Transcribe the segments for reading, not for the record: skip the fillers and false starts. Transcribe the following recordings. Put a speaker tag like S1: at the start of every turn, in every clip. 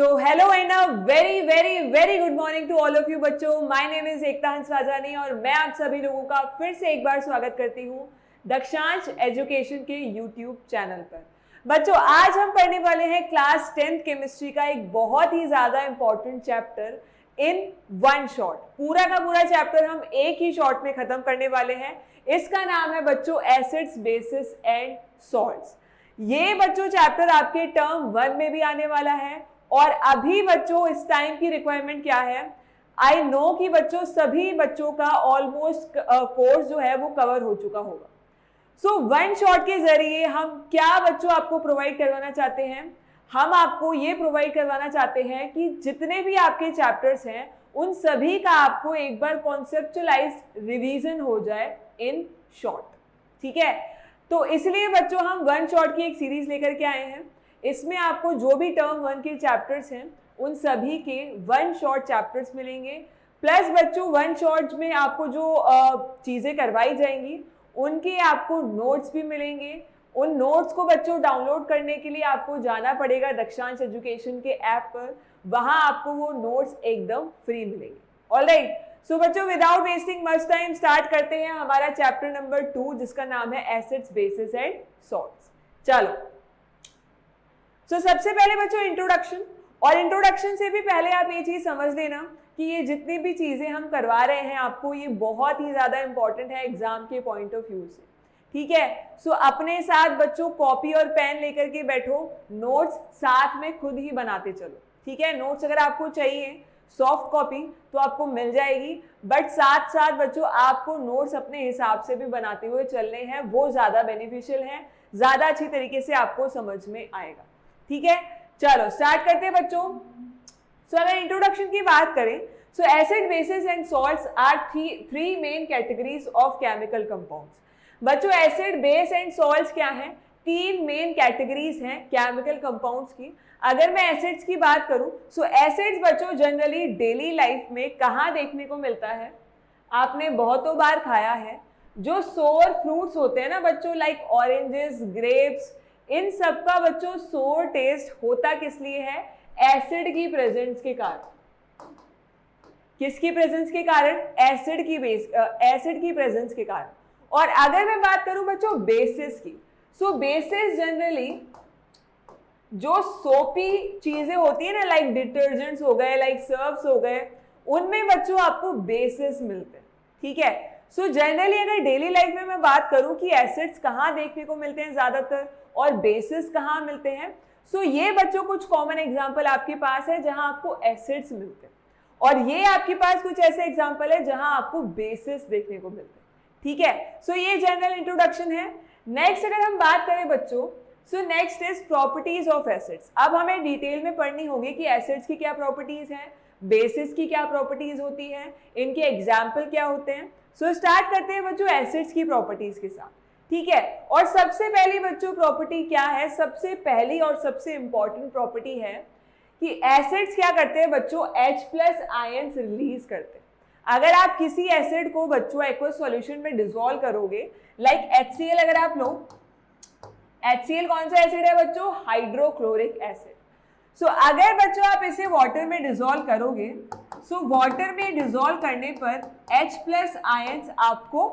S1: So hello and a very good morning to all of you बच्चों. My name is एकता हंस राजानी और मैं आप सभी लोगों का फिर से एक बार स्वागत करती हूँ दक्षांश एजुकेशन के YouTube चैनल पर. बच्चों आज हम पढ़ने वाले हैं क्लास 10th केमिस्ट्री का एक बहुत ही ज्यादा important chapter in one shot. पूरा का पूरा चैप्टर हम एक ही शॉट में खत्म करने वाले हैं. इसका नाम है बच्चों एसिड्स बेसिस एंड सॉल्ट्स. ये बच्चों चैप्टर आपके टर्म 1 में भी आने वाला है. और अभी बच्चों इस टाइम की रिक्वायरमेंट क्या है, आई नो कि बच्चों सभी बच्चों का ऑलमोस्ट कोर्स जो है वो कवर हो चुका होगा. सो वन शॉट के जरिए हम क्या बच्चों आपको प्रोवाइड करवाना चाहते हैं, हम आपको ये प्रोवाइड करवाना चाहते हैं कि जितने भी आपके चैप्टर्स हैं उन सभी का आपको एक बार कॉन्सेप्चुअलाइज रिवीजन हो जाए इन शॉर्ट. ठीक है, तो इसलिए बच्चों हम वन शॉट की एक सीरीज लेकर के आए हैं. इसमें आपको जो भी टर्म 1 के चैप्टर्स हैं उन सभी के वन शॉट चैप्टर्स मिलेंगे. प्लस बच्चों वन शॉट में आपको जो चीज़ें करवाई जाएंगी उनके आपको नोट्स भी मिलेंगे. उन नोट्स को बच्चों डाउनलोड करने के लिए आपको जाना पड़ेगा दक्षांश एजुकेशन के ऐप पर. वहाँ आपको वो नोट्स एकदम फ्री मिलेंगे. ऑलराइट, सो बच्चों without wasting much time start करते हैं हमारा चैप्टर नंबर 2 जिसका नाम है एसिड्स बेसिस एंड सॉल्ट्स. चलो सबसे पहले बच्चों इंट्रोडक्शन. और इंट्रोडक्शन से भी पहले आप ये चीज समझ लेना कि ये जितनी भी चीजें हम करवा रहे हैं आपको ये बहुत ही ज्यादा इंपॉर्टेंट है एग्जाम के पॉइंट ऑफ व्यू से. ठीक है, सो अपने साथ बच्चों कॉपी और पेन लेकर के बैठो, नोट्स साथ में खुद ही बनाते चलो. ठीक है, नोट्स अगर आपको चाहिए सॉफ्ट कॉपी तो आपको मिल जाएगी, बट साथ साथ बच्चों आपको नोट्स अपने हिसाब से भी बनाते हुए चलने हैं. वो ज्यादा बेनिफिशियल है, ज्यादा अच्छी तरीके से आपको समझ में आएगा. ठीक है, चलो स्टार्ट करते हैं बच्चों. सो अगर इंट्रोडक्शन की बात करें so acid bases and salts are three main categories of chemical compounds. बच्चों एसिड बेस एंड सॉल्ट्स क्या हैं, तीन मेन कैटेगरीज हैं केमिकल कंपाउंड्स की. अगर मैं एसिड्स की बात करूं सो एसिड्स बच्चों जनरली डेली लाइफ में कहाँ देखने को मिलता है, आपने बहुतों बार खाया है. जो सोर फ्रूट्स होते हैं ना बच्चों लाइक ऑरेंजेस, ग्रेप्स, इन सब का बच्चों सोर टेस्ट होता किस लिए है, एसिड की प्रेजेंस के कारण. किसकी प्रेजेंस के कारण, एसिड की प्रेजेंस के कारण. और अगर मैं बात करूं बच्चों बेसिस की, सो बेसिस जनरली जो सोपी चीजें होती है ना लाइक डिटर्जेंट्स हो गए, लाइक सर्फ्स हो गए, उनमें बच्चों आपको बेसिस मिलते हैं. ठीक है, सो जनरली अगर डेली लाइफ में मैं बात करूं कि एसिड्स कहाँ देखने को मिलते हैं ज्यादातर और बेसिस कहाँ मिलते हैं, सो ये बच्चों कुछ कॉमन एग्जांपल आपके पास है जहां आपको एसिड्स मिलते हैं और ये आपके पास कुछ ऐसे एग्जांपल है जहां आपको बेसिस देखने को मिलते हैं. ठीक है, सो ये जनरल इंट्रोडक्शन है. नेक्स्ट अगर हम बात करें बच्चों so next is properties of acids. अब हमें डिटेल में पढ़नी होगी कि एसिड्स की क्या प्रॉपर्टीज हैं, बेसिस की क्या प्रॉपर्टीज होती हैं, इनके एग्जाम्पल क्या होते हैं. सो स्टार्ट करते हैं बच्चों एसिड्स की प्रॉपर्टीज के साथ. ठीक है, और सबसे पहली बच्चों प्रॉपर्टी क्या है, सबसे पहली और सबसे इंपॉर्टेंट प्रॉपर्टी है कि एसिड्स क्या करते हैं बच्चों, H+ आयंस रिलीज करते हैं. अगर आप किसी एसिड को बच्चों एक्वस सॉल्यूशन में डिसॉल्व करोगे लाइक HCl अगर आप लो, HCl कौन सा एसिड है बच्चों, हाइड्रोक्लोरिक एसिड. सो अगर बच्चों आप इसे वाटर में डिसॉल्व करोगे सो वाटर में डिसॉल्व करने पर H+ आयंस आपको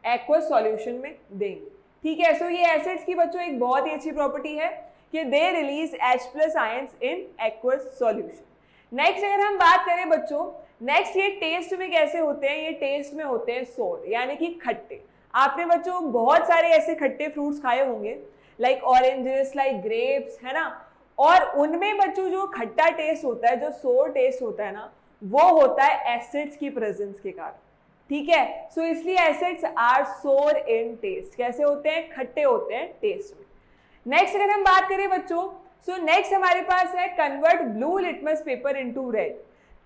S1: एक्वस सॉल्यूशन में देंगे. ठीक है, सो ये एसिड्स की बच्चों एक बहुत ही अच्छी प्रॉपर्टी है कि they release H+ ions in aqueous solution. Next अगर हम बात करें बच्चों, नेक्स्ट ये टेस्ट में कैसे होते हैं, ये टेस्ट में होते हैं सोर यानी कि खट्टे. आपने बच्चों बहुत सारे ऐसे खट्टे फ्रूट्स खाए होंगे लाइक ऑरेंजेस, लाइक ग्रेप्स, है ना, और उनमें बच्चों जो खट्टा टेस्ट होता है, जो सोर टेस्ट होता है ना, वो होता है एसिड्स की प्रेजेंस के कारण. ठीक है, सो इसलिए एसिड्स आर सोर इन टेस्ट. कैसे होते हैं, खट्टे होते हैं टेस्ट में. नेक्स्ट अगर हम बात करें बच्चों सो नेक्स्ट हमारे पास है convert blue litmus paper into red.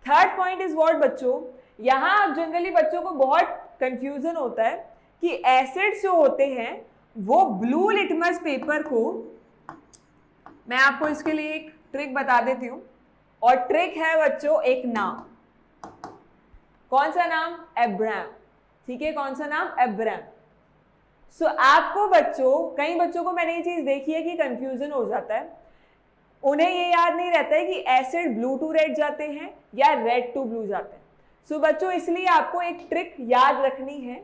S1: Third point is what बच्चों, यहाँ जनरली बच्चों को बहुत कंफ्यूजन होता है कि एसिड्स जो होते हैं वो ब्लू लिटमस पेपर को, मैं आपको इसके लिए एक ट्रिक बता देती हूँ और ट्रिक है बच्चों एक नाम. कौन सा नाम, एब्राम. ठीक है, कौन सा नाम, एब्राम. सो आपको बच्चों, कई बच्चों को मैंने ये चीज देखी है कि कंफ्यूजन हो जाता है. उन्हें ये याद नहीं रहता है कि एसिड ब्लू टू रेड जाते हैं या रेड टू ब्लू जाते हैं। सो बच्चों इसलिए आपको एक ट्रिक याद रखनी है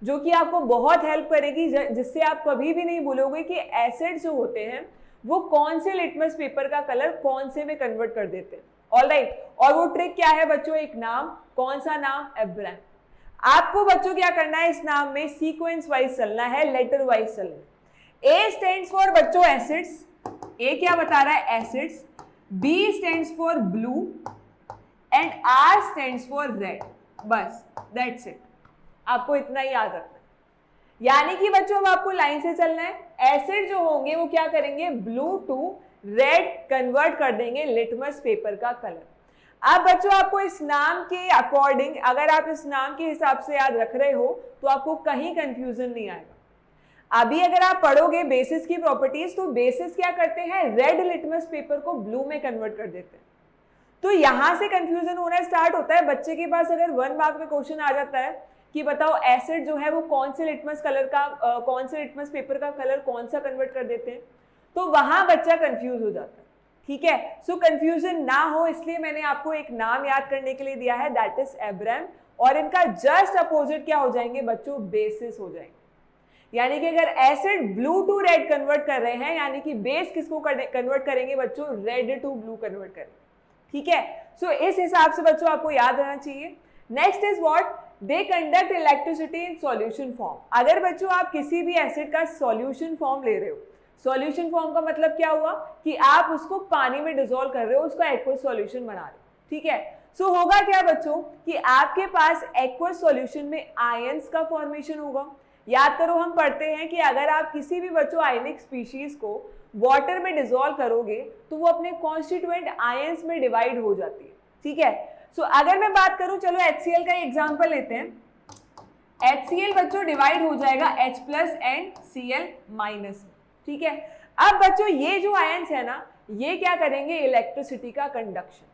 S1: जो कि आपको बहुत हेल्प करेगी, जिससे आप कभी भी नहीं भूलोगे कि एसिड जो होते हैं वो कौन से लिटमस पेपर का कलर कौन से में कन्वर्ट कर देते हैं। ऑलराइट, और वो ट्रिक क्या है बच्चों? एक नाम, कौन सा नाम? एब्रैम। आपको बच्चों क्या करना है, इस नाम में सीक्वेंस वाइज चलना है, लेटर वाइज चलना है। ए स्टैंड्स फॉर बच्चों एसिड्स, ए क्या बता रहा है? Acids. B stands for blue and R stands for red. बस दैट्स इट, आपको इतना ही याद रखना है। यानी कि बच्चों अब आपको लाइन से चलना है। एसिड जो होंगे वो क्या करेंगे? ब्लू टू रेड कन्वर्ट कर देंगे लिटमस पेपर का कलर। अब बच्चों आपको इस नाम के अकॉर्डिंग, अगर आप इस नाम के हिसाब से याद रख रहे हो तो आपको कहीं कंफ्यूजन नहीं आएगा। अभी अगर आप पढ़ोगे बेसिस की प्रॉपर्टीज, तो बेसिस क्या करते हैं? रेड लिटमस पेपर को ब्लू में कन्वर्ट कर देते हैं। तो यहां से कंफ्यूजन होना स्टार्ट होता है। बच्चे के पास अगर 1 मार्क में क्वेश्चन आ जाता है कि बताओ एसिड जो है वो कौन से लिटमस कलर का कौन से लिटमस पेपर का कलर कौन सा कन्वर्ट कर देते हैं, तो वहां बच्चा कंफ्यूज हो जाता है। ठीक है, सो कंफ्यूजन ना हो इसलिए मैंने आपको एक नाम याद करने के लिए दिया है, दैट इज एब्रैम। और इनका जस्ट अपोजिट क्या हो जाएंगे बच्चों? बेसिस हो जाएंगे। यानी कि अगर acid blue to red convert कर रहे हैं, यानी कि बेस किसको कन्वर्ट करेंगे बच्चों? रेड टू ब्लू कन्वर्ट करेंगे। ठीक है, सो इस हिसाब से बच्चों आपको याद रहना चाहिए। Next is what? They conduct electricity in solution form. अगर बच्चों आप किसी भी एसिड का सॉल्यूशन फॉर्म ले रहे हो, सॉल्यूशन फॉर्म का मतलब क्या हुआ कि आप उसको पानी में डिसॉल्व कर रहे हो, उसका एक्वस सॉल्यूशन बना रहे हो। ठीक है, सो होगा क्या बच्चों कि आपके पास एक्वस सॉल्यूशन में आयंस का फॉर्मेशन होगा। याद करो, हम पढ़ते हैं कि अगर आप किसी भी बच्चों आयनिक स्पीशीज को वाटर में डिसॉल्व करोगे तो वो अपने कॉन्स्टिट्यूएंट आयंस में डिवाइड हो जाती है। ठीक है, सो अगर मैं बात करूं, चलो HCl का एग्जांपल लेते हैं। HCl बच्चों डिवाइड हो जाएगा H plus and Cl minus. ठीक है, अब बच्चों ये जो आयंस है ना, ये क्या करेंगे? इलेक्ट्रिसिटी का कंडक्शन।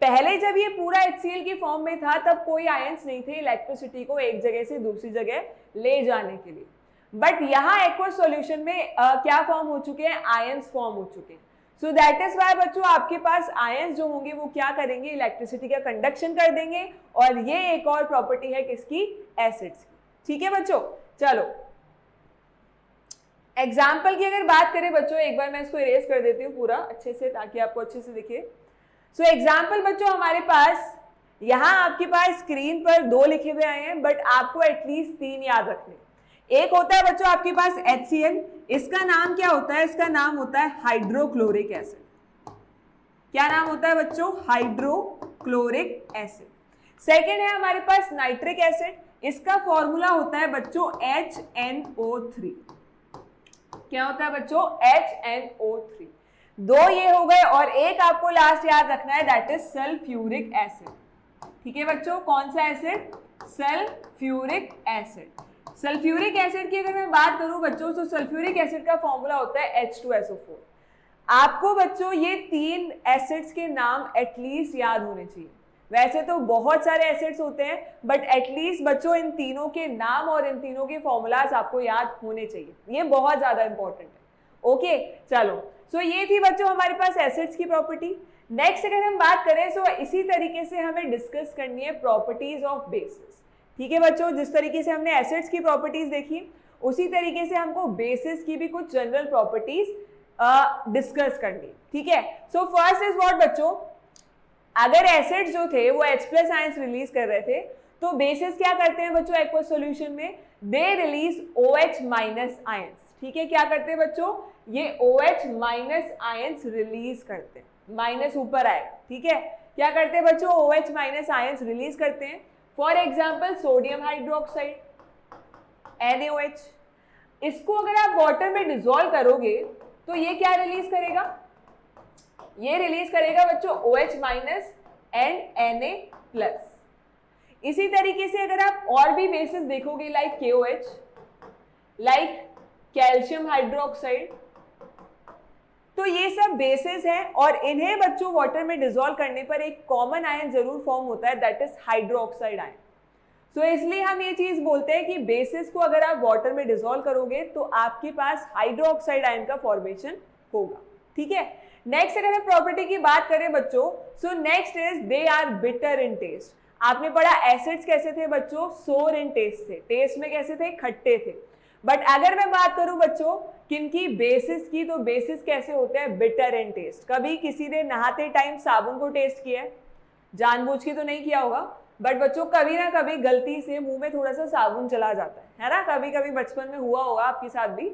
S1: पहले जब ये पूरा HCl की फॉर्म में था तब कोई आयंस नहीं थे इलेक्ट्रिसिटी को एक जगह से दूसरी जगह ले जाने के लिए, बट यहाँ एक्वस सॉल्यूशन में क्या फॉर्म हो चुके हैं? आयंस फॉर्म हो चुके हैं। सो दैट इज वाई बच्चों आपके पास आयंस जो होंगे वो क्या करेंगे? इलेक्ट्रिसिटी का कंडक्शन कर देंगे। और ये एक और प्रॉपर्टी है किसकी? एसिड्स की। ठीक है बच्चों, चलो एग्जाम्पल की अगर बात करें बच्चों, एक बार मैं इसको इरेज कर देती हूँ पूरा अच्छे से ताकि आपको अच्छे से दिखे। सो एग्जाम्पल बच्चों हमारे पास यहाँ आपके पास स्क्रीन पर 2 लिखे हुए आए हैं, बट आपको एटलीस्ट 3 याद रखने। एक होता है बच्चों आपके पास HCl, इसका नाम क्या होता है? इसका नाम होता है हाइड्रोक्लोरिक एसिड। क्या नाम होता है बच्चों? Hydrochloric acid. सेकेंड है हमारे पास नाइट्रिक एसिड, इसका फॉर्मूला होता है बच्चों HNO3। क्या होता है बच्चों? HNO3। 2 ये हो गए और एक आपको लास्ट याद रखना है, दैट इज सल्फ्यूरिक एसिड। ठीक है बच्चों, कौन सा acid? Sulphuric acid. Sulphuric acid की अगर मैं बात करूं बच्चों, तो सल्फ्यूरिक एसिड का फॉर्मूला होता है H2SO4। आपको बच्चों ये 3 एसिड्स के नाम एटलीस्ट याद होने चाहिए। वैसे तो बहुत सारे एसिड्स होते हैं, बट एटलीस्ट बच्चों इन तीनों के नाम और इन तीनों के फॉर्मूलाज आपको याद होने चाहिए, ये बहुत ज्यादा इंपॉर्टेंट है। ओके चलो, सो ये थी बच्चों हमारे पास एसिड्स की प्रॉपर्टी। नेक्स्ट अगर हम बात करें तो इसी तरीके से हमें डिस्कस करनी है प्रॉपर्टीज ऑफ बेसिस। ठीक है बच्चों, जिस तरीके से हमने एसिड्स की प्रॉपर्टीज देखी उसी तरीके से हमको बेसिस की भी कुछ जनरल प्रॉपर्टीज डिस्कस करनी। ठीक है, सो फर्स्ट इज व्हाट बच्चों, अगर एसिड जो थे वो H प्लस आयंस रिलीज कर रहे थे, तो बेसिस क्या करते हैं बच्चों एक्वस सॉल्यूशन में? They release OH minus ions. ठीक है, क्या करते हैं बच्चों? ये OH माइनस आयंस रिलीज करते हैं, माइनस ऊपर आएगा। ठीक है, क्या करते हैं बच्चों? OH माइनस आयंस रिलीज करते हैं। For example sodium hydroxide NaOH, इसको अगर आप वाटर में डिसॉल्व करोगे तो ये क्या रिलीज करेगा? ये रिलीज करेगा बच्चों OH minus and Na plus. इसी तरीके से अगर आप और भी बेसिस देखोगे like KOH, like calcium hydroxide, तो ये सब बेसिस हैं और इन्हें बच्चों वाटर में डिसॉल्व करने पर एक कॉमन आयन जरूर फॉर्म होता है, दैट इज हाइड्रोक्साइड आयन। सो इसलिए हम ये चीज बोलते हैं कि बेसिस को अगर आप वाटर में डिसॉल्व करोगे तो आपके पास हाइड्रोक्साइड आयन का फॉर्मेशन होगा। ठीक है। नेक्स्ट अगर हम प्रॉपर्टी की बात करें बच्चों, so next is they are bitter in taste. आपने पढ़ा एसिड्स कैसे थे बच्चों, सोर इन टेस्ट थे, टेस्ट में कैसे थे, खट्टे थे। बट अगर मैं बात करूं बच्चों किनकी, बेसिस की, तो बेसिस कैसे होते हैं, बिटर इन टेस्ट। कभी किसी ने नहाते टाइम साबुन को टेस्ट किया है, जानबूझ के तो नहीं किया होगा, बट बच्चों कभी ना कभी गलती से मुंह में थोड़ा सा साबुन चला जाता है ना, कभी कभी बचपन में हुआ होगा आपके साथ भी।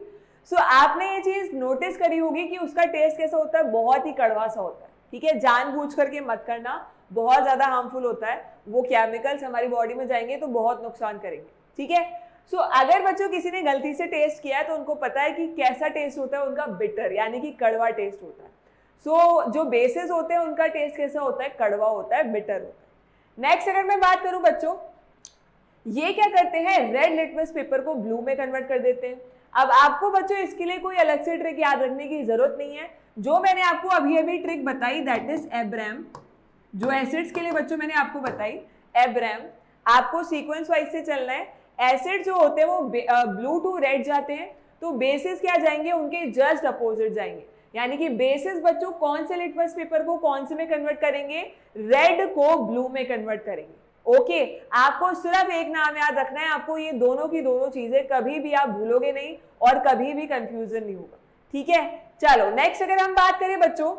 S1: सो आपने ये चीज नोटिस करी होगी कि उसका टेस्ट कैसा होता है, बहुत ही कड़वा सा होता है। ठीक है, जानबूझ करके मत करना, बहुत ज्यादा हार्मफुल होता है, वो केमिकल्स हमारी बॉडी में जाएंगे तो बहुत नुकसान करेंगे। ठीक है, सो अगर बच्चों किसी ने गलती से टेस्ट किया है तो उनको पता है कि कैसा टेस्ट होता है उनका, बिटर यानी कि कड़वा टेस्ट होता है। सो जो बेसिस होते हैं उनका टेस्ट कैसा होता है, कड़वा होता है, बिटर होता है। नेक्स्ट अगर मैं बात करूं बच्चों, ये क्या करते हैं, रेड लिटमस पेपर को ब्लू में कन्वर्ट कर देते हैं। अब आपको बच्चों इसके लिए कोई अलग से ट्रिक याद रखने की जरूरत नहीं है, जो मैंने आपको अभी अभी ट्रिक बताई दैट इज एब्रैम, जो एसिड्स के लिए बच्चों मैंने आपको बताई एब्रैम। आपको सीक्वेंस वाइज से चलना है। एसिड जो होते हैं वो ब्लू टू रेड जाते हैं, तो बेसिस क्या जाएंगे, उनके जस्ट अपोजिट जाएंगे। यानी कि बेसिस बच्चों कौन से लिटमस पेपर को कौन से में कन्वर्ट करेंगे, रेड को ब्लू में कन्वर्ट करेंगे। ओके, आपको सिर्फ एक नाम याद रखना है, आपको ये दोनों की दोनों चीजें कभी भी आप भूलोगे नहीं और कभी भी कंफ्यूजन नहीं होगा। ठीक है, चलो नेक्स्ट अगर हम बात करें बच्चों,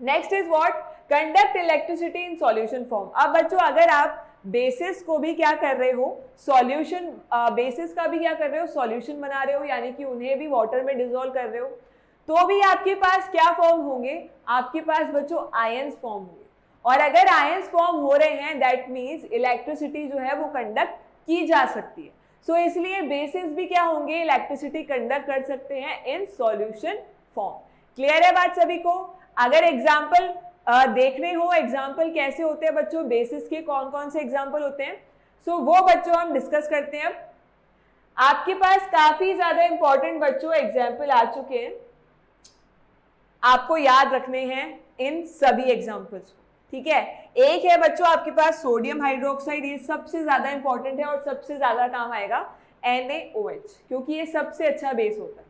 S1: next is what, conduct electricity in solution form. अब बच्चों अगर आप बेसिस को भी क्या कर रहे हो, सॉल्यूशन, बेसिस का भी क्या कर रहे हो, सॉल्यूशन बना रहे हो, यानी कि उन्हें भी वाटर में डिसॉल्व कर रहे हो, तो भी आपके पास क्या फॉर्म होंगे, आपके पास बच्चों आयंस फॉर्म होंगे। और अगर आयंस फॉर्म हो रहे हैं दैट मीन्स इलेक्ट्रिसिटी जो है वो कंडक्ट की जा सकती है। सो इसलिए बेसिस भी क्या होंगे, इलेक्ट्रिसिटी कंडक्ट कर सकते हैं इन सॉल्यूशन फॉर्म। क्लियर है बात सभी को? अगर एग्जाम्पल देखने हो, एग्जाम्पल कैसे होते हैं बच्चों, बेसिस के कौन कौन से एग्जाम्पल होते हैं, सो वो बच्चों हम डिस्कस करते हैं। अब आपके पास काफी ज्यादा इंपॉर्टेंट बच्चों एग्जाम्पल आ चुके हैं, आपको याद रखने हैं इन सभी एग्जाम्पल्स। ठीक है, एक है बच्चों आपके पास सोडियम हाइड्रोक्साइड, ये सबसे ज्यादा इंपॉर्टेंट है और सबसे ज्यादा काम आएगा, NaOH, क्योंकि ये सबसे अच्छा बेस होता है।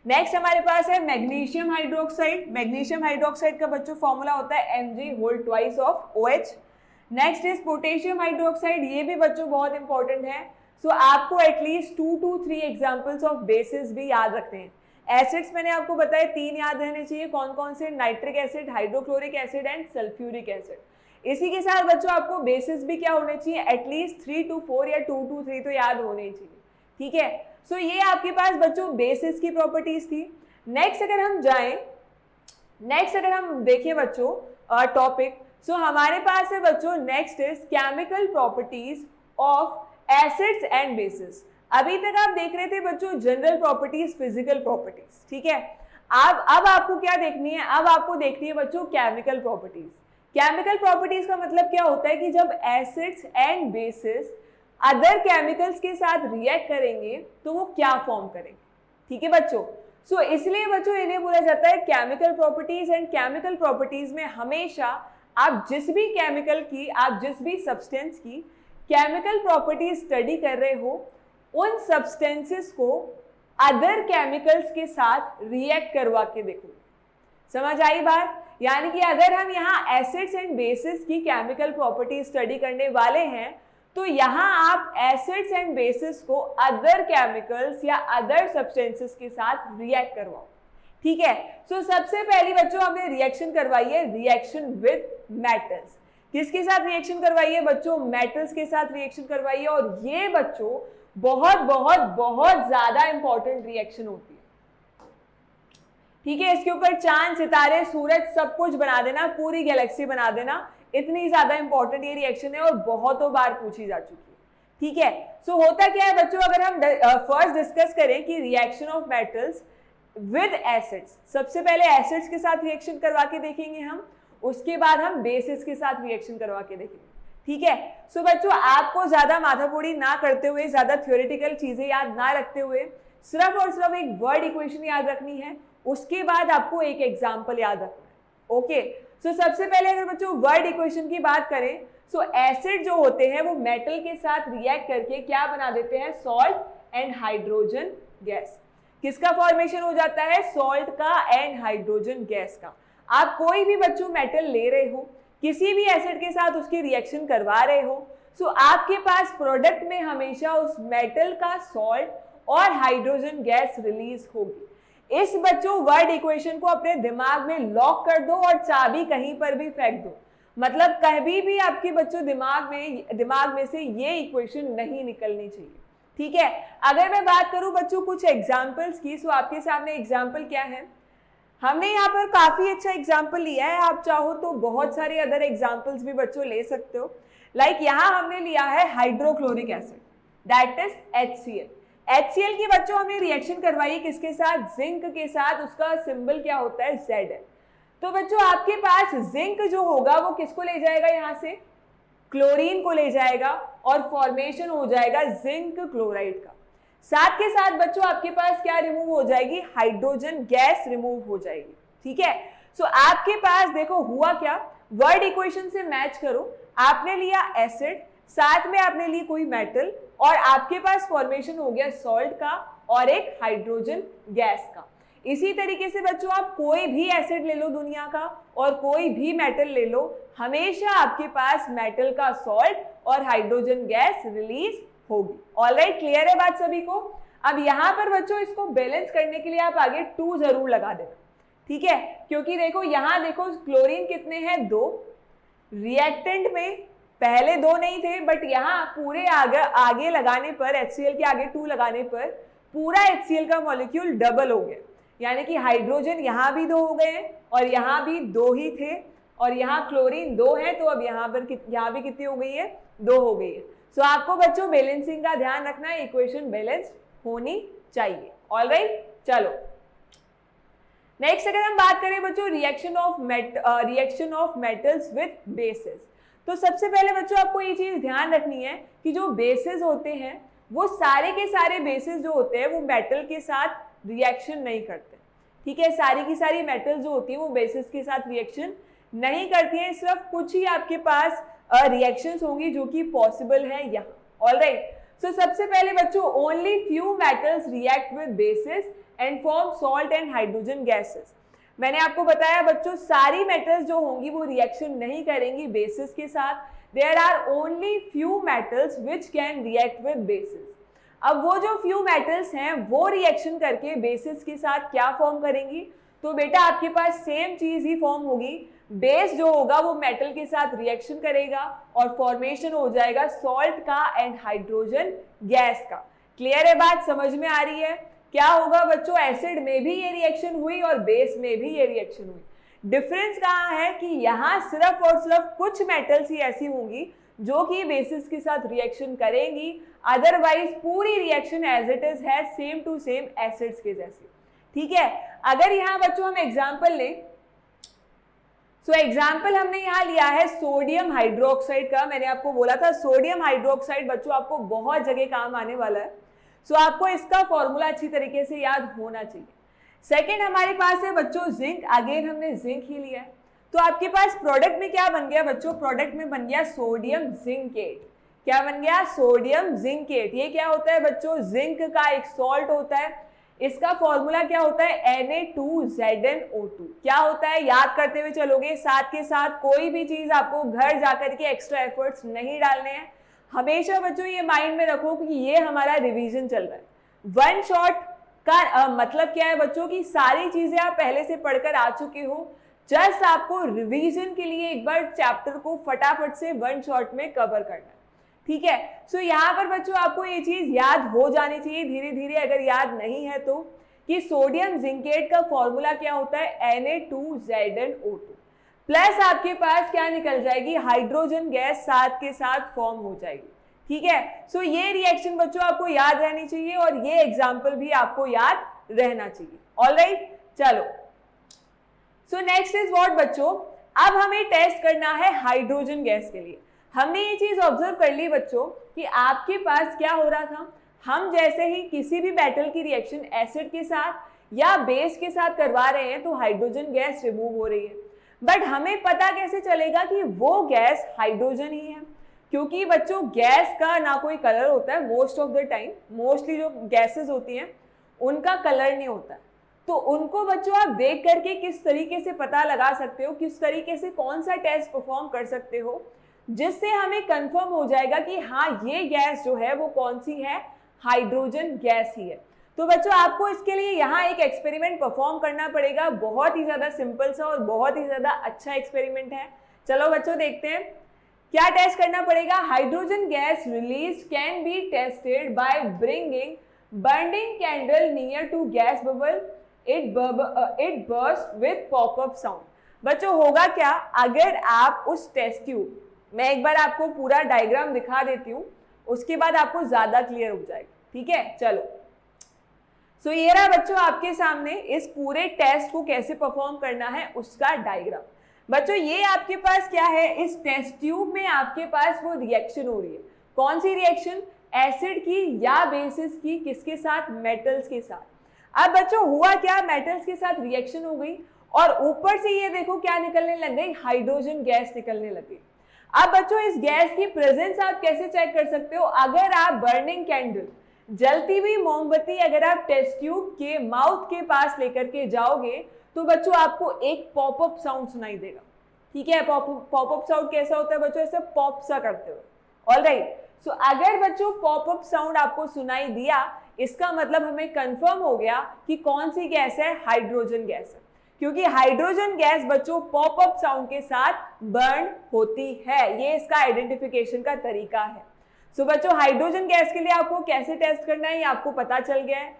S1: नेक्स्ट हमारे पास है मैग्नीशियम हाइड्रोक्साइड। मैग्नीशियम हाइड्रोक्साइड का बच्चों फॉर्मूला होता है Mg2/OH। Next is potassium hydroxide, ये भी बच्चों बहुत इंपॉर्टेंट है। सो आपको at least 2 to 3 examples of basis भी याद रखते हैं। एसिड्स मैंने आपको बताया 3 याद रहने चाहिए, कौन कौन से, nitric acid, hydrochloric acid and sulphuric acid. इसी के साथ बच्चों आपको बेसिस भी क्या होने चाहिए, एटलीस्ट 3 to 4 या 2 to 3 तो याद होने ही चाहिए। ठीक है, सो ये आपके पास बच्चों बेसिस की प्रॉपर्टीज थी। नेक्स्ट अगर हम जाएं, नेक्स्ट अगर हम देखें बच्चों टॉपिक, सो हमारे पास है बच्चों next is chemical properties of acids and bases. अभी तक आप देख रहे थे बच्चों जनरल प्रॉपर्टीज, फिजिकल प्रॉपर्टीज। ठीक है, अब आपको क्या देखनी है, अब आपको देखनी है बच्चों केमिकल प्रॉपर्टीज। केमिकल प्रॉपर्टीज का मतलब क्या होता है कि जब acids and bases other chemicals के साथ रिएक्ट करेंगे तो वो क्या फॉर्म करेंगे। ठीक है बच्चों, सो इसलिए बच्चों इन्हें बोला जाता है chemical properties. And chemical properties में हमेशा आप जिस भी केमिकल की, आप जिस भी सब्सटेंस की केमिकल प्रॉपर्टीज स्टडी कर रहे हो, उन सब्सटेंसेस को अदर केमिकल्स के साथ रिएक्ट करवा के देखो। समझ आई बात? यानी कि अगर हम यहाँ एसिड्स एंड बेसिस की केमिकल प्रॉपर्टीज स्टडी करने वाले हैं तो यहाँ आप एसिड्स एंड बेसिस को अदर केमिकल्स या अदर सब्सटेंसेस के साथ रिएक्ट करवाओ। ठीक है, सो सबसे पहली बच्चों हमने रिएक्शन करवाई है, रिएक्शन विद मेटल्स। किसके साथ रिएक्शन करवाई है बच्चों, मेटल्स के साथ रिएक्शन करवाई है। और ये बच्चों बहुत बहुत बहुत ज्यादा इंपॉर्टेंट रिएक्शन होती है। ठीक है, इसके ऊपर चांद, सितारे, सूरज सब कुछ बना देना, पूरी गैलेक्सी बना देना, इतनी ज्यादा इंपॉर्टेंट ये रिएक्शन है और बहुतों बार पूछी जा चुकी है। ठीक है, सो होता क्या है बच्चों, अगर हम फर्स्ट डिस्कस करें कि reaction of metals with acids, सबसे पहले एसिड्स के साथ रिएक्शन करवा के देखेंगे हम, उसके बाद हम बेसिस के साथ रिएक्शन करवा के देखेंगे। ठीक है, सो बच्चों आपको ज्यादा माथापोड़ी ना करते हुए, ज्यादा थ्योरेटिकल चीजें याद ना रखते हुए, सिर्फ और सिर्फ एक वर्ड इक्वेशन याद रखनी है, उसके बाद आपको एक एग्जाम्पल याद रखना है। ओके, सो सबसे पहले अगर बच्चों वर्ड इक्वेशन की बात करें, सो एसिड जो होते हैं वो मेटल के साथ रिएक्ट करके क्या बना देते हैं, सॉल्ट एंड हाइड्रोजन गैस। किसका फॉर्मेशन हो जाता है, सॉल्ट का एंड हाइड्रोजन गैस का। आप कोई भी बच्चों मेटल ले रहे हो, किसी भी एसिड के साथ उसकी रिएक्शन करवा रहे हो, सो आपके पास प्रोडक्ट में हमेशा उस मेटल का सॉल्ट और हाइड्रोजन गैस रिलीज होगी। इस बच्चों वर्ड इक्वेशन को अपने दिमाग में लॉक कर दो और चाबी कहीं पर भी फेंक दो, मतलब कभी भी आपके बच्चों दिमाग में से ये इक्वेशन नहीं निकलनी चाहिए, ठीक है। अगर मैं बात करूं बच्चों कुछ एग्जांपल्स की, सो आपके सामने एग्जांपल क्या है, हमने यहाँ पर काफी अच्छा एग्जांपल लिया है, आप चाहो तो बहुत सारे अदर एग्जांपल्स भी बच्चों ले सकते हो। लाइक यहाँ हमने लिया है hydrochloric acid, that is HCl। HCl की बच्चों हमने रिएक्शन करवाई किसके साथ, जिंक के साथ, उसका सिंबल क्या होता है, Zn। तो बच्चों आपके पास जिंक जो होगा वो किसको ले जाएगा, यहाँ से क्लोरीन को ले जाएगा और फॉर्मेशन हो जाएगा जिंक क्लोराइड का। साथ के साथ बच्चों आपके पास क्या रिमूव हो जाएगी, हाइड्रोजन गैस रिमूव हो जाएगी, ठीक है। सो आपके पास देखो हुआ क्या, वर्ड इक्वेशन से मैच करो, आपने लिया एसिड, साथ में आपने ली कोई मेटल और आपके पास फॉर्मेशन हो गया सॉल्ट का और एक हाइड्रोजन गैस का। इसी तरीके से बच्चों आप कोई भी एसिड ले लो दुनिया का और कोई भी मेटल ले लो, हमेशा आपके पास मेटल का सॉल्ट और हाइड्रोजन गैस रिलीज होगी। ऑलराइट, क्लियर है बात सभी को। अब यहाँ पर बच्चों इसको बैलेंस करने के लिए आप आगे 2 जरूर लगा देना, ठीक है, क्योंकि देखो यहाँ देखो क्लोरीन कितने हैं, 2, रिएक्टेंट में पहले 2 नहीं थे, बट यहाँ पूरे आगे लगाने पर HCl के आगे 2 लगाने पर पूरा HCl का मॉलिक्यूल डबल हो गया, यानी कि हाइड्रोजन यहाँ भी 2 हो गए हैं और यहाँ भी 2 ही थे और यहाँ क्लोरीन 2 है, तो अब यहाँ भी कितनी हो गई है, 2 हो गई है। सो आपको बच्चों बैलेंसिंग का ध्यान रखना है, इक्वेशन बैलेंस होनी चाहिए। ऑलराइट, चलो नेक्स्ट अगर हम बात करें बच्चों reaction of metals with basis, तो सबसे पहले बच्चों आपको ये चीज ध्यान रखनी है कि जो बेसिस होते हैं वो सारे के सारे बेसिस जो होते हैं वो मेटल के साथ रिएक्शन नहीं करते, ठीक है। सारी की सारी मेटल जो होती है वो बेसिस के साथ रिएक्शन नहीं करती है, सिर्फ कुछ ही आपके पास रिएक्शंस होंगी जो कि पॉसिबल है यहाँ। ऑलराइट, सो सबसे पहले बच्चों only few metals react with basis and form salt and hydrogen gases. मैंने आपको बताया बच्चों सारी मेटल्स जो होंगी वो रिएक्शन नहीं करेंगी बेसिस के साथ, there are only few metals which can react with bases. अब वो जो फ्यू मेटल्स हैं वो रिएक्शन करके बेसिस के साथ क्या फॉर्म करेंगी, तो बेटा आपके पास सेम चीज ही फॉर्म होगी, बेस जो होगा वो मेटल के साथ रिएक्शन करेगा और फॉर्मेशन हो जाएगा सॉल्ट का एंड हाइड्रोजन गैस का। क्लियर है बात, समझ में आ रही है। क्या होगा बच्चों, एसिड में भी ये रिएक्शन हुई और बेस में भी ये रिएक्शन हुई। डिफरेंस कहाँ है कि यहाँ सिर्फ और सिर्फ कुछ मेटल्स ही ऐसी होंगी जो कि बेसिस के साथ रिएक्शन करेंगी, अदरवाइज पूरी रिएक्शन एज इट इज है सेम टू सेम एसिड्स के जैसी, ठीक है। अगर यहाँ बच्चों हम एग्जाम्पल लें, सो एग्जाम्पल हमने यहाँ लिया है सोडियम हाइड्रोक्साइड का। मैंने आपको बोला था सोडियम हाइड्रोक्साइड बच्चों आपको बहुत जगह काम आने वाला है, सो आपको इसका फॉर्मूला अच्छी तरीके से याद होना चाहिए। सेकेंड हमारे पास है बच्चों जिंक, अगेन हमने जिंक ही लिया है, तो आपके पास प्रोडक्ट में क्या बन गया बच्चों, प्रोडक्ट में बन गया सोडियम जिंकेट। क्या बन गया, सोडियम जिंकेट। ये क्या होता है बच्चों, जिंक का एक सॉल्ट होता है, इसका फॉर्मूला क्या होता है, Na2ZnO2। क्या होता है याद करते हुए चलोगे, साथ के साथ कोई भी चीज आपको घर जाकर के एक्स्ट्रा एफर्ट्स नहीं डालने हैं। हमेशा बच्चों ये माइंड में रखो कि ये हमारा रिवीजन चल रहा है। वन शॉट का मतलब क्या है बच्चों की सारी चीजें आप पहले से पढ़कर आ चुके हो, जस्ट आपको रिवीजन के लिए एक बार चैप्टर को फटाफट से वन शॉट में कवर करना है, ठीक है। सो यहाँ पर बच्चों आपको ये चीज याद हो जानी चाहिए धीरे धीरे, अगर याद नहीं है तो, कि सोडियम जिंकेट का फॉर्मूला क्या होता है, Na2ZnO2 प्लस आपके पास क्या निकल जाएगी, हाइड्रोजन गैस साथ के साथ फॉर्म हो जाएगी, ठीक है। सो ये रिएक्शन बच्चों आपको याद रहनी चाहिए और ये एग्जाम्पल भी आपको याद रहना चाहिए। ऑलराइट, चलो सो नेक्स्ट इज व्हाट बच्चों, अब हमें टेस्ट करना है हाइड्रोजन गैस के लिए। हमने ये चीज ऑब्जर्व कर ली बच्चों कि आपके पास क्या हो रहा था, हम जैसे ही किसी भी मेटल की रिएक्शन एसिड के साथ या बेस के साथ करवा रहे हैं तो हाइड्रोजन गैस रिमूव हो रही है, बट हमें पता कैसे चलेगा कि वो गैस हाइड्रोजन ही है, क्योंकि बच्चों गैस का ना कोई कलर होता है most of the time. Mostly जो गैसेस होती हैं उनका कलर नहीं होता है। तो उनको बच्चों आप देख करके किस तरीके से पता लगा सकते हो, किस तरीके से कौन सा टेस्ट परफॉर्म कर सकते हो, जिससे हमें कंफर्म हो जाएगा कि हाँ ये गैस जो है वो कौन सी है, हाइड्रोजन गैस ही है। तो बच्चों आपको इसके लिए यहाँ एक एक्सपेरिमेंट परफॉर्म करना पड़ेगा, बहुत ही ज्यादा सिंपल सा और बहुत ही ज्यादा अच्छा एक्सपेरिमेंट है। चलो बच्चों देखते हैं क्या टेस्ट करना पड़ेगा। Hydrogen gas release can be tested by bringing burning candle near to gas bubble, it burst with pop up sound. बच्चों होगा क्या, अगर आप उस टेस्ट ट्यूब, मैं एक बार आपको पूरा डायग्राम दिखा देती हूँ, उसके बाद आपको ज्यादा क्लियर हो जाएगा, ठीक है। चलो सो ये रहा बच्चों आपके सामने इस पूरे टेस्ट को कैसे परफॉर्म करना है उसका डायग्राम। बच्चों ये आपके पास क्या है, इस टेस्ट ट्यूब में आपके पास वो रिएक्शन हो रही है। कौन सी रिएक्शन, एसिड की या बेसिस की, किसके साथ, मेटल्स के साथ। अब बच्चों हुआ क्या, मेटल्स के साथ रिएक्शन हो गई और ऊपर से ये देखो क्या निकलने लग गई, हाइड्रोजन गैस निकलने लग गई। अब बच्चों इस गैस की प्रेजेंस आप कैसे चेक कर सकते हो, अगर आप बर्निंग कैंडल, जलती हुई मोमबत्ती अगर आप टेस्ट ट्यूब के माउथ के पास लेकर के जाओगे तो बच्चों आपको एक पॉपअप साउंड सुनाई देगा, ठीक है। पॉपअप साउंड कैसा होता है बच्चों, ऐसे पॉप सा करते हुए, ऑलराइट। सो अगर बच्चों पॉपअप साउंड आपको सुनाई दिया, इसका मतलब हमें कंफर्म हो गया कि कौन सी गैस है, हाइड्रोजन गैस है, क्योंकि हाइड्रोजन गैस बच्चों पॉपअप साउंड के साथ बर्न होती है। ये इसका आइडेंटिफिकेशन का तरीका है। सो बच्चों हाइड्रोजन गैस के लिए आपको कैसे टेस्ट करना है ये आपको पता चल गया है।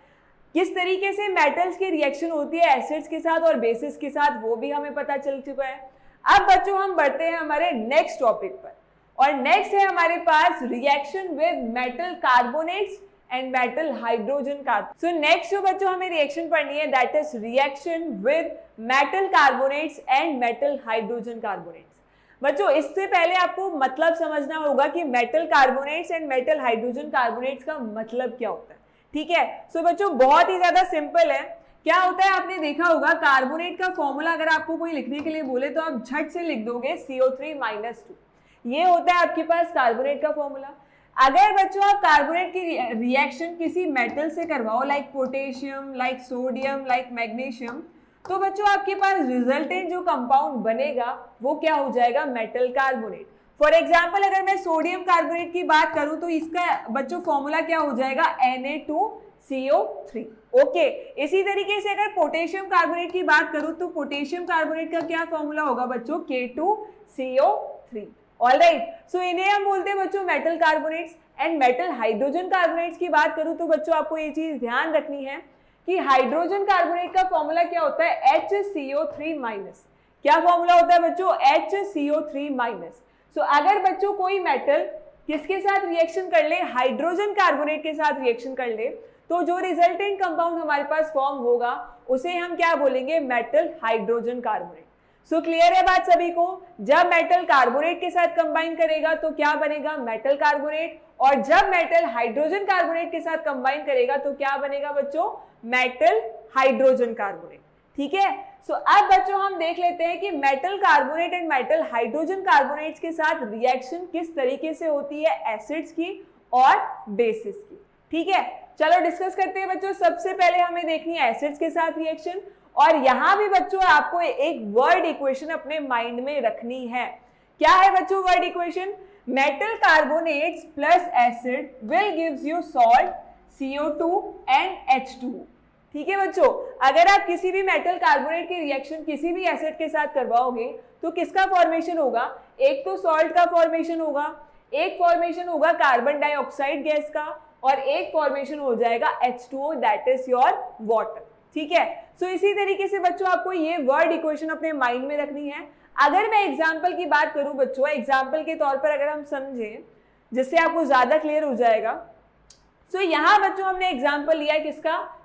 S1: किस तरीके से मेटल्स की रिएक्शन होती है एसिड्स के साथ और बेसिस के साथ, वो भी हमें पता चल चुका है। अब बच्चों हम बढ़ते हैं हमारे नेक्स्ट टॉपिक पर, और नेक्स्ट है हमारे पास reaction with metal carbonates and metal hydrogen carbonate. So next जो बच्चों हमें रिएक्शन पढ़नी है that is reaction with metal carbonates and metal hydrogen carbonates. बच्चों इससे पहले आपको मतलब समझना होगा कि metal carbonates and metal hydrogen carbonates का मतलब क्या होता है, ठीक है। सो बच्चों बहुत ही ज्यादा सिंपल है। क्या होता है आपने देखा होगा, कार्बोनेट का फॉर्मूला अगर आपको कोई लिखने के लिए बोले तो आप झट से लिख दोगे CO3-2। ये होता है आपके पास कार्बोनेट का फॉर्मूला। अगर बच्चों आप कार्बोनेट की रिएक्शन किसी मेटल से करवाओ, like potassium, like sodium, like magnesium, तो बच्चों आपके पास रिजल्टेंट जो कंपाउंड बनेगा वो क्या हो जाएगा, मेटल कार्बोनेट। फॉर एग्जांपल अगर मैं सोडियम कार्बोनेट की बात करूं तो इसका बच्चों फॉर्मूला क्या हो जाएगा, Na2CO3। ओके, इसी तरीके से अगर पोटेशियम कार्बोनेट की बात करूं तो पोटेशियम कार्बोनेट का क्या फॉर्मूला होगा बच्चों, K2CO3। ऑलराइट, सो इन्हें हम बोलते हैं बच्चों metal carbonates. And metal hydrogen carbonates की बात करूं तो बच्चों आपको ये चीज ध्यान रखनी है कि हाइड्रोजन कार्बोनेट का फॉर्मूला क्या होता है, HCO3-। क्या फॉर्मूला होता है बच्चों, HCO3-। सो अगर बच्चों कोई मेटल किसके साथ रिएक्शन कर ले, हाइड्रोजन कार्बोनेट के साथ रिएक्शन कर ले, तो जो रिजल्टेंट कंपाउंड हमारे पास फॉर्म होगा उसे हम क्या बोलेंगे, metal hydrogen carbonate. So clear है बात सभी को, जब मेटल कार्बोनेट के साथ कंबाइन करेगा तो क्या बनेगा, मेटल कार्बोनेट, और जब मेटल हाइड्रोजन कार्बोनेट के साथ कंबाइन करेगा तो क्या बनेगा बच्चों, मेटल हाइड्रोजन कार्बोनेट, ठीक है। सो अब बच्चों हम देख लेते हैं कि metal carbonate and metal hydrogen carbonates के साथ रिएक्शन किस तरीके से होती है, एसिड्स की और बेसिस की, ठीक है। चलो डिस्कस करते हैं बच्चों। सबसे पहले हमें देखनी है एसिड्स के साथ रिएक्शन, और यहां भी बच्चों आपको एक वर्ड इक्वेशन अपने माइंड में रखनी है। क्या है बच्चों word equation, metal carbonates plus acid will gives you salt CO2 and H2। ठीक है बच्चों, अगर आप किसी भी मेटल कार्बोनेट की रिएक्शन किसी भी एसिड के साथ करवाओगे तो किसका फॉर्मेशन होगा, एक तो सॉल्ट का फॉर्मेशन होगा, एक फॉर्मेशन होगा कार्बन डाइऑक्साइड गैस का, और एक फॉर्मेशन हो जाएगा H2O that is your water, ठीक है। सो इसी तरीके से बच्चों आपको ये वर्ड इक्वेशन अपने माइंड में रखनी है। अगर मैं एग्जाम्पल की बात करूं बच्चों, एग्जाम्पल के तौर पर अगर हम समझें जिससे आपको ज्यादा क्लियर हो जाएगा, सो यहाँ बच्चों हमने एग्जाम्पल लिया है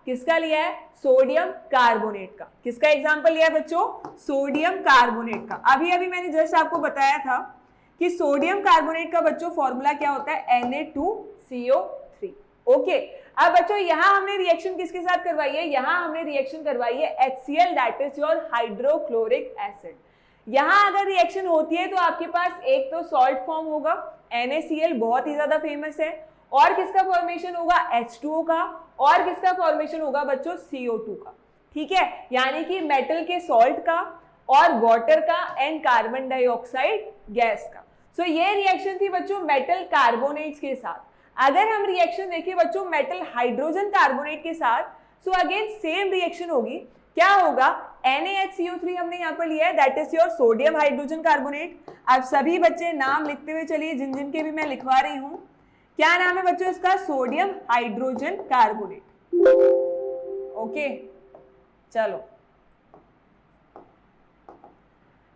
S1: किसका लिया है, सोडियम कार्बोनेट का। किसका एग्जाम्पल लिया है बच्चों, सोडियम कार्बोनेट का। अभी अभी मैंने जस्ट आपको बताया था कि सोडियम कार्बोनेट का बच्चों फॉर्मूला क्या होता है, Na2CO3। ओके, अब बच्चों यहाँ हमने रिएक्शन किसके साथ करवाई है, यहाँ हमने रिएक्शन करवाई है HCl that is your hydrochloric acid. यहाँ अगर रिएक्शन होती है तो आपके पास एक तो सॉल्ट फॉर्म होगा NaCl, बहुत ही ज्यादा फेमस है, और किसका फॉर्मेशन होगा H2O का, और किसका फॉर्मेशन होगा बच्चों CO2 का। ठीक है, यानी कि मेटल के सॉल्ट का और वाटर का एंड कार्बन डाइऑक्साइड गैस का। सो ये रिएक्शन थी बच्चों मेटल कार्बोनेट्स के साथ। अगर हम रिएक्शन देखें बच्चों मेटल हाइड्रोजन कार्बोनेट के साथ, सो अगेन सेम रिएक्शन होगी। क्या होगा, NaHCO3 हमने यहाँ पर लिया है, that is your sodium hydrogen carbonate. अब सभी बच्चे नाम लिखते हुए चलिए, जिन जिन के भी मैं लिखवा रही हूँ। क्या नाम है बच्चों इसका, सोडियम हाइड्रोजन कार्बोनेट। ओके चलो,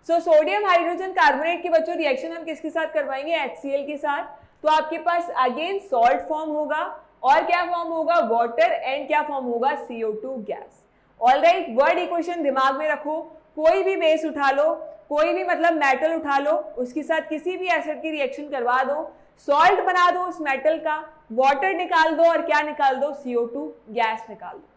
S1: सो सोडियम हाइड्रोजन कार्बोनेट के बच्चों रिएक्शन हम किसके साथ करवाएंगे, HCl के साथ। तो आपके पास अगेन सॉल्ट फॉर्म होगा और क्या फॉर्म होगा, वाटर एंड क्या फॉर्म होगा, CO2 gas. Alright, word equation दिमाग में रखो, कोई भी बेस उठा लो, कोई भी मतलब मेटल उठा लो, उसके साथ किसी भी एसिड की रिएक्शन करवा दो, सॉल्ट बना दो उस मेटल का, वाटर निकाल दो और क्या निकाल दो, CO2 गैस निकाल दो।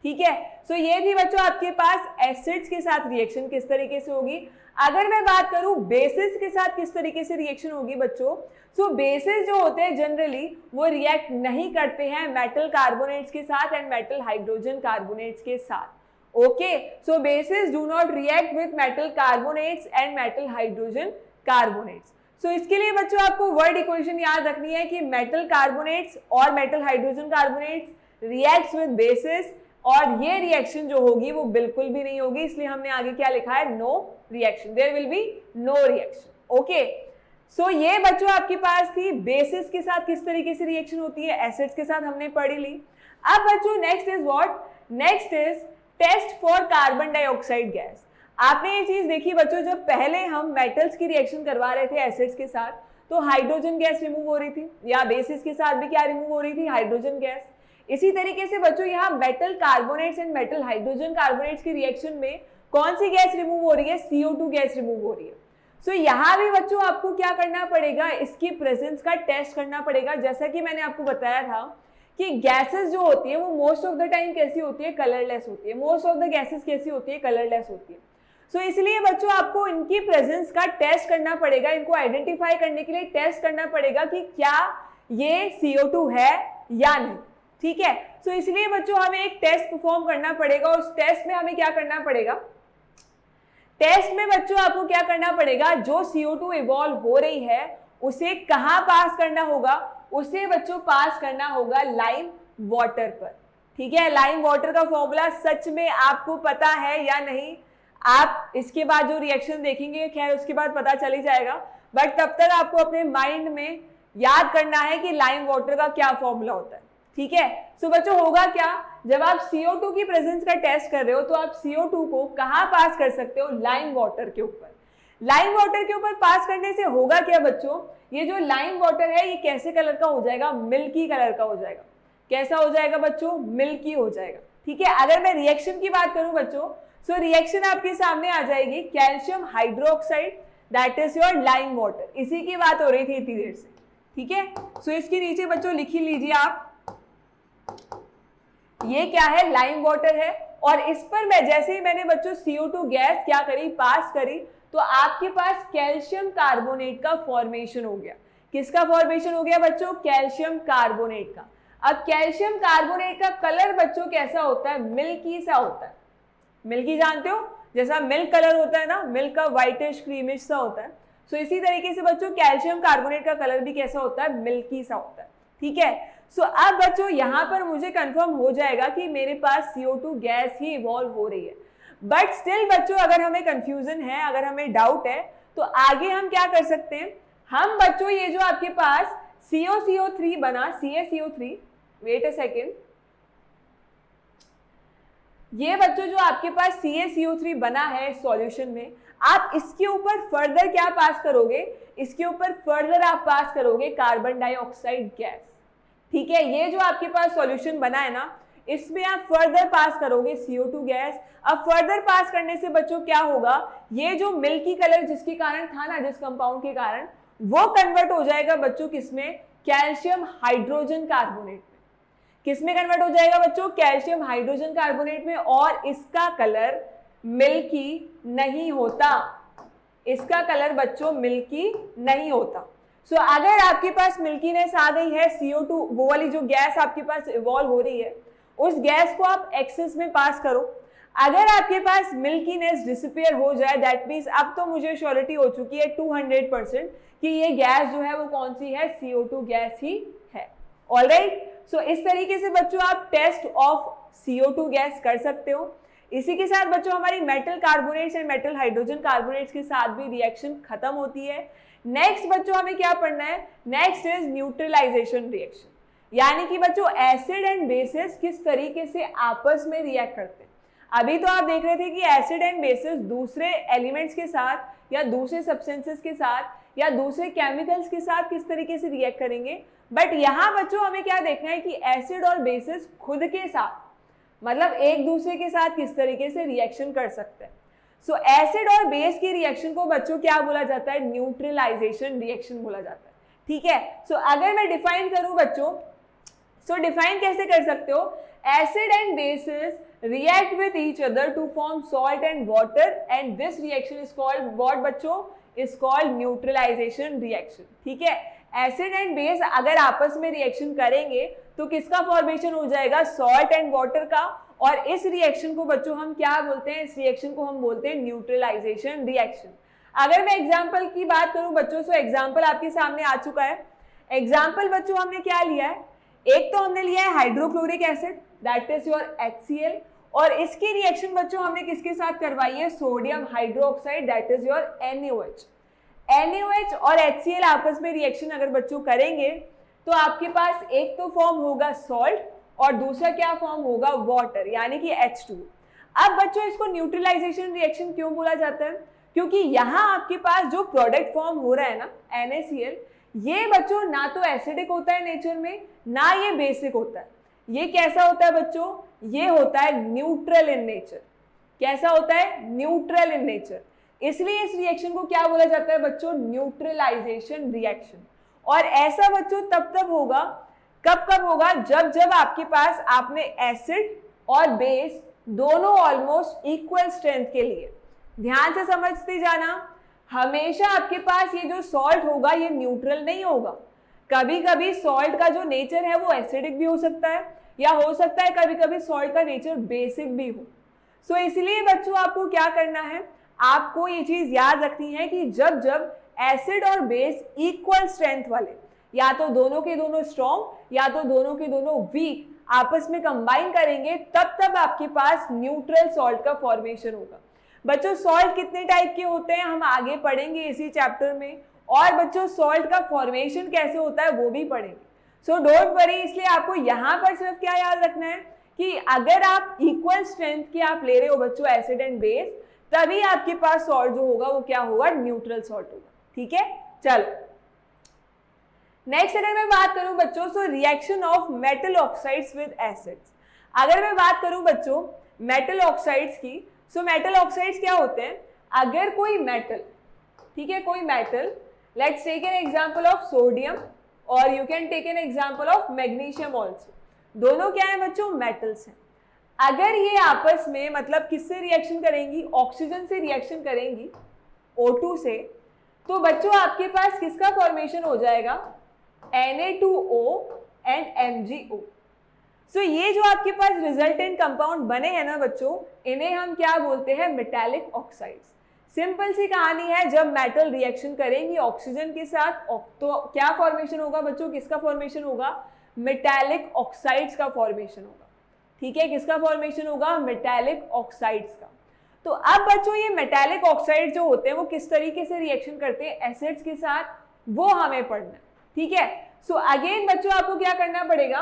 S1: ठीक है, सो ये थी बच्चों आपके पास एसिड्स के साथ रिएक्शन किस तरीके से होगी। अगर मैं बात करूं बेसिस के साथ किस तरीके से रिएक्शन होगी बच्चों, सो बेसिस जो होते हैं जनरली वो रिएक्ट नहीं करते हैं मेटल कार्बोनेट्स के साथ एंड मेटल हाइड्रोजन कार्बोनेट्स के साथ। Okay, so bases do not react with metal carbonates and metal hydrogen carbonates. So इसके लिए बच्चों आपको वर्ड इक्वेशन याद रखनी है कि मेटल कार्बोनेट्स और metal hydrogen carbonates reacts with basis, और ये रिएक्शन जो होगी वो बिल्कुल भी नहीं होगी, इसलिए हमने आगे क्या लिखा है, no reaction, there will be no reaction. Okay, so ये बच्चों आपके पास थी बेसिस के साथ किस तरीके से रिएक्शन होती है, एसिड्स के साथ हमने पढ़ी ली। अब बच्चों next is what, next is test for carbon dioxide gas. आपने ये चीज देखी बच्चों, जब पहले हम मेटल्स की रिएक्शन करवा रहे थे एसिड्स के साथ तो हाइड्रोजन गैस रिमूव हो रही थी, या बेसिस के साथ भी क्या रिमूव हो रही थी, हाइड्रोजन गैस। इसी तरीके से बच्चों यहाँ metal carbonates and metal hydrogen carbonates की रिएक्शन में कौन सी गैस रिमूव हो रही है, CO2 गैस रिमूव हो रही है। सो यहाँ भी बच्चों आपको क्या करना पड़ेगा, इसकी प्रेजेंस का टेस्ट करना पड़ेगा। जैसा कि मैंने आपको बताया था कि गैसेस जो होती है वो मोस्ट ऑफ द टाइम कैसी होती है, कलरलेस होती है। मोस्ट ऑफ द गैसेस कैसी होती है, कलरलेस होती है। सो इसलिए बच्चों आपको इनकी प्रेजेंस का टेस्ट करना पड़ेगा, इनको आइडेंटिफाई करने के लिए टेस्ट करना पड़ेगा कि क्या ये CO2 है या नहीं। ठीक है, सो इसलिए बच्चों हमें एक टेस्ट परफॉर्म करना पड़ेगा। उस टेस्ट में हमें क्या करना पड़ेगा, टेस्ट में बच्चों आपको क्या करना पड़ेगा, जो CO2 इवॉल्व हो रही है उसे कहां पास करना होगा, उसे बच्चों पास करना होगा लाइम वाटर पर। ठीक है, लाइम वाटर का फॉर्मूला सच में आपको पता है या नहीं, आप इसके बाद जो रिएक्शन देखेंगे खैर उसके बाद पता चल ही जाएगा, बट तब तक आपको अपने माइंड में याद करना है कि लाइम वाटर का क्या फॉर्मूला होता है। ठीक है, सो बच्चों होगा क्या, जब आप CO2 की प्रेजेंस का टेस्ट कर रहे हो तो आप CO2 को कहां पास कर सकते हो, लाइम वाटर के ऊपर। लाइम वाटर के ऊपर पास करने से होगा क्या बच्चों, ये जो लाइम वाटर है ये कैसे कलर का हो जाएगा, मिल्की कलर का हो जाएगा। कैसा हो जाएगा बच्चों, मिल्की हो जाएगा। ठीक है, अगर मैं रिएक्शन की बात करूं बच्चों, सो रिएक्शन आपके सामने आ जाएगी calcium hydroxide, that is your lime water. इसी की बात हो रही थी इतनी देर से। ठीक है, सो इसके नीचे बच्चों लिख ही लीजिए आप, ये क्या है, लाइम वाटर है। और इस पर मैं जैसे ही मैंने बच्चों CO2 गैस क्या करी, पास करी, तो आपके पास कैल्शियम कार्बोनेट का फॉर्मेशन हो गया। किसका फॉर्मेशन हो गया बच्चों, कैल्शियम कार्बोनेट का। अब कैल्शियम कार्बोनेट का कलर बच्चों कैसा होता है, मिल्की सा होता है। मिल्की जानते हो, जैसा मिल्क कलर होता है ना, मिल्क का व्हाइटिश क्रीमिश सा होता है। सो इसी तरीके से बच्चों कैल्शियम कार्बोनेट का कलर भी कैसा होता है, मिल्की सा होता है। ठीक है, सो अब बच्चों यहाँ पर मुझे कंफर्म हो जाएगा कि मेरे पास CO2 गैस ही इवॉल्व हो रही है। बट स्टिल बच्चों अगर हमें कंफ्यूजन है, अगर हमें डाउट है, तो आगे हम क्या कर सकते हैं, हम बच्चों ये जो आपके पास COCO3 बना, CaCO3, वेट अ सेकेंड, ये बच्चों जो आपके पास CaCO3 बना है सॉल्यूशन में, आप इसके ऊपर फर्दर क्या पास करोगे, इसके ऊपर फर्दर आप पास करोगे कार्बन डाइऑक्साइड गैस। ठीक है, ये जो आपके पास सॉल्यूशन बना है ना, इसमें आप फर्दर पास करोगे CO2 गैस। अब फर्दर पास करने से बच्चों क्या होगा, ये जो मिल्की कलर जिसके कारण था ना, जिस कंपाउंड के कारण, वो कन्वर्ट हो जाएगा बच्चों किसमें, कैल्शियम हाइड्रोजन कार्बोनेट में। किसमें कन्वर्ट हो जाएगा बच्चों, कैल्शियम हाइड्रोजन कार्बोनेट में। और इसका कलर मिल्की नहीं होता, इसका कलर बच्चों मिल्की नहीं होता। सो अगर आपके पास मिल्कीनेस आ गई है, CO2 वो वाली जो गैस आपके पास इवॉल्व हो रही है, उस गैस को आप एक्सेस में पास करो। अगर आपके पास मिल्कीनेस डिसअपियर हो जाए, दैट मीन्स अब तो मुझे श्योरिटी हो चुकी है 200% कि ये गैस जो है वो कौन सी है, CO2 गैस ही है। ऑलराइट, सो इस तरीके से बच्चों आप टेस्ट ऑफ CO2 गैस कर सकते हो। इसी के साथ बच्चों हमारी metal carbonates and metal hydrogen carbonates के साथ भी रिएक्शन खत्म होती है। नेक्स्ट बच्चों हमें क्या पढ़ना है, नेक्स्ट इज न्यूट्रलाइजेशन रिएक्शन, यानी कि बच्चों एसिड एंड बेसिस किस तरीके से आपस में रिएक्ट करते हैं। अभी तो आप देख रहे थे कि एसिड एंड बेसिस दूसरे एलिमेंट्स के साथ या दूसरे सब्सटेंसेस के साथ या दूसरे केमिकल्स के साथ किस तरीके से रिएक्ट करेंगे, बट यहाँ बच्चों हमें क्या देखना है कि एसिड और बेसिस खुद के साथ, मतलब एक दूसरे के साथ किस तरीके से रिएक्शन कर सकते हैं। सो एसिड और बेस की रिएक्शन को बच्चों क्या बोला जाता है, न्यूट्रलाइजेशन रिएक्शन बोला जाता है। ठीक है, सो अगर मैं डिफाइन करूं बच्चों, सो डिफाइन कैसे कर सकते हो, acid and bases react with each other to form salt and water and this reaction is called what बच्चों, is called neutralization reaction। ठीक है, एसिड एंड बेस अगर आपस में रिएक्शन करेंगे तो किसका फॉर्मेशन हो जाएगा, सॉल्ट एंड वाटर का, और इस रिएक्शन को बच्चों हम क्या बोलते हैं, इस रिएक्शन को हम बोलते हैं न्यूट्रलाइजेशन रिएक्शन। अगर मैं एग्जांपल की बात करूं बच्चों, सो एग्जांपल आपके सामने आ चुका है। एग्जांपल बच्चों हमने क्या लिया है, एक तो हमने लिया है hydrochloric acid that is your HCl, और इसकी रिएक्शन बच्चों हमने किसके साथ करवाई है, sodium hydroxide that is your NaOH। NaOH और HCl आपस में रिएक्शन अगर बच्चों करेंगे तो आपके पास एक तो फॉर्म होगा सॉल्ट और दूसरा क्या फॉर्म होगा, वाटर, यानी कि H2। अब बच्चों इसको न्यूट्रलाइजेशन रिएक्शन क्यों बोला जाता है, क्योंकि यहाँ आपके पास जो प्रोडक्ट फॉर्म हो रहा है ना NaCl, ये बच्चों ना तो एसिडिक होता है नेचर में, ना ये बेसिक होता है। ये कैसा होता है बच्चों, ये होता है न्यूट्रल इन नेचर। कैसा होता है, न्यूट्रल इन नेचर। इसलिए इस रिएक्शन को क्या बोला जाता है बच्चों, न्यूट्रलाइजेशन रिएक्शन। और ऐसा बच्चों तब होगा, कब होगा, जब आपके पास आपने एसिड और बेस दोनों ऑलमोस्ट इक्वल स्ट्रेंथ के लिए, ध्यान से समझते जाना, हमेशा आपके पास ये जो सॉल्ट होगा ये न्यूट्रल नहीं होगा। कभी कभी सॉल्ट का जो नेचर है वो एसिडिक भी हो सकता है, या हो सकता है कभी कभी सॉल्ट का नेचर बेसिक भी हो। सो इसलिए बच्चों आपको क्या करना है, आपको ये चीज याद रखनी है कि जब एसिड और बेस इक्वल स्ट्रेंथ वाले, या तो दोनों के दोनों स्ट्रॉन्ग या तो दोनों के दोनों वीक, आपस में कंबाइन करेंगे तब आपके पास न्यूट्रल सॉल्ट का फॉर्मेशन होगा। बच्चों सॉल्ट कितने टाइप के होते हैं हम आगे पढ़ेंगे इसी चैप्टर में, और बच्चों सॉल्ट का फॉर्मेशन कैसे होता है वो भी पढ़ेंगे। सो डोंट वरी, इसलिए आपको यहाँ पर सिर्फ क्या याद रखना है कि अगर आप इक्वल स्ट्रेंथ के आप ले रहे हो बच्चों एसिड एंड बेस, तभी आपके पास सॉल्ट जो होगा वो क्या होगा, न्यूट्रल सॉल्ट होगा। ठीक है, चलो नेक्स्ट अगर मैं बात करूं बच्चों, so reaction of metal oxides with acids. अगर मैं बात करूं बच्चों मेटल ऑक्साइड्स की, सो मेटल ऑक्साइड्स क्या होते हैं, अगर कोई मेटल, ठीक है, कोई metal, let's take an example of sodium और you can take an example of magnesium also, दोनों क्या है बच्चों, मेटल्स हैं। अगर ये आपस में मतलब किससे रिएक्शन करेंगी, ऑक्सीजन से रिएक्शन करेंगी, O2 से, तो बच्चों आपके पास किसका फॉर्मेशन हो जाएगा, Na2O एंड MgO। सो ये जो आपके पास रिजल्टेंट कंपाउंड बने हैं ना बच्चों, इन्हें हम क्या बोलते हैं, मेटालिक ऑक्साइड्स। सिंपल सी कहानी है, जब मेटल रिएक्शन करेंगी ऑक्सीजन के साथ तो क्या फॉर्मेशन होगा बच्चों, किसका फॉर्मेशन होगा, मेटालिक ऑक्साइड्स का फॉर्मेशन होगा। ठीक है, किसका फॉर्मेशन होगा, मेटालिक ऑक्साइड्स का। तो अब बच्चों ये मेटालिक ऑक्साइड जो होते हैं वो किस तरीके से रिएक्शन करते हैं एसिड्स के साथ, वो हमें पढ़ना है। ठीक है, सो अगेन बच्चों आपको क्या करना पड़ेगा,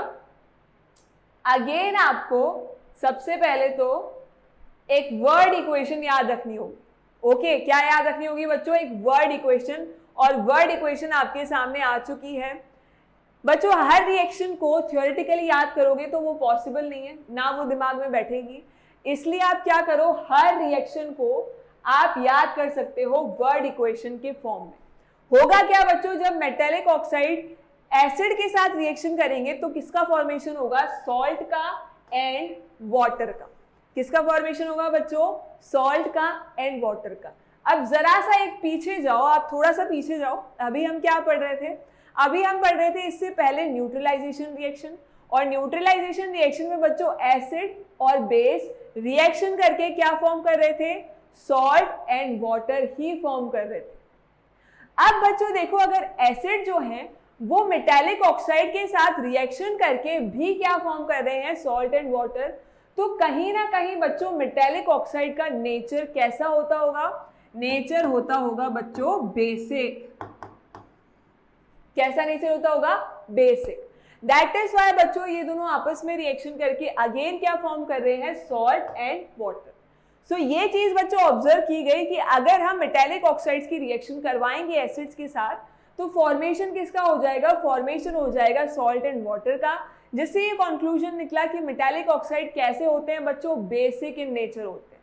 S1: अगेन आपको सबसे पहले तो एक वर्ड इक्वेशन याद रखनी होगी। ओके, क्या याद रखनी होगी बच्चों, एक वर्ड इक्वेशन, और वर्ड इक्वेशन आपके सामने आ चुकी है। बच्चों हर रिएक्शन को थ्योरेटिकली याद करोगे तो वो पॉसिबल नहीं है, ना वो दिमाग में बैठेगी, इसलिए आप क्या करो, हर रिएक्शन को आप याद कर सकते हो वर्ड इक्वेशन के फॉर्म में। होगा क्या बच्चों, जब मेटालिक ऑक्साइड एसिड के साथ रिएक्शन करेंगे तो किसका फॉर्मेशन होगा, सॉल्ट का एंड वाटर का। किसका फॉर्मेशन होगा बच्चों, सॉल्ट का एंड वाटर का। अब जरा सा एक पीछे जाओ, आप थोड़ा सा पीछे जाओ। अभी हम क्या पढ़ रहे थे? अभी हम पढ़ रहे थे इससे पहले न्यूट्रलाइजेशन रिएक्शन, और न्यूट्रलाइजेशन रिएक्शन में बच्चों एसिड और बेस रिएक्शन करके क्या फॉर्म कर रहे थे? Salt and water he form कर रहे थे। अब बच्चों देखो, अगर एसिड जो है वो मेटालिक ऑक्साइड के साथ रिएक्शन करके भी क्या फॉर्म कर रहे हैं? सॉल्ट एंड वाटर, तो कहीं ना कहीं बच्चों मेटालिक ऑक्साइड का नेचर कैसा होता होगा? नेचर होता होगा बच्चों बेसिक। कैसा नेचर होता होगा? बेसिक। दैट इज वाई बच्चों ये दोनों आपस में रिएक्शन करके अगेन क्या फॉर्म कर रहे हैं? Salt and water. सो ये चीज बच्चों ऑब्जर्व की गई कि अगर हम मेटालिक ऑक्साइड्स की रिएक्शन करवाएंगे एसिड्स के साथ, तो फॉर्मेशन किसका हो जाएगा? फॉर्मेशन हो जाएगा सॉल्ट एंड वाटर का, जिससे ये कंक्लूजन निकला कि मेटालिक ऑक्साइड कैसे होते हैं बच्चों? बेसिक इन नेचर होते हैं।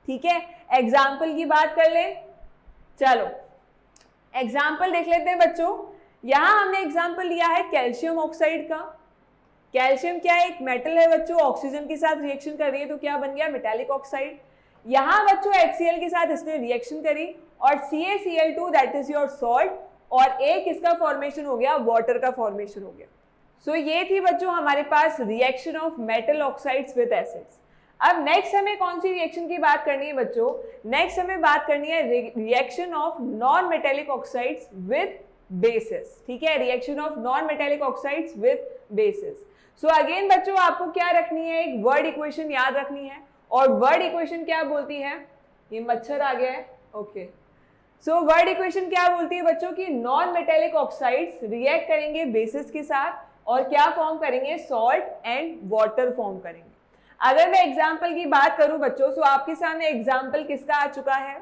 S1: ठीक है, एग्जाम्पल की बात कर ले। चलो एग्जाम्पल देख लेते हैं बच्चों। यहां हमने एग्जाम्पल लिया है कैल्शियम ऑक्साइड का। कैल्शियम क्या है? एक मेटल है बच्चों, ऑक्सीजन के साथ रिएक्शन कर रही है तो क्या बन गया? Metallic oxide. यहां बच्चों HCl के साथ इसने रिएक्शन करी और CaCl2 that is your salt, और एक इसका फॉर्मेशन हो गया, वाटर का फॉर्मेशन हो गया। सो ये थी बच्चों हमारे पास reaction of metal oxides with acids. अब नेक्स्ट हमें कौन सी रिएक्शन की बात करनी है बच्चों? नेक्स्ट हमें बात करनी है reaction of non metallic oxides with basis. ठीक है, reaction of non metallic oxides with basis. So again बच्चों आपको क्या रखनी है? एक वर्ड इक्वेशन याद रखनी है, और वर्ड इक्वेशन क्या बोलती है? ये मच्छर आ गया है, ओके। सो वर्ड इक्वेशन क्या बोलती है बच्चों की नॉन मेटेलिक ऑक्साइड्स रिएक्ट करेंगे बेसिस के साथ और क्या फॉर्म करेंगे? सॉल्ट एंड वाटर फॉर्म करेंगे। अगर मैं एग्जाम्पल की बात करूं बच्चों, सो आपके सामने एग्जाम्पल किसका आ चुका है?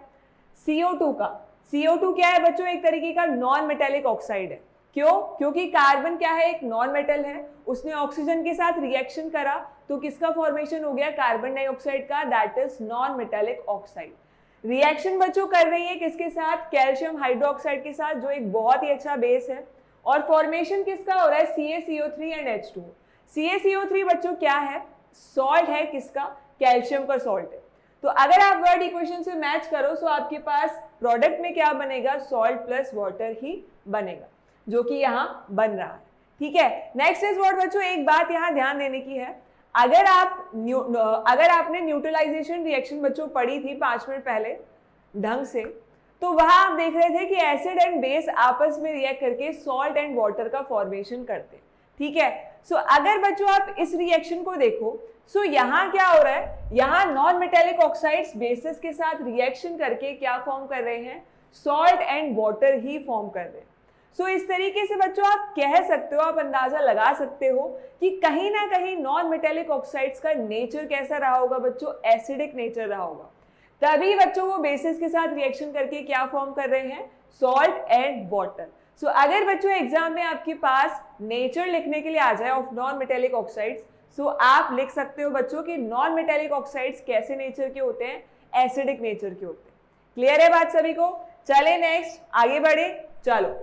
S1: CO2 का। CO2 क्या है बच्चों? एक तरीके का नॉन मेटेलिक ऑक्साइड है। क्यों? क्योंकि कार्बन क्या है? एक नॉन मेटल है, उसने ऑक्सीजन के साथ रिएक्शन करा तो किसका फॉर्मेशन हो गया? कार्बन डाइऑक्साइड का, that is non metallic oxide. Reaction बच्चों कर रही है किसके साथ? कैल्शियम हाइड्रोक्साइड के साथ, जो एक बहुत ही अच्छा बेस है, और फॉर्मेशन किसका हो रहा है? CaCO3 and H2। CaCO3 बच्चों क्या है? सॉल्ट है, किसका? कैल्शियम का सॉल्ट है। तो अगर आप वर्ड इक्वेशन से मैच करो तो आपके पास प्रोडक्ट में क्या बनेगा? सॉल्ट प्लस वाटर ही बनेगा, जो कि यहाँ बन रहा है। ठीक है, नेक्स्ट इज व्हाट बच्चों, एक बात यहाँ ध्यान देने की है। अगर आपने न्यूट्रलाइजेशन रिएक्शन बच्चों पढ़ी थी 5 मिनट पहले ढंग से, तो वहां आप देख रहे थे कि एसिड एंड बेस आपस में रिएक्ट करके सॉल्ट एंड वाटर का फॉर्मेशन करते। ठीक है, सो अगर बच्चों आप इस रिएक्शन को देखो, सो यहाँ क्या हो रहा है? यहाँ नॉन मेटेलिक ऑक्साइड्स बेसिस के साथ रिएक्शन करके क्या फॉर्म कर रहे हैं? Salt and water he form कर रहे हैं। सो इस तरीके से बच्चों आप कह सकते हो, आप अंदाजा लगा सकते हो कि कहीं ना कहीं नॉन मेटेलिक ऑक्साइड्स का नेचर कैसा रहा होगा बच्चों? एसिडिक नेचर रहा होगा। तभी बच्चों वो बेसिस के साथ रिएक्शन करके क्या फॉर्म कर रहे हैं? Salt and water. सो अगर बच्चों एग्जाम में आपके पास नेचर लिखने के लिए आ जाए ऑफ नॉन मेटेलिक ऑक्साइड्स, सो आप लिख सकते हो बच्चों कि नॉन मेटेलिक ऑक्साइड्स कैसे नेचर के होते हैं? एसिडिक नेचर के होते हैं। क्लियर है बात सभी को? चले नेक्स्ट आगे बढ़े, चलो।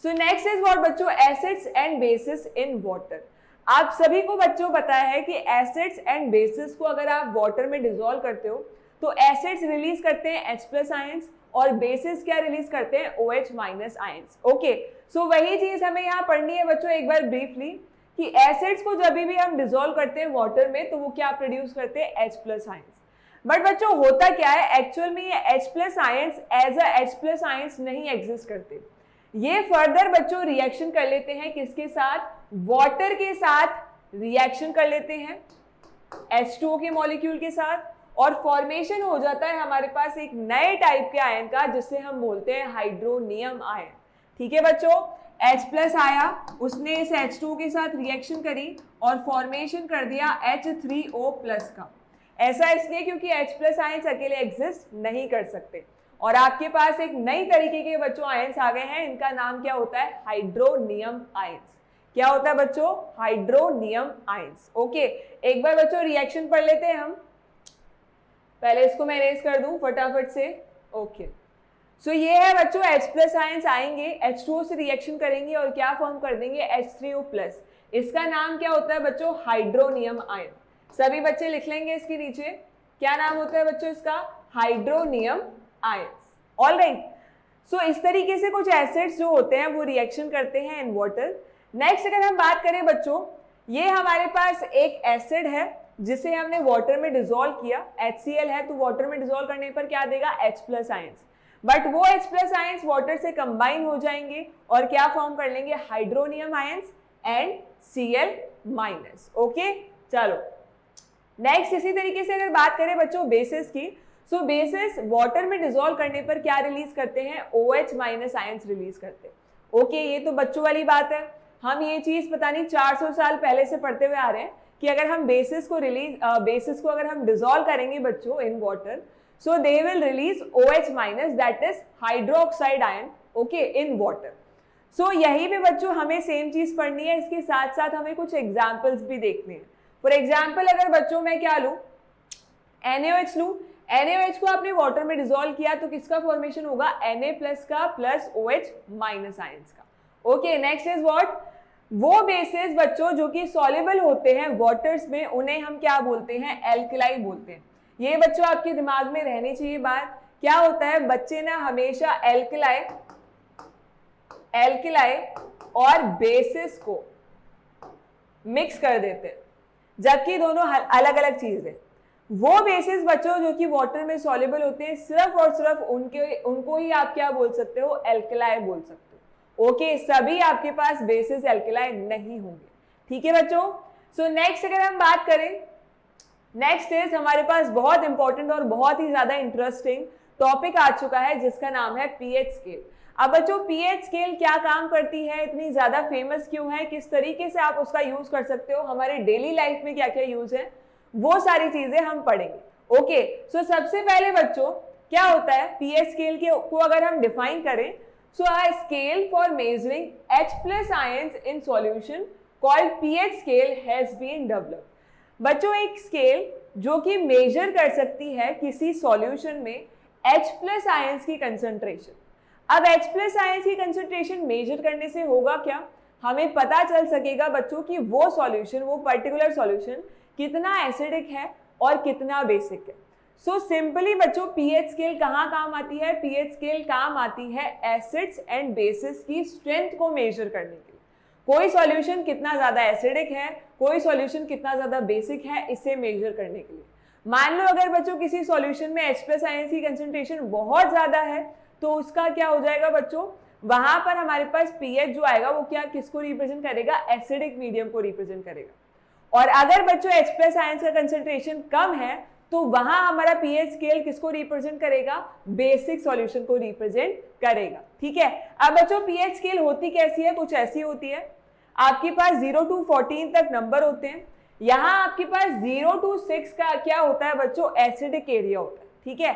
S1: सो नेक्स्ट इज व्हाट बच्चों? Acids and bases in water. आप सभी को बच्चों पता है कि एसिड्स एंड बेसिस को अगर आप वाटर में डिसॉल्व करते हो तो एसिड्स रिलीज करते हैं H+ आयंस और बेसिस क्या रिलीज करते हैं? OH- ions. ओके, सो वही चीज हमें यहाँ पढ़नी है बच्चों एक बार ब्रीफली, कि एसिड्स को जब भी हम डिसॉल्व करते हैं वाटर में तो वो क्या प्रोड्यूस करते हैं? H+ ions. बट बच्चों होता क्या है एक्चुअल में? ये H+ ions as a H+ ions नहीं एग्जिस्ट करते। ये फर्दर बच्चों रिएक्शन कर लेते हैं किसके साथ? वाटर के साथ रिएक्शन कर लेते हैं H2O के मॉलिक्यूल के साथ, और फॉर्मेशन हो जाता है हमारे पास एक नए टाइप के आयन का, जिसे हम बोलते हैं हाइड्रोनियम आयन। ठीक है बच्चों, H+ आया, उसने इस H2O के साथ रिएक्शन करी और फॉर्मेशन कर दिया H3O+ का। ऐसा इसलिए क्योंकि H+ आयंस अकेले एग्जिस्ट नहीं कर सकते, और आपके पास एक नई तरीके के बच्चों आयंस आ गए हैं, इनका नाम क्या होता है? Hydronium ions. क्या होता है बच्चों? Hydronium ions. ओके, एक बार बच्चों रिएक्शन पढ़ लेते हैं हम। पहले इसको मैं इरेज कर दूं फटाफट से। ओके, सो ये है बच्चों H+ आयंस आएंगे, H2O से रिएक्शन करेंगे और क्या फॉर्म कर देंगे? H3O+। इसका नाम क्या होता है बच्चों? Hydronium ion. सभी बच्चे लिख लेंगे इसके नीचे, क्या नाम होता है बच्चों इसका? Hydronium ions. ऑल राइट, सो इस तरीके से कुछ एसिड्स जो होते हैं वो रिएक्शन करते हैं इन वाटर। नेक्स्ट अगर हम बात करें बच्चों, ये हमारे पास एक एसिड है जिसे हमने वाटर में डिसॉल्व किया, HCl है, तो वाटर में डिसॉल्व करने पर क्या देगा, H+ आयंस। बट वो H+ आयंस वाटर से कंबाइन हो जाएंगे और क्या फॉर्म कर लेंगे, hydronium ions and Cl-। Okay, चलो नेक्स्ट इसी तरीके से अगर बात करें बच्चों बेसिस की, सो बेसिस वाटर में डिसॉल्व करने पर क्या रिलीज करते हैं, OH- आयंस रिलीज करते हैं। ओके, ये तो बच्चों वाली बात है, हम ये चीज पता नहीं 400 साल पहले से पढ़ते हुए आ रहे हैं कि अगर हम बेसिस को अगर हम डिसॉल्व करेंगे बच्चों in water, so they will release OH- that is hydroxide ion, okay, in water. So यही पे बच्चों हमें सेम चीज पढ़नी है, इसके साथ साथ हमें कुछ एग्जाम्पल्स भी देखने हैं। फॉर एग्जाम्पल अगर बच्चों मैं क्या लूं, NaOH लूं, NaOH को आपने वाटर में डिसॉल्व किया तो किसका फॉर्मेशन होगा, Na+ का प्लस OH- आयंस का। ओके, नेक्स्ट इज व्हाट, वो बेसिस बच्चों जो कि सॉल्युबल होते हैं वाटर्स में, उन्हें हम क्या बोलते हैं, एल्कलाई बोलते हैं। ये बच्चों आपके दिमाग में रहनी चाहिए बात, क्या होता है बच्चे ना हमेशा एल्कलाई और बेसिस को मिक्स कर देते हैं, जबकि दोनों अलग अलग चीज है। वो बेसिस बच्चों जो कि वाटर में सॉल्युबल होते हैं, सिर्फ और सिर्फ उनको ही आप क्या बोल सकते हो, एल्कलाई बोल सकते हो। ओके, सभी आपके पास बेसिस एल्कलाई नहीं होंगे, ठीक है बच्चों। सो नेक्स्ट अगर हम बात करें, नेक्स्ट इज हमारे पास बहुत इंपॉर्टेंट और बहुत ही ज्यादा इंटरेस्टिंग टॉपिक आ चुका है जिसका नाम है पीएच स्केल। अब बच्चों पीएच स्केल क्या काम करती है, इतनी ज्यादा फेमस क्यों है, किस तरीके से आप उसका यूज कर सकते हो, हमारे डेली लाइफ में क्या क्या यूज है, वो सारी चीजें हम पढ़ेंगे। ओके, सो सबसे पहले बच्चों क्या होता है पीएच स्केल को अगर हम डिफाइन करें, so a scale for measuring H+ ions in solution called pH scale has been developed. बच्चों एक स्केल जो कि मेजर कर सकती है किसी सॉल्यूशन में H+ आयंस की कंसंट्रेशन। अब H+ आयंस की कंसंट्रेशन मेजर करने से होगा क्या, हमें पता चल सकेगा बच्चों कि वो सॉल्यूशन, वो पर्टिकुलर सॉल्यूशन कितना एसिडिक है और कितना बेसिक है। सो सिंपली बच्चों पीएच स्केल कहाँ काम आती है, पीएच स्केल काम आती है एसिड्स एंड बेसिस की स्ट्रेंथ को मेजर करने के लिए। कोई सॉल्यूशन कितना ज्यादा एसिडिक है, कोई सॉल्यूशन कितना ज्यादा बेसिक है, इसे मेजर करने के लिए। मान लो अगर बच्चों किसी सॉल्यूशन में H+ आयंस की कंसंट्रेशन बहुत ज्यादा है, तो उसका क्या हो जाएगा बच्चों, वहां पर हमारे पास पीएच जो आएगा वो क्या किसको रिप्रेजेंट करेगा, एसिडिक मीडियम को रिप्रेजेंट करेगा। और अगर बच्चों H+ आयंस का कंसंट्रेशन कम है तो वहां हमारा पीएच स्केल किसको रिप्रेजेंट करेगा, बेसिक सॉल्यूशन को रिप्रेजेंट करेगा, ठीक है। अब बच्चों पीएच स्केल होती कैसी है, कुछ ऐसी होती है, आपके पास 0 to 14 तक नंबर होते हैं, यहां आपके पास 0 to 6 का क्या होता है बच्चों, एसिडिक एरिया होता है, ठीक है।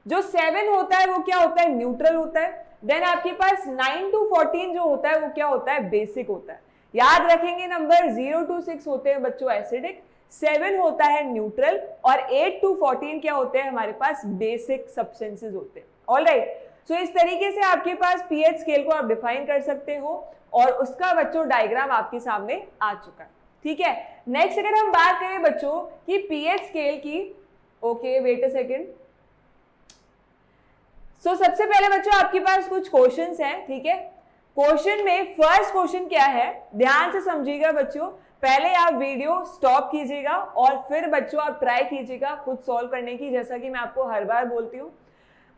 S1: जो 7 होता है वो क्या होता है, न्यूट्रल होता है। देन आपके पास 9 to 14 जो होता है वो क्या होता है, बेसिक होता है। याद रखेंगे नंबर 0 to 6 होते हैं बच्चों एसिडिक, 7 होता है न्यूट्रल और 8 to 14 क्या होते हैं, हमारे पास बेसिक सब्सटेंसेस होते हैं। ऑलराइट, सो इस तरीके से आपके पास पीएच स्केल को आप डिफाइन कर सकते हो और उसका बच्चों डायग्राम आपके सामने आ चुका है, ठीक है। नेक्स्ट अगर हम बात करें बच्चों कि पीएच स्केल की, ओके वेट अ सेकेंड। सो सबसे पहले बच्चों आपके पास कुछ क्वेश्चंस हैं, ठीक है। क्वेश्चन में फर्स्ट क्वेश्चन क्या है, ध्यान से समझिएगा बच्चों, पहले आप वीडियो स्टॉप कीजिएगा और फिर बच्चों आप ट्राई कीजिएगा खुद सॉल्व करने की, जैसा कि मैं आपको हर बार बोलती हूँ।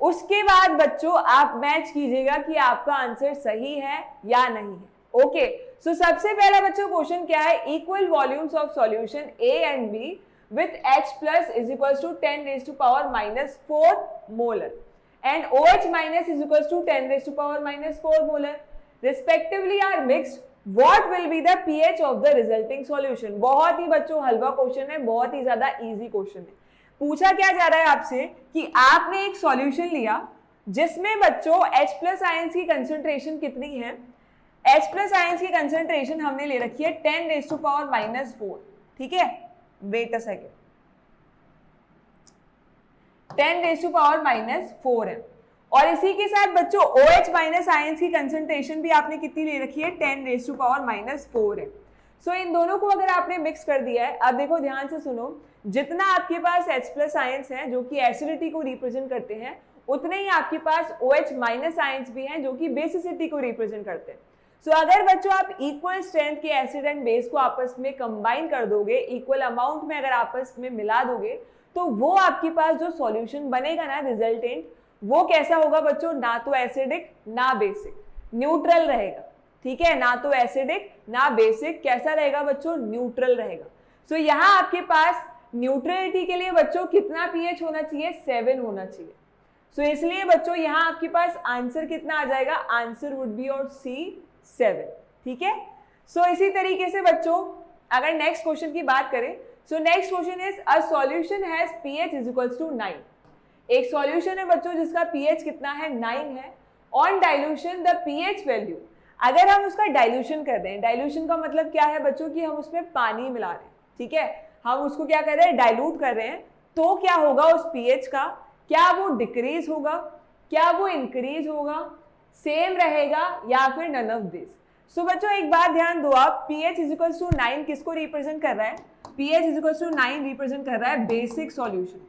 S1: उसके बाद बच्चों आप मैच कीजिएगा कि आपका आंसर सही है या नहीं है। ओके, सो सबसे पहला बच्चों क्वेश्चन क्या है, equal volumes of solution A and B with H+ is equals to 10 raised to power minus 4 molar and OH minus is equals to 10 raised to power minus 4 molar respectively are mixed, what will be the pH of the resulting solution। बहुत ही बच्चों हलवा question है, बहुत ही ज्यादा easy question है। पूछा क्या जा रहा है आपसे कि आपने एक सॉल्यूशन लिया जिसमें बच्चों H+ आयंस की कंसंट्रेशन कितनी है, H+ आयंस की कंसंट्रेशन हमने ले रखी है 10 raised to power minus 4, ठीक है। Wait a second, 10 raised to power minus 4 है और इसी के साथ बच्चों OH माइनस आयंस की कंसंट्रेशन भी आपने कितनी ले रखी है, 10 raised to power minus 4 है। सो इन दोनों को अगर आपने मिक्स कर दिया है, अब देखो ध्यान से सुनो, जितना आपके पास H+ आयंस हैं जो कि एसिडिटी को रिप्रेजेंट करते हैं, उतने ही आपके पास OH माइनस आयंस भी हैं जो कि बेसिसिटी को रिप्रेजेंट करते हैं। सो अगर बच्चों आप इक्वल स्ट्रेंथ के एसिड एंड बेस को आपस में कंबाइन कर दोगे, इक्वल अमाउंट में अगर आपस में मिला दोगे, तो वो आपके पास जो सॉल्यूशन बनेगा ना रिजल्टेंट, वो कैसा होगा बच्चों, ना तो एसिडिक ना बेसिक, न्यूट्रल रहेगा। ठीक है, ना तो एसिडिक ना बेसिक, कैसा रहेगा बच्चों, न्यूट्रल रहेगा। सो यहाँ आपके पास न्यूट्रलिटी के लिए बच्चों कितना पीएच होना चाहिए, 7 होना चाहिए। सो इसलिए बच्चों यहाँ आपके पास आंसर कितना आ जाएगा, आंसर वुड बी और C 7। ठीक है, सो इसी तरीके से बच्चों अगर नेक्स्ट क्वेश्चन की बात करें, so next question is a solution has pH is equals to 9। एक सॉल्यूशन है बच्चों जिसका pH कितना है, 9 है। On dilution the pH value, अगर हम उसका डाइल्यूशन कर रहे हैं, डाइल्यूशन का मतलब क्या है बच्चों कि हम उसमें पानी मिला रहे हैं। ठीक है, हम उसको क्या कर रहे हैं, डाइल्यूट कर रहे हैं, तो क्या होगा उस pH का, क्या वो डिक्रीज होगा, क्या वो इंक्रीज होगा, सेम रहेगा या फिर नन ऑफ दिस। सो बच्चों एक बात ध्यान दो आप, pH इज इक्वल्स टू 9 किसको रिप्रेजेंट कर रहा है, pH is equals to 9 represent कर रहा है बेसिक सॉल्यूशन।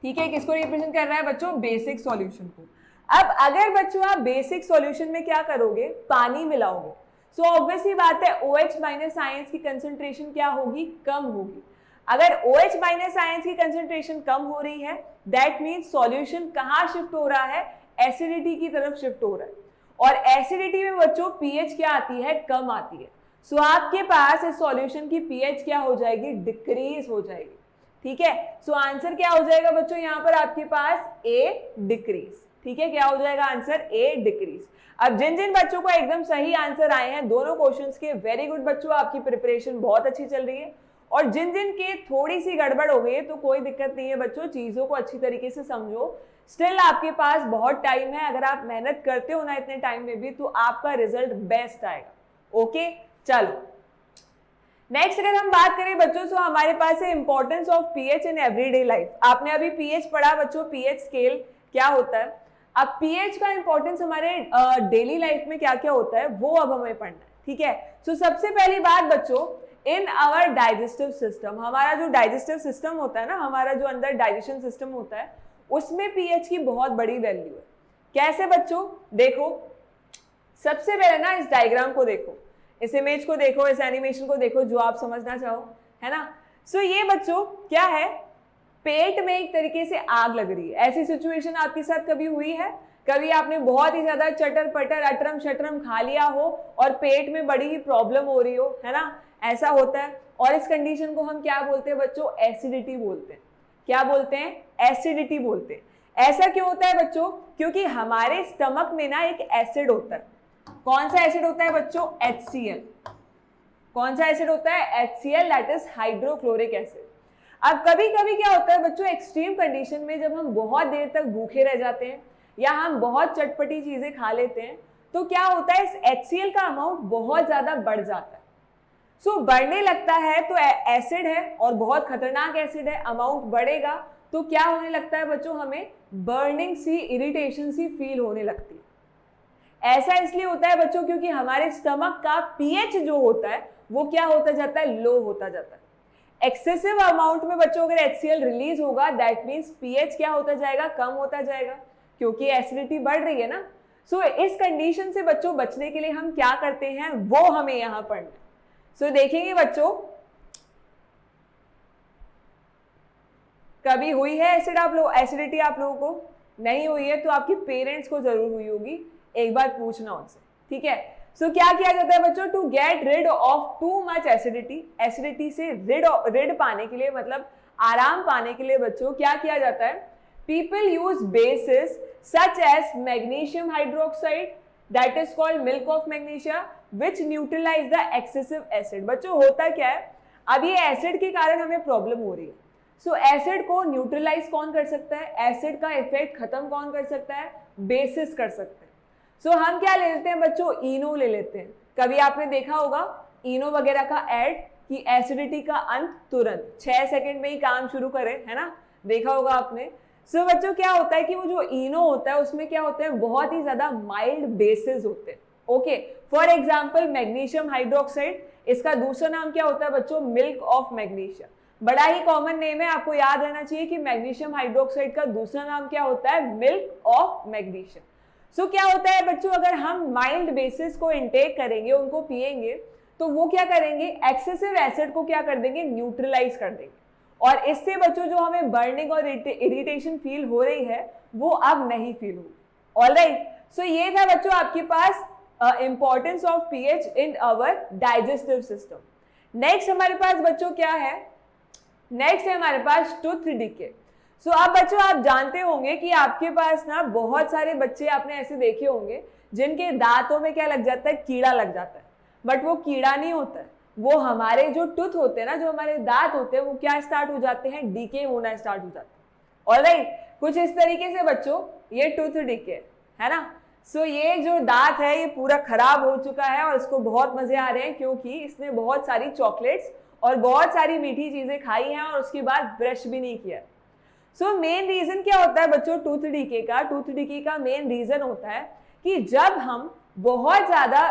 S1: ठीक है, किसको रिप्रेजेंट कर रहा है बच्चों, बेसिक सॉल्यूशन को। अब अगर बच्चों आप बेसिक सॉल्यूशन में क्या करोगे, पानी मिलाओगे, सो ऑब्वियसली बात है OH माइनस आयंस की कंसंट्रेशन क्या होगी, कम होगी। अगर OH माइनस आयंस की कंसंट्रेशन कम हो रही है, दैट मीन्स सॉल्यूशन कहाँ शिफ्ट हो रहा है, एसिडिटी की तरफ शिफ्ट हो रहा है। और एसिडिटी में बच्चों pH क्या आती है, कम आती है। सो आपके पास इस सॉल्यूशन की pH क्या हो जाएगी, डिक्रीज हो जाएगी। ठीक है, सो आंसर क्या हो जाएगा बच्चों यहाँ पर आपके पास, A डिक्रीज। ठीक है, क्या हो जाएगा आंसर, A डिक्रीज। अब जिन जिन बच्चों को एकदम सही आंसर आए हैं दोनों क्वेश्चंस के, वेरी गुड बच्चों, आपकी प्रिपरेशन बहुत अच्छी चल रही है। और जिन जिन के थोड़ी सी गड़बड़ हो गई है तो कोई दिक्कत नहीं है बच्चों, चीजों को अच्छी तरीके से समझो, स्टिल आपके पास बहुत टाइम है। अगर आप मेहनत करते हो ना इतने टाइम में भी, तो आपका रिजल्ट बेस्ट आएगा। ओके, चलो नेक्स्ट अगर हम बात करें बच्चों, तो हमारे पास है importance of pH in everyday life. आपने अभी पीएच पढ़ा बच्चों, पीएच स्केल क्या होता है। अब पीएच का इंपॉर्टेंस हमारे डेली लाइफ में क्या क्या होता है वो अब हमें पढ़ना है। ठीक है, सो सबसे पहली बात बच्चों, इन आवर डाइजेस्टिव सिस्टम, हमारा जो डाइजेस्टिव सिस्टम होता है ना, हमारा जो अंदर डाइजेशन सिस्टम होता है, उसमें पीएच की बहुत बड़ी वैल्यू है। कैसे बच्चों, देखो सबसे पहले ना इस डायग्राम को देखो, इस इमेज को देखो, इस एनिमेशन को देखो जो आप समझना चाहो, है ना। सो ये बच्चों क्या है, पेट में एक तरीके से आग लग रही है। ऐसी सिचुएशन आपके साथ कभी हुई है, कभी आपने बहुत ही ज्यादा चटर पटर अटरम शटरम खा लिया हो और पेट में बड़ी ही प्रॉब्लम हो रही हो, है ना, ऐसा होता है। और इस कंडीशन को हम क्या बोलते हैं बच्चों, एसिडिटी बोलते हैं। क्या बोलते हैं, एसिडिटी बोलते हैं। ऐसा क्यों होता है बच्चों, क्योंकि हमारे स्टमक में ना एक एसिड होता है। कौन सा एसिड होता है बच्चों, HCl। कौन सा एसिड होता है, HCl, that is hydrochloric acid. अब कभी कभी क्या होता है बच्चों, एक्सट्रीम कंडीशन में जब हम बहुत देर तक भूखे रह जाते हैं या हम बहुत चटपटी चीजें खा लेते हैं, तो क्या होता है, इस HCl का अमाउंट बहुत ज्यादा बढ़ जाता है। सो बढ़ने लगता है तो एसिड है और बहुत खतरनाक एसिड है, अमाउंट बढ़ेगा तो क्या होने लगता है बच्चों, हमें बर्निंग सी, इरिटेशन सी फील होने लगती है। ऐसा इसलिए होता है बच्चों क्योंकि हमारे स्टमक का पीएच जो होता है वो क्या होता जाता है, लो होता जाता है। एक्सेसिव अमाउंट में बच्चों अगर HCl रिलीज होगा, दैट मीन्स पीएच क्या होता जाएगा, कम होता जाएगा, क्योंकि एसिडिटी बढ़ रही है ना। सो इस कंडीशन से बच्चों बचने के लिए हम क्या करते हैं वो हमें यहां पढ़ना है। सो देखेंगे बच्चों, कभी हुई है एसिड आप लोग, एसिडिटी आप लोगों को नहीं हुई है तो आपके पेरेंट्स को जरूर हुई होगी, एक बार पूछना उनसे। ठीक है, सो क्या किया जाता है बच्चों, to get rid of too much acidity, acidity से रिड पाने के लिए, मतलब आराम पाने के लिए बच्चों क्या किया जाता है, people use bases such as magnesium hydroxide, that is called milk of magnesia, which neutralise the excessive acid. बच्चों होता क्या है, अब ये एसिड के कारण हमें प्रॉब्लम हो रही है। सो एसिड को न्यूट्रलाइज कौन कर सकता है, एसिड का इफेक्ट खत्म कौन कर सकता है, बेसिस कर सकते हैं। सो हम क्या ले लेते हैं बच्चों, इनो ले लेते हैं। कभी आपने देखा होगा इनो वगैरह का ऐड कि एसिडिटी का अंत तुरंत 6 सेकंड में ही काम शुरू करे, है ना, देखा होगा आपने। सो बच्चों क्या होता है कि वो जो इनो होता है उसमें क्या होते हैं, बहुत ही ज्यादा माइल्ड बेसिस होते हैं। Okay, for example magnesium hydroxide, इसका दूसरा नाम क्या होता है बच्चों, मिल्क ऑफ मैग्नीशिया। बड़ा ही कॉमन नेम है, आपको याद रहना चाहिए कि मैग्नीशियम हाइड्रोक्साइड का दूसरा नाम क्या होता है, मिल्क ऑफ मैग्नीशियम। सो क्या होता है बच्चों, अगर हम माइल्ड बेसिस को इनटेक करेंगे, उनको पिएंगे, तो वो क्या करेंगे, एक्सेसिव एसिड को क्या कर देंगे, न्यूट्रलाइज कर देंगे, और इससे बच्चों जो हमें बर्निंग और इरिटेशन फील हो रही है वो अब नहीं फील होगी। ऑलराइट, सो ये था बच्चों आपके पास importance of pH in our digestive system. Next हमारे पास बच्चों क्या है, नेक्स्ट है हमारे पास टूथ डिके। सो अब बच्चों आप जानते होंगे कि आपके पास ना बहुत सारे बच्चे आपने ऐसे देखे होंगे जिनके दांतों में क्या लग जाता है, कीड़ा लग जाता है, बट वो कीड़ा नहीं होता है, वो हमारे जो टूथ होते हैं ना, जो हमारे दांत होते हैं, वो क्या स्टार्ट हो जाते हैं, डीके होना स्टार्ट हो जाते हैं। ऑलराइट, कुछ इस तरीके से बच्चों ये टूथ डीके है ना। सो ये जो दांत है ये पूरा खराब हो चुका है और इसको बहुत मजे आ रहे हैं क्योंकि इसने बहुत सारी चॉकलेट्स और बहुत सारी मीठी चीजें खाई हैं और उसके बाद ब्रश भी नहीं किया। सो मेन रीजन क्या होता है बच्चों टूथ डीके का, टूथ डीके का मेन रीजन होता है कि जब हम बहुत ज्यादा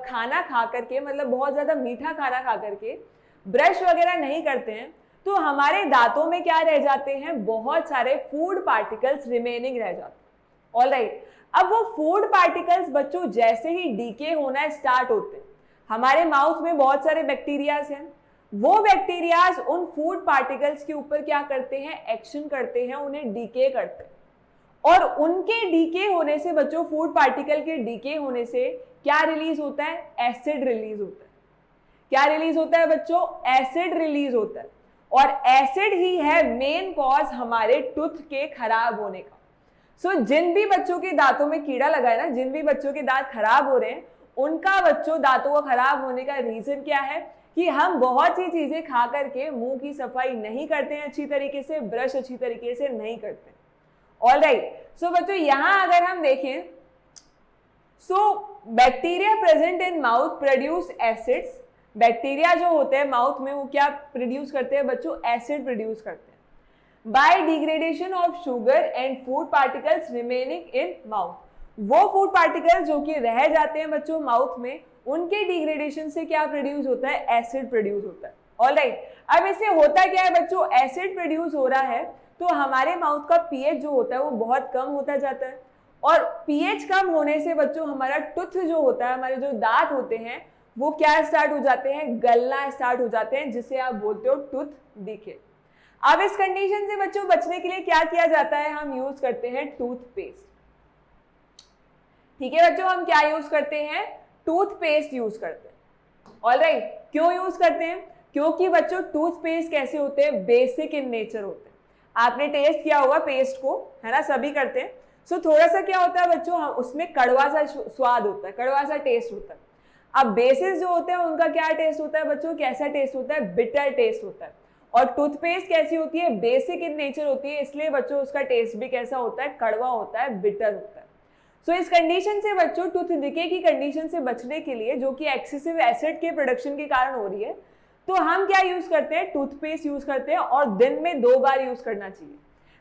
S1: खाना खा करके, मतलब बहुत ज्यादा मीठा खाना खा करके ब्रश वगैरह नहीं करते हैं, तो हमारे दांतों में क्या रह जाते हैं, बहुत सारे फूड पार्टिकल्स रिमेनिंग रह जाते हैं। ऑलराइट, अब वो फूड पार्टिकल्स बच्चों जैसे ही डीके होना स्टार्ट होते हैं, हमारे माउथ में बहुत सारे बैक्टीरियाज हैं, वो बैक्टीरियाज उन फूड पार्टिकल्स के ऊपर क्या करते हैं, एक्शन करते हैं, उन्हें डीके करते हैं, और उनके डीके होने से बच्चों, फूड पार्टिकल के डीके होने से क्या रिलीज होता है, एसिड रिलीज होता है। क्या रिलीज होता है बच्चों, एसिड रिलीज होता है, और एसिड ही है मेन कॉज हमारे टूथ के खराब होने का। सो जिन भी बच्चों के दांतों में कीड़ा लगा है ना, जिन भी बच्चों के दांत खराब हो रहे हैं, उनका बच्चों दांतों का खराब होने का रीजन क्या है कि हम बहुत सी चीजें खा करके मुंह की सफाई नहीं करते हैं अच्छी तरीके से, ब्रश अच्छी तरीके से नहीं करते। ऑलराइट, सो बच्चों यहां अगर हम देखें, so bacteria present in mouth produce acids. Bacteria जो होते हैं माउथ में वो क्या प्रोड्यूस करते हैं बच्चों, एसिड प्रोड्यूस करते हैं by degradation of sugar and food particles remaining in mouth. वो फूड पार्टिकल्स जो कि रह जाते हैं बच्चों माउथ में, उनके डिग्रेडेशन से क्या प्रोड्यूस होता है, एसिड प्रोड्यूस होता है। ऑलराइट, अब इससे होता क्या है बच्चों, एसिड प्रोड्यूस हो रहा है तो हमारे माउथ का पीएच जो होता है वो बहुत कम होता जाता है, और पीएच कम होने से बच्चों हमारा टूथ जो होता है, हमारे जो दांत होते हैं वो क्या स्टार्ट हो जाते हैं, गलना स्टार्ट हो जाते हैं, जिसे आप बोलते हो टूथ डीके। अब इस कंडीशन से बच्चों बचने के लिए क्या किया जाता है, हम यूज करते हैं टूथपेस्ट। ठीक है बच्चों, हम क्या यूज करते हैं, टूथपेस्ट यूज करते हैं। ऑलराइट, क्यों यूज करते हैं, क्योंकि बच्चों टूथपेस्ट कैसे होते हैं, बेसिक इन नेचर होते हैं। आपने टेस्ट किया होगा पेस्ट को, है ना, सभी करते हैं। सो थोड़ा सा क्या होता है बच्चों, उसमें कड़वा सा स्वाद होता है, कड़वा सा टेस्ट होता है। अब बेसिस जो होते हैं उनका क्या टेस्ट होता है बच्चों, कैसा टेस्ट होता है, बिटर टेस्ट होता है। और टूथपेस्ट कैसी होती है, बेसिक इन नेचर होती है, इसलिए बच्चों उसका टेस्ट भी कैसा होता है, कड़वा होता है, बिटर होता है। सो इस कंडीशन से बच्चों, टूथ डिके की कंडीशन से बचने के लिए, जो कि एक्सेसिव एसिड के प्रोडक्शन के कारण हो रही है, तो हम क्या यूज करते हैं, टूथपेस्ट यूज करते हैं, और दिन में 2 बार यूज करना चाहिए।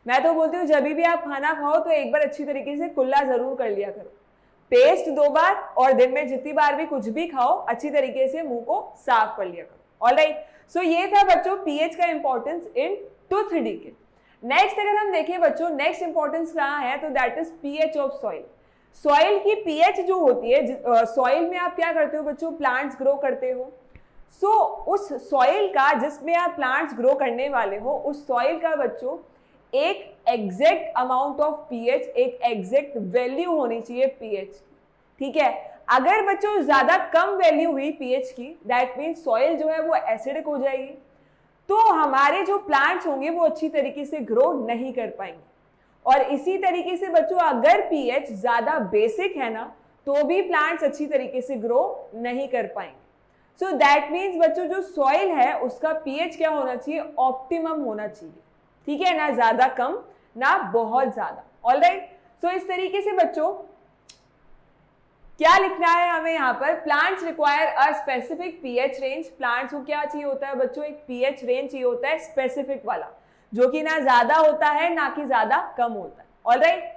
S1: मैं तो बोलती हूँ जब भी आप खाना खाओ तो एक बार अच्छी तरीके से कुल्ला जरूर कर लिया करो, पेस्ट 2 बार, और दिन में जितनी बार भी कुछ भी खाओ अच्छी तरीके से मुंह को साफ कर लिया करो। ऑलराइट, सो ये था बच्चों पीएच का importance in tooth decay. Next अगर हम देखें बच्चों, नेक्स्ट इंपॉर्टेंस कहाँ है, तो that is pH of soil. Soil की पीएच जो होती है, सॉइल में आप क्या करते हो बच्चों, प्लांट्स ग्रो करते हो। सो उस सॉइल का जिसमें आप प्लांट्स ग्रो करने वाले हो, उस सॉइल का बच्चों एक एग्जैक्ट अमाउंट ऑफ पीएच, एक एग्जैक्ट वैल्यू होनी चाहिए पीएच। ठीक है, अगर बच्चों ज्यादा कम वैल्यू हुई पीएच की, दैट मीन्स सॉइल जो है वो एसिडिक हो जाएगी, तो हमारे जो प्लांट्स होंगे वो अच्छी तरीके से ग्रो नहीं कर पाएंगे। और इसी तरीके से बच्चों अगर पीएच ज्यादा बेसिक है ना, तो भी प्लांट्स अच्छी तरीके से ग्रो नहीं कर पाएंगे। सो दैट मीन्स बच्चों जो सॉइल है उसका पीएच क्या होना चाहिए, ऑप्टिमम होना चाहिए। ठीक है, ना ज्यादा कम ना बहुत ज्यादा। ऑलराइट, सो इस तरीके से बच्चों क्या लिखना है हमें यहाँ पर, plants require a specific pH range. Plants को क्या चाहिए होता है बच्चों, एक पीएच रेंज चाहिए होता है स्पेसिफिक वाला, जो कि ना ज्यादा होता है ना कि ज्यादा कम होता है। Alright,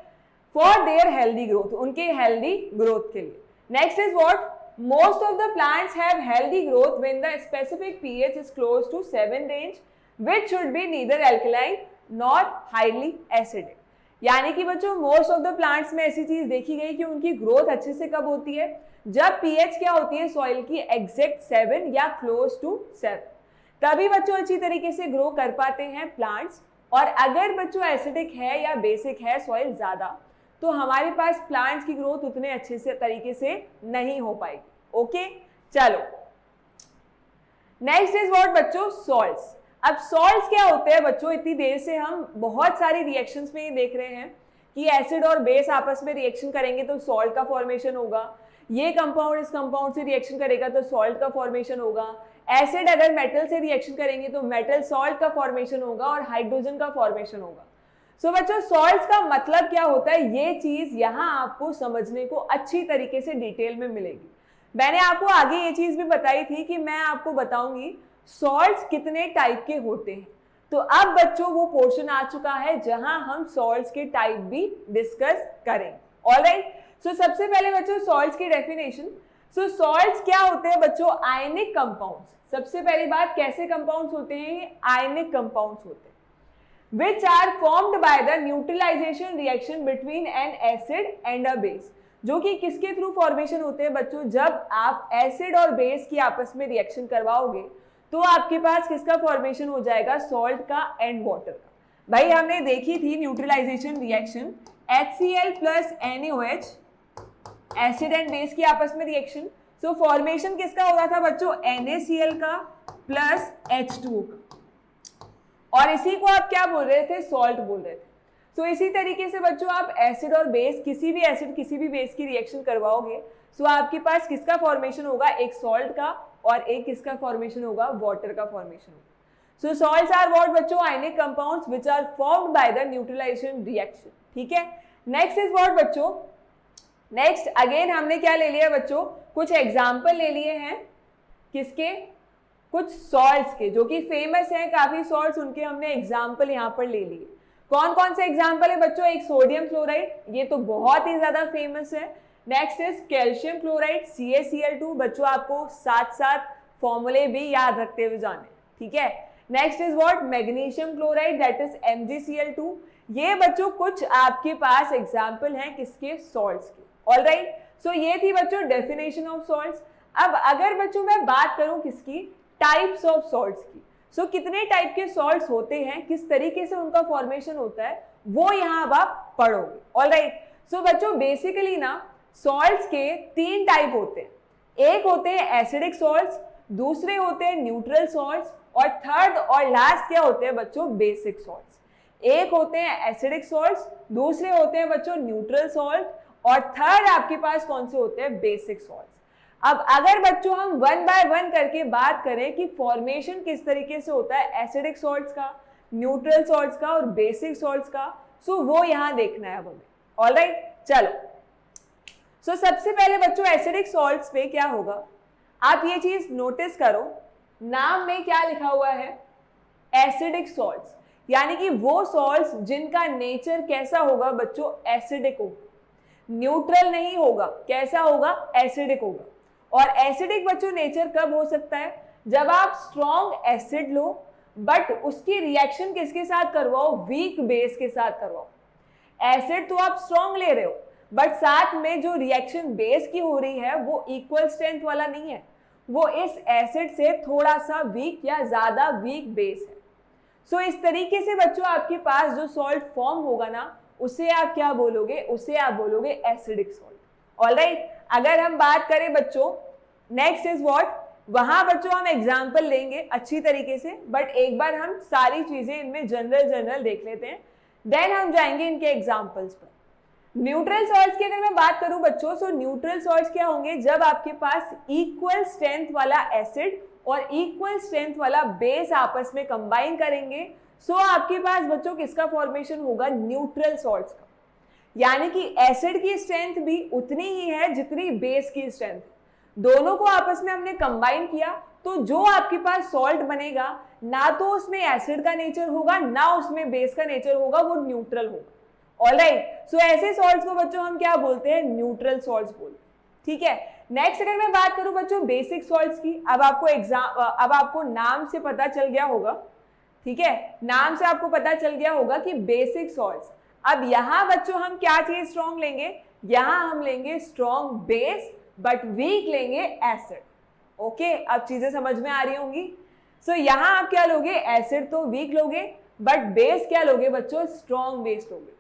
S1: for their healthy growth, उनके हेल्दी ग्रोथ के लिए। Next is what, most of the plants have healthy growth when the specific pH is close to 7 range. Which should be neither alkaline nor highly acidic. यानी कि बच्चों most of the plants में ऐसी चीज देखी गई कि उनकी ग्रोथ अच्छे से कब होती है, जब पीएच क्या होती है सॉइल की एग्जैक्ट 7 या क्लोज टू 7, तभी बच्चों अच्छी तरीके से ग्रो कर पाते हैं प्लांट्स। और अगर बच्चों एसिडिक है या बेसिक है सॉइल ज्यादा, तो हमारे पास प्लांट्स की ग्रोथ उतने अच्छे से तरीके से नहीं हो पाएगी। ओके, चलो नेक्स्ट इज व्हाट बच्चों, सॉल्ट्स। अब सॉल्ट्स क्या होते हैं बच्चों, इतनी देर से हम बहुत सारी रिएक्शंस में ये देख रहे हैं कि एसिड और बेस आपस में रिएक्शन करेंगे तो सॉल्ट का फॉर्मेशन होगा, ये कंपाउंड इस कंपाउंड से रिएक्शन करेगा तो सॉल्ट का फॉर्मेशन होगा, एसिड अगर मेटल से रिएक्शन करेंगे तो मेटल सॉल्ट का फॉर्मेशन होगा और हाइड्रोजन का फॉर्मेशन होगा। सो बच्चों सॉल्ट्स का मतलब क्या होता है, ये चीज यहाँ आपको समझने को अच्छी तरीके से डिटेल में मिलेगी। मैंने आपको आगे ये चीज भी बताई थी कि मैं आपको बताऊंगी सॉल्ट्स कितने टाइप के होते हैं। तो अब बच्चों वो पोर्शन आ चुका है जहां हम सॉल्ट्स के टाइप भी डिस्कस करेंगे। ऑलराइट, सो सबसे पहले बच्चों सॉल्ट्स की डेफिनेशन। सो सॉल्ट्स क्या होते हैं बच्चों, आयनिक कंपाउंड्स। सबसे पहली बात, कैसे कंपाउंड्स होते हैं, आयनिक कंपाउंड्स होते हैं which are formed by the neutralization reaction between an acid and a base। जो कि किसके थ्रू फॉर्मेशन होते हैं बच्चों, जब आप एसिड और बेस की आपस में रिएक्शन करवाओगे तो आपके पास किसका फॉर्मेशन हो जाएगा, सॉल्ट का एंड वाटर का। भाई हमने देखी थी neutralisation reaction, HCl plus NaOH, acid and base की आपस में रिएक्शन। सो फॉर्मेशन किसका हो रहा था बच्चों, NaCl का प्लस H2O का, और इसी को आप क्या बोल रहे थे, सॉल्ट बोल रहे थे। सो इसी तरीके से बच्चों आप एसिड और बेस, किसी भी एसिड किसी भी बेस की रिएक्शन करवाओगे सो आपके पास किसका फॉर्मेशन होगा, एक सॉल्ट का और एक किसका फॉर्मेशन होगा, वाटर का फॉर्मेशन होगा। सो सॉल्ट्स आर व्हाट बच्चों, ionic compounds which are formed by the neutralisation reaction. ठीक है, नेक्स्ट इज व्हाट बच्चों, नेक्स्ट अगेन हमने क्या ले लिया बच्चों, कुछ एग्जाम्पल ले लिए हैं किसके, कुछ सॉल्ट्स के जो कि फेमस हैं काफी सॉल्ट्स, उनके हमने एग्जाम्पल यहाँ पर ले लिए। कौन कौन से एग्जाम्पल है बच्चों, एक सोडियम क्लोराइड, ये तो बहुत ही ज्यादा फेमस है। Next is calcium chloride CaCl2, बच्चों आपको साथ साथ फॉर्मूले भी याद रखते हुए जाने। ठीक है, next is what, magnesium chloride that is MgCl2। ये बच्चों कुछ आपके पास एग्जाम्पल हैं किसके, सॉल्ट्स के। ऑलराइट, सो ये थी बच्चों डेफिनेशन ऑफ सॉल्ट्स। अब अगर बच्चों मैं बात करूं किसकी, टाइप्स ऑफ सॉल्ट्स की, सो कितने टाइप के सॉल्ट्स होते हैं, किस तरीके से उनका फॉर्मेशन होता है, वो यहाँ अब आप पढ़ोगे। ऑलराइट, सो बच्चों बेसिकली ना सॉल्ट्स के 3 टाइप होते हैं। एक होते हैं एसिडिक सॉल्ट्स, दूसरे होते हैं न्यूट्रल सॉल्ट्स, और थर्ड और लास्ट क्या होते हैं बच्चों, बेसिक सॉल्ट्स। एक होते हैं एसिडिक सॉल्ट्स, दूसरे होते हैं बच्चों न्यूट्रल सॉल्ट, और थर्ड आपके पास कौन से होते हैं, बेसिक सॉल्ट्स। अब अगर बच्चों हम 1 बाय 1 करके बात करें कि फॉर्मेशन किस तरीके से होता है एसिडिक सॉल्ट्स का, न्यूट्रल सॉल्ट्स का और बेसिक सॉल्ट्स का, सो वो यहां देखना है अब हमें। ऑलराइट, चलो सो सबसे पहले बच्चों एसिडिक सॉल्ट्स पे क्या होगा, आप ये चीज नोटिस करो, नाम में क्या लिखा हुआ है, एसिडिक सॉल्ट्स, यानी कि वो सॉल्ट्स जिनका नेचर कैसा होगा बच्चों, एसिडिक होगा, न्यूट्रल नहीं होगा, कैसा होगा, एसिडिक होगा। और एसिडिक बच्चों नेचर कब हो सकता है, जब आप स्ट्रॉन्ग एसिड लो बट उसकी रिएक्शन किसके साथ करवाओ, वीक बेस के साथ करवाओ। एसिड तो आप स्ट्रॉन्ग ले रहे हो बट साथ में जो रिएक्शन बेस की हो रही है वो इक्वल स्ट्रेंथ वाला नहीं है, वो इस एसिड से थोड़ा सा वीक या ज्यादा वीक बेस है। सो इस तरीके से बच्चों आपके पास जो सॉल्ट फॉर्म होगा ना, उसे आप क्या बोलोगे, उसे आप बोलोगे एसिडिक सॉल्ट। ऑलराइट, अगर हम बात करें बच्चों नेक्स्ट इज व्हाट, वहां बच्चों हम एग्जांपल लेंगे अच्छी तरीके से, बट एक बार हम सारी चीजें इनमें जनरल देख लेते हैं, देन हम जाएंगे इनके एग्जांपल्स पर। न्यूट्रल सॉल्ट्स की अगर मैं बात करूं बच्चों, सो न्यूट्रल सॉल्ट्स क्या होंगे, जब आपके पास इक्वल स्ट्रेंथ वाला एसिड और इक्वल स्ट्रेंथ वाला बेस आपस में कंबाइन करेंगे, सो आपके पास बच्चों किसका फॉर्मेशन होगा, न्यूट्रल सॉल्ट्स का। यानी कि एसिड की स्ट्रेंथ भी उतनी ही है जितनी बेस की स्ट्रेंथ, दोनों को आपस में हमने कंबाइन किया तो जो आपके पास सॉल्ट बनेगा ना तो उसमें एसिड का नेचर होगा ना उसमें बेस का नेचर होगा, वो न्यूट्रल होगा। ऑलराइट, सो ऐसे सॉल्ट्स को बच्चों हम क्या बोलते हैं, न्यूट्रल सॉल्ट्स बोलते हैं। ठीक है, नेक्स्ट अगर मैं बात करूं बच्चों बेसिक सॉल्ट्स की, अब आपको नाम से पता चल गया होगा। ठीक है, नाम से आपको पता चल गया होगा कि बेसिक सॉल्ट्स। अब यहाँ बच्चों हम क्या चीज स्ट्रॉन्ग लेंगे, यहाँ हम लेंगे स्ट्रॉन्ग बेस बट वीक लेंगे एसिड। ओके, अब चीजें समझ में आ रही होंगी। सो यहाँ आप क्या लोगे, एसिड तो वीक लोगे बट बेस क्या लोगे बच्चों, स्ट्रॉन्ग बेस लोगे।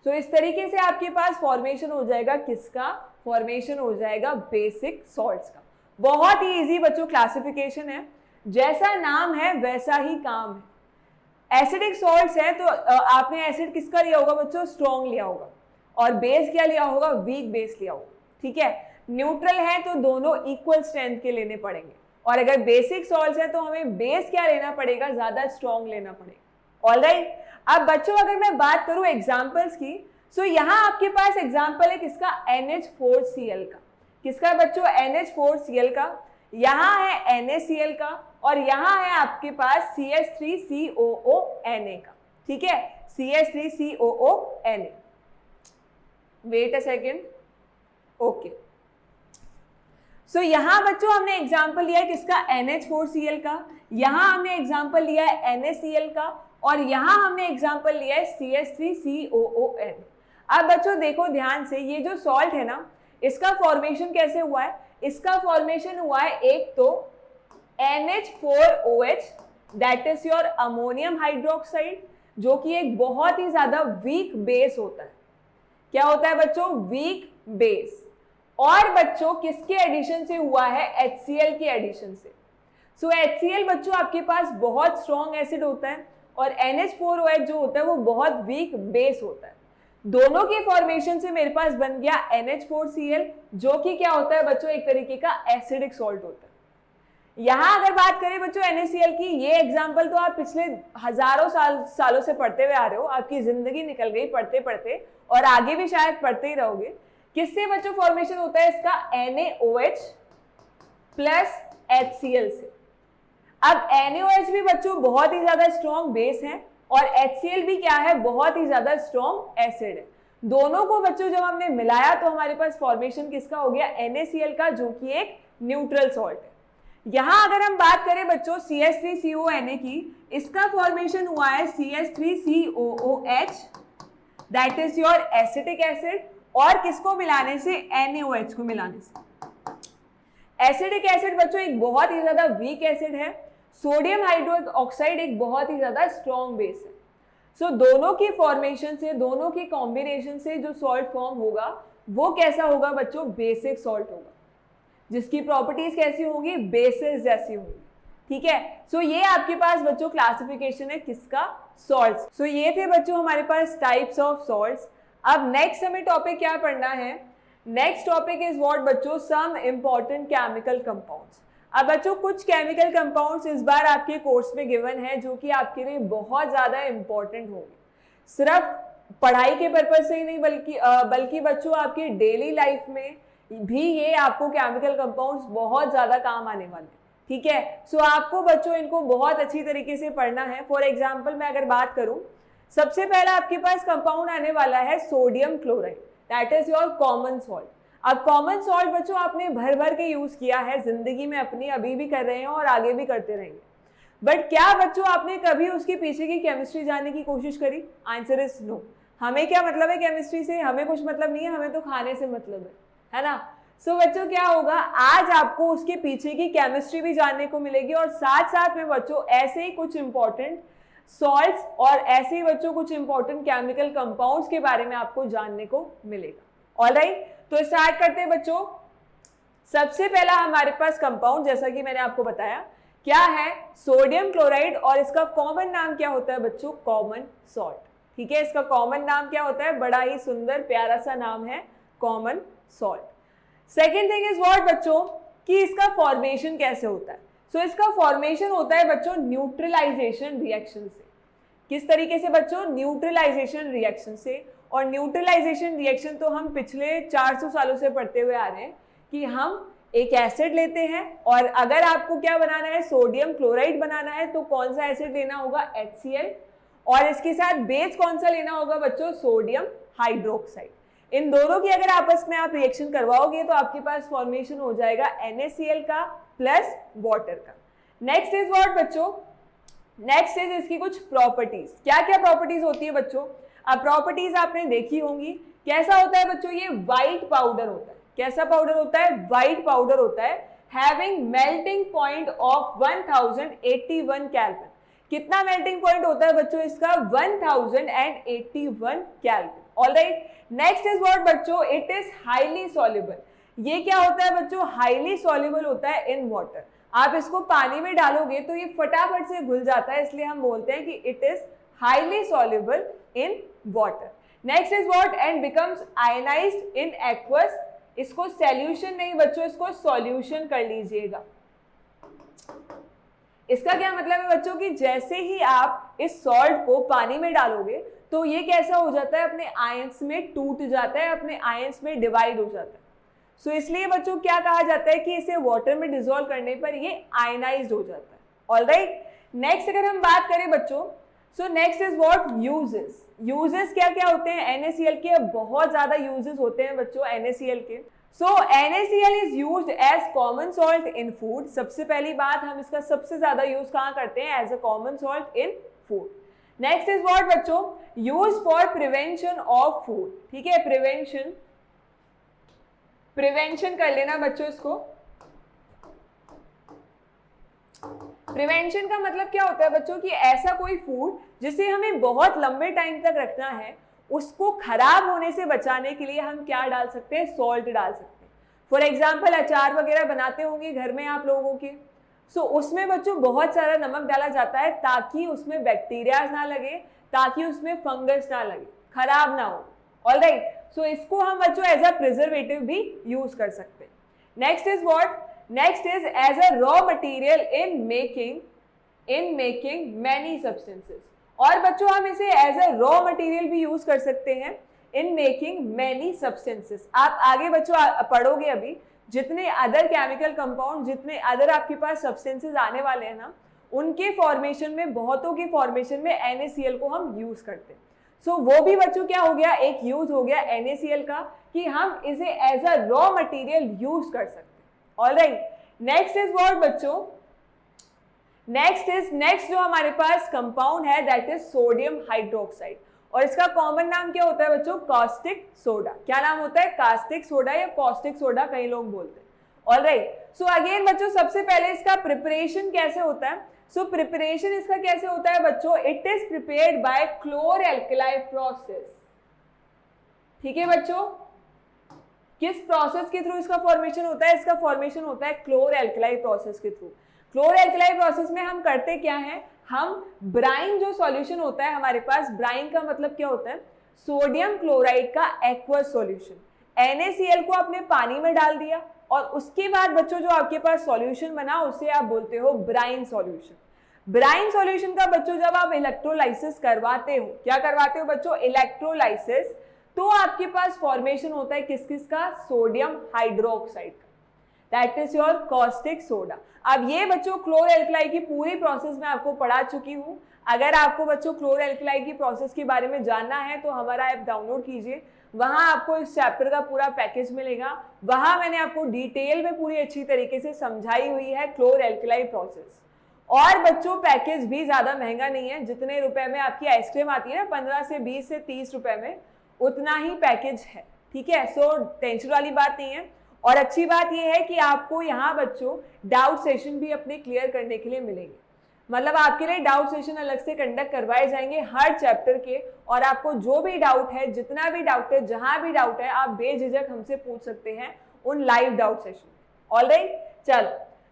S1: तो इस तरीके से आपके पास फॉर्मेशन हो जाएगा किसका, फॉर्मेशन हो जाएगा बेसिक सॉल्ट्स का। बहुत ही इजी बच्चों क्लासिफिकेशन है, जैसा नाम है वैसा ही काम है। एसिडिक सॉल्ट्स है तो आपने एसिड किसका लिया होगा बच्चों, स्ट्रॉन्ग लिया होगा, और बेस क्या लिया होगा, वीक बेस लिया होगा। ठीक है, न्यूट्रल है तो दोनों इक्वल स्ट्रेंथ के लेने पड़ेंगे, और अगर बेसिक सॉल्ट्स है तो हमें बेस क्या लेना पड़ेगा, ज्यादा स्ट्रॉन्ग लेना पड़ेगा। ऑलराइट, अब बच्चों अगर मैं बात करूं एग्जांपल्स की, सो यहाँ आपके पास एग्जांपल है किसका, NH4Cl का। किसका बच्चों, NH4Cl का। यहाँ है NaCl का, और यहाँ है आपके पास CH3COONa का। ठीक है, CH3COONa। Wait a second, okay. So यहाँ बच्चों हमने एग्जाम्पल लिया है किसका, NH4Cl का, यहाँ हमने एग्जाम्पल लिया है NaCl का, और यहाँ हमने एग्जाम्पल लिया है CH3COONa। अब बच्चों देखो ध्यान से, ये जो सॉल्ट है ना, इसका फॉर्मेशन कैसे हुआ है, इसका फॉर्मेशन हुआ है एक तो NH4OH that is your ammonium hydroxide, जो कि एक बहुत ही ज्यादा वीक बेस होता है। क्या होता है बच्चों, वीक बेस। और बच्चों किसके एडिशन से हुआ है, HCl के एडिशन से। सो HCl बच्चों आपके पास बहुत स्ट्रॉन्ग एसिड होता है, और NH4OH जो होता है वो बहुत वीक बेस होता है। दोनों के फॉर्मेशन से मेरे पास बन गया NH4Cl, जो कि क्या होता है बच्चों, एक तरीके का एसिडिक सॉल्ट होता है। यहां अगर बात करें बच्चों NaCl की, ये एग्जांपल तो आप पिछले हजारों सालों से पढ़ते हुए आ रहे हो, आपकी जिंदगी निकल गई पढ़ते पढ़ते, और आगे भी शायद पढ़ते ही रहोगे। किससे बच्चों फॉर्मेशन होता है इसका, NaOH प्लस HCl से। अब NaOH भी बच्चों बहुत ही ज्यादा स्ट्रॉन्ग बेस है, और HCl भी क्या है, बहुत ही ज्यादा स्ट्रॉन्ग एसिड है। दोनों को बच्चों जब हमने मिलाया तो हमारे पास फॉर्मेशन किसका हो गया, NaCl का, जो कि एक न्यूट्रल सॉल्ट है। यहां अगर हम बात करें बच्चों CH3CONa की, इसका फॉर्मेशन हुआ है CH3COOH that is your acetic acid, और किसको मिलाने से, NaOH को मिलाने से। एसिडिक एसिड बच्चों एक बहुत ही ज्यादा वीक एसिड है, सोडियम हाइड्रोक्साइड एक बहुत ही ज्यादा स्ट्रॉन्ग बेस है। सो दोनों की फॉर्मेशन से, दोनों की कॉम्बिनेशन से जो सॉल्ट फॉर्म होगा वो कैसा होगा बच्चों, बेसिक सॉल्ट होगा, जिसकी प्रॉपर्टीज कैसी होंगी, बेसिस जैसी होंगी। ठीक है, सो ये आपके पास बच्चों क्लासिफिकेशन है किसका, सॉल्ट्स। सो ये थे बच्चों हमारे पास टाइप्स ऑफ सॉल्ट्स। अब नेक्स्ट हमें टॉपिक क्या पढ़ना है, नेक्स्ट टॉपिक इज व्हाट बच्चों, सम इंपॉर्टेंट केमिकल कंपाउंड्स। अब बच्चों कुछ केमिकल कंपाउंड्स इस बार आपके कोर्स में गिवन है, जो कि आपके लिए बहुत ज्यादा इंपॉर्टेंट होंगे, सिर्फ पढ़ाई के पर्पज से ही नहीं बल्कि बच्चों आपकी डेली लाइफ में भी ये आपको केमिकल कंपाउंड्स बहुत ज्यादा काम आने वाले हैं। ठीक है, सो आपको बच्चों इनको बहुत अच्छी तरीके से पढ़ना है। फॉर एग्जाम्पल मैं अगर बात करूं, सबसे पहला आपके पास कंपाउंड आने वाला है sodium chloride, that is your common salt. अब कॉमन सॉल्ट बच्चों आपने भर भर के यूज किया है जिंदगी में अपनी, अभी भी कर रहे हैं और आगे भी करते रहेंगे, बट क्या बच्चों आपने कभी उसके पीछे की केमिस्ट्री जानने की कोशिश करी? Answer is no. हमें क्या मतलब है केमिस्ट्री से? हमें कुछ मतलब नहीं है, हमें तो खाने से मतलब है ना। सो बच्चों क्या होगा, आज आपको उसके पीछे की केमिस्ट्री भी जानने को मिलेगी, और साथ साथ में बच्चों ऐसे ही कुछ इंपॉर्टेंट सॉल्ट्स और ऐसे ही बच्चों कुछ इंपॉर्टेंट केमिकल कंपाउंड्स के बारे में आपको जानने को मिलेगा। ऑलराइट, तो स्टार्ट करते हैं बच्चों। सबसे पहला हमारे पास कंपाउंड, जैसा कि मैंने आपको बताया, क्या है, सोडियम क्लोराइड, और इसका कॉमन नाम क्या होता है बच्चों, कॉमन सॉल्ट। ठीक है, इसका कॉमन नाम क्या होता है, बड़ा ही सुंदर प्यारा सा नाम है, common salt. Second thing is what बच्चों, कि इसका फॉर्मेशन कैसे होता है। सो इसका फॉर्मेशन होता है बच्चों न्यूट्रलाइजेशन रिएक्शन से। किस तरीके से बच्चों, न्यूट्रलाइजेशन रिएक्शन से। और न्यूट्रलाइजेशन रिएक्शन तो हम पिछले 400 सालों से पढ़ते हुए आ रहे हैं कि हम एक एसिड लेते हैं, और अगर आपको क्या बनाना है, सोडियम क्लोराइड बनाना है, तो कौन सा एसिड लेना होगा, HCl, और इसके साथ बेस कौन सा लेना होगा बच्चों, सोडियम हाइड्रोक्साइड। इन दोनों की अगर आपस में आप रिएक्शन करवाओगे तो आपके पास फॉर्मेशन हो जाएगा NaCl का प्लस वाटर का। नेक्स्ट इज व्हाट बच्चों, नेक्स्ट इज इसकी कुछ प्रॉपर्टीज। क्या क्या प्रॉपर्टीज होती है बच्चों? अब प्रॉपर्टीज आपने देखी होंगी। कैसा होता है बच्चों? ये व्हाइट पाउडर होता है। कैसा पाउडर होता है? व्हाइट पाउडर होता है, having melting point of 1081 kelvin. कितना मेल्टिंग पॉइंट होता है बच्चों इसका? 1081 kelvin. Alright, next is what बच्चों? It is highly soluble. ये क्या होता है बच्चों? हाईली सॉल्युबल होता है इन वाटर। आप इसको पानी में डालोगे तो ये फटाफट से घुल जाता है, इसलिए हम बोलते हैं कि it is highly soluble in water. Next is what? And becomes ionised in aqueous. इसको सॉल्यूशन नहीं बच्चों, इसको सॉल्यूशन कर लीजिएगा। इसका क्या मतलब है बच्चों कि जैसे ही आप इस सॉल्ट को पानी में डालोगे तो ये कैसा हो जाता है? अपने आयंस में टूट जाता है, अपने आयंस में डिवाइड हो जाता है। सो इसलिए बच्चों क्या कहा जाता है कि इसे वाटर में डिसॉल्व करने पर ये आयनाइज्ड हो जाता है। ऑलराइट, नेक्स्ट अगर हम बात करें बच्चों, so next is what? Uses. Uses क्या क्या होते हैं NaCl के? बहुत ज्यादा यूजेस होते हैं बच्चों NaCl के। So NaCl is used as common salt in food. सबसे पहली बात, हम इसका सबसे ज्यादा यूज कहाँ करते हैं? As a common salt in food. Next is what बच्चों? Use for prevention of food. ठीक है, प्रिवेंशन कर लेना बच्चों इसको। प्रिवेंशन का मतलब क्या होता है बच्चों कि ऐसा कोई फूड जिसे हमें बहुत लंबे टाइम तक रखना है, उसको खराब होने से बचाने के लिए हम क्या डाल सकते हैं? सॉल्ट डाल सकते हैं। फॉर एग्जाम्पल अचार वगैरह बनाते होंगे घर में आप लोगों के, सो उसमें बच्चों बहुत सारा नमक डाला जाता है ताकि उसमें बैक्टीरिया ना लगे, ताकि उसमें फंगस ना लगे, खराब ना हो। ऑलराइट, सो इसको हम बच्चों एज अ प्रिजर्वेटिव भी यूज कर सकते हैं। Next is what? Next is as a raw material in making many substances. और बच्चों हम इसे एज अ रॉ मटेरियल भी यूज कर सकते हैं इन मेकिंग मैनी सब्सटेंसेस। आप आगे बच्चों पढ़ोगे अभी, जितने अदर केमिकल कंपाउंड, जितने अदर आपके पास सब्सटेंसेस आने वाले हैं ना, उनके फॉर्मेशन में, बहुतों के फॉर्मेशन में NaCl को हम यूज करते हैं। सो वो भी बच्चों क्या हो गया? एक यूज हो गया NaCl का, कि हम इसे as a raw material use कर सकते हैं। ऑलराइट, नेक्स्ट इज व्हाट बच्चों? नेक्स्ट जो हमारे पास कंपाउंड है दैट इज सोडियम हाइड्रोक्साइड, और इसका कॉमन नाम क्या होता है बच्चों? Caustic soda. क्या नाम होता है? कास्टिक सोडा या कॉस्टिक सोडा कई लोग बोलते हैं। ऑलराइट, सो अगेन बच्चों सबसे पहले इसका प्रिपरेशन कैसे होता है? सो प्रिपरेशन इसका कैसे होता है बच्चों? It is prepared by chlor alkali process. ठीक है बच्चों, किस प्रोसेस के थ्रू इसका फॉर्मेशन होता है? इसका फॉर्मेशन होता है क्लोर-एल्कली प्रोसेस के थ्रू। क्लोर-एल्कली प्रोसेस में हम करते क्या है? हम ब्राइन जो सॉल्यूशन होता है हमारे पास, ब्राइन का मतलब क्या होता है? सोडियम क्लोराइड का एक्वस सॉल्यूशन। NaCl को आपने पानी में डाल दिया और उसके बाद बच्चों जो आपके पास सॉल्यूशन बना उसे आप बोलते हो ब्राइन सॉल्यूशन। ब्राइन सॉल्यूशन का बच्चों जब आप इलेक्ट्रोलाइसिस करवाते हो, क्या करवाते हो बच्चों? इलेक्ट्रोलाइसिस, तो आपके पास फॉर्मेशन होता है किस किस का? सोडियम हाइड्रोक्साइड का, that is your caustic soda. अब ये बच्चों क्लोर-एल्कली की पूरी प्रोसेस मैं आपको पढ़ा चुकी हूँ। अगर आपको बच्चों क्लोर-एल्कली की प्रोसेस के बारे में जानना है तो हमारा ऐप डाउनलोड कीजिए, वहां आपको इस चैप्टर का पूरा पैकेज मिलेगा। वहां मैंने आपको डिटेल में पूरी अच्छी तरीके से समझाई हुई है क्लोर-एल्कली प्रोसेस। और बच्चों पैकेज भी ज्यादा महंगा नहीं है, जितने रुपए में आपकी आइसक्रीम आती है ना, 15 से 20 से 30 रुपए में, उतना ही पैकेज है। ठीक है, सो टेंशन वाली बात नहीं है। और अच्छी बात यह है कि आपको यहाँ बच्चों डाउट सेशन भी अपने क्लियर करने के लिए मिलेंगे। मतलब आपके लिए डाउट सेशन अलग से कंडक्ट करवाए जाएंगे हर चैप्टर के, और आपको जो भी डाउट है, जितना भी डाउट है, जहां भी डाउट है, आप बेझिझक हमसे पूछ सकते हैं उन लाइव डाउट सेशन में। ऑलराइट, चलो,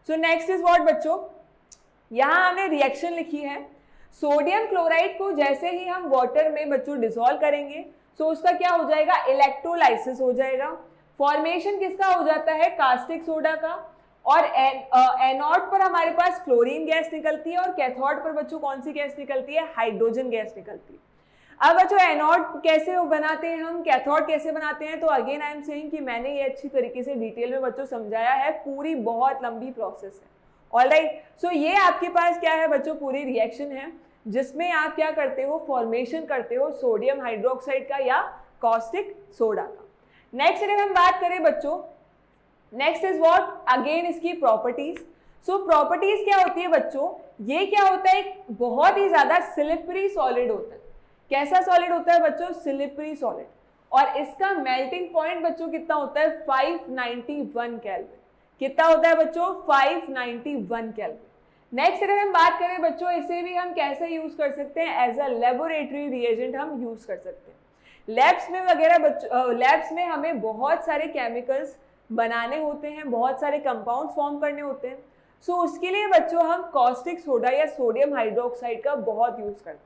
S1: सो नेक्स्ट इज व्हाट बच्चों? यहाँ हमने रिएक्शन लिखी है। सोडियम क्लोराइड को जैसे ही हम वाटर में बच्चों डिसॉल्व करेंगे, सो उसका क्या हो जाएगा? इलेक्ट्रोलाइसिस हो जाएगा। फॉर्मेशन किसका हो जाता है? कास्टिक सोडा का। और एनोड पर हमारे पास क्लोरीन गैस निकलती है, और कैथोड पर बच्चों कौन सी गैस निकलती है? हाइड्रोजन गैस निकलती है। अब बच्चों एनोड कैसे बनाते हैं हम, कैथोड कैसे बनाते हैं? तो अगेन आई एम सेइंग कि मैंने ये अच्छी तरीके से डिटेल में बच्चों समझाया है, पूरी बहुत लंबी प्रोसेस है। ऑलराइट, सो ये आपके पास क्या है बच्चों? पूरी रिएक्शन है जिसमें आप क्या करते हो? फॉर्मेशन करते हो सोडियम हाइड्रोक्साइड का या कास्टिक सोडा का। नेक्स्ट अगर हम बात करें बच्चों, नेक्स्ट इज व्हाट? अगेन इसकी प्रॉपर्टीज। सो प्रॉपर्टीज क्या होती है बच्चों, ये क्या होता है, एक बहुत ही ज्यादा स्लिपरी सॉलिड होता है। कैसा सॉलिड होता है बच्चों, स्लिपरी सॉलिड। और इसका मेल्टिंग पॉइंट बच्चों कितना होता है, 591 केल्विन। कितना होता है बच्चों, 591 केल्विन। नेक्स्ट अगर हम बात करें बच्चों, इसे भी हम कैसे यूज कर सकते हैं, एज अ लेबोरेटरी रिएजेंट हम यूज कर सकते हैं। लैब्स में वगैरह बच्चों, लैब्स में हमें बहुत सारे केमिकल्स बनाने होते हैं, बहुत सारे कंपाउंड फॉर्म करने होते हैं। सो उसके लिए बच्चों हम कॉस्टिक सोडा या सोडियम हाइड्रोक्साइड का बहुत यूज करते हैं।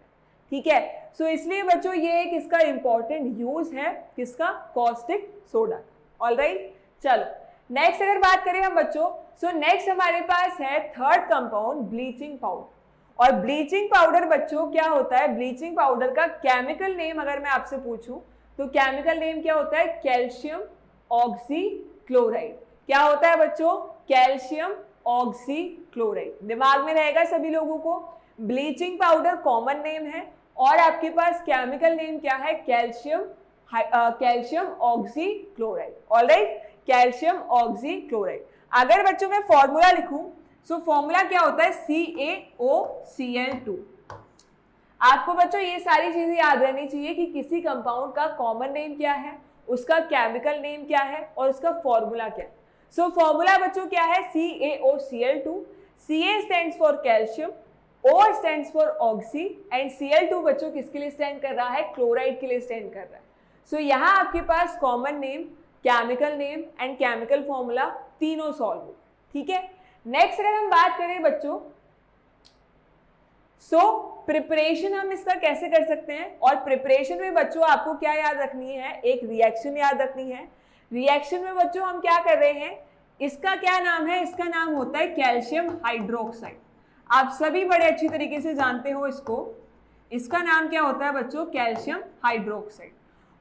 S1: ठीक है, सो इसलिए बच्चों ये एक इसका इंपॉर्टेंट यूज है, किसका, कॉस्टिक सोडा। ऑलराइट, चलो नेक्स्ट अगर बात करें हम बच्चों, सो नेक्स्ट हमारे पास है थर्ड कंपाउंड, ब्लीचिंग पाउडर। और ब्लीचिंग पाउडर बच्चों क्या होता है, ब्लीचिंग पाउडर का केमिकल नेम अगर मैं आपसे पूछूं तो केमिकल नेम क्या होता है, कैल्शियम ऑक्सीक्लोराइड। क्या होता है बच्चों, कैल्शियम ऑक्सीक्लोराइड। दिमाग में रहेगा सभी लोगों को, ब्लीचिंग पाउडर कॉमन नेम है और आपके पास केमिकल नेम क्या है, calcium oxychloride. Alright, calcium oxychloride. अगर बच्चों मैं फॉर्मूला लिखूं, सो फॉर्मूला क्या होता है, CaOCl2। आपको बच्चों ये सारी चीजें याद रहनी चाहिए कि किसी कंपाउंड का कॉमन नेम क्या है, उसका केमिकल नेम क्या है और उसका फॉर्मूला क्या है। सो फॉर्मूला बच्चों क्या है, CaOCl2। Ca stands for calcium, O stands for oxy and Cl2 बच्चों किसके लिए स्टैंड कर रहा है, क्लोराइड के लिए स्टैंड कर रहा है। सो यहाँ आपके पास common name, chemical name and chemical formula तीनों सॉल्व हो। ठीक है, नेक्स्ट अगर हम बात करें बच्चों, सो प्रिपरेशन हम इसका कैसे कर सकते हैं। और प्रिपरेशन में बच्चों आपको क्या याद रखनी है, एक रिएक्शन याद रखनी है। रिएक्शन में बच्चों हम क्या कर रहे हैं, इसका क्या नाम है, इसका नाम होता है कैल्शियम हाइड्रोक्साइड। आप सभी बड़े अच्छी तरीके से जानते हो इसको, इसका नाम क्या होता है बच्चों, कैल्शियम हाइड्रोक्साइड।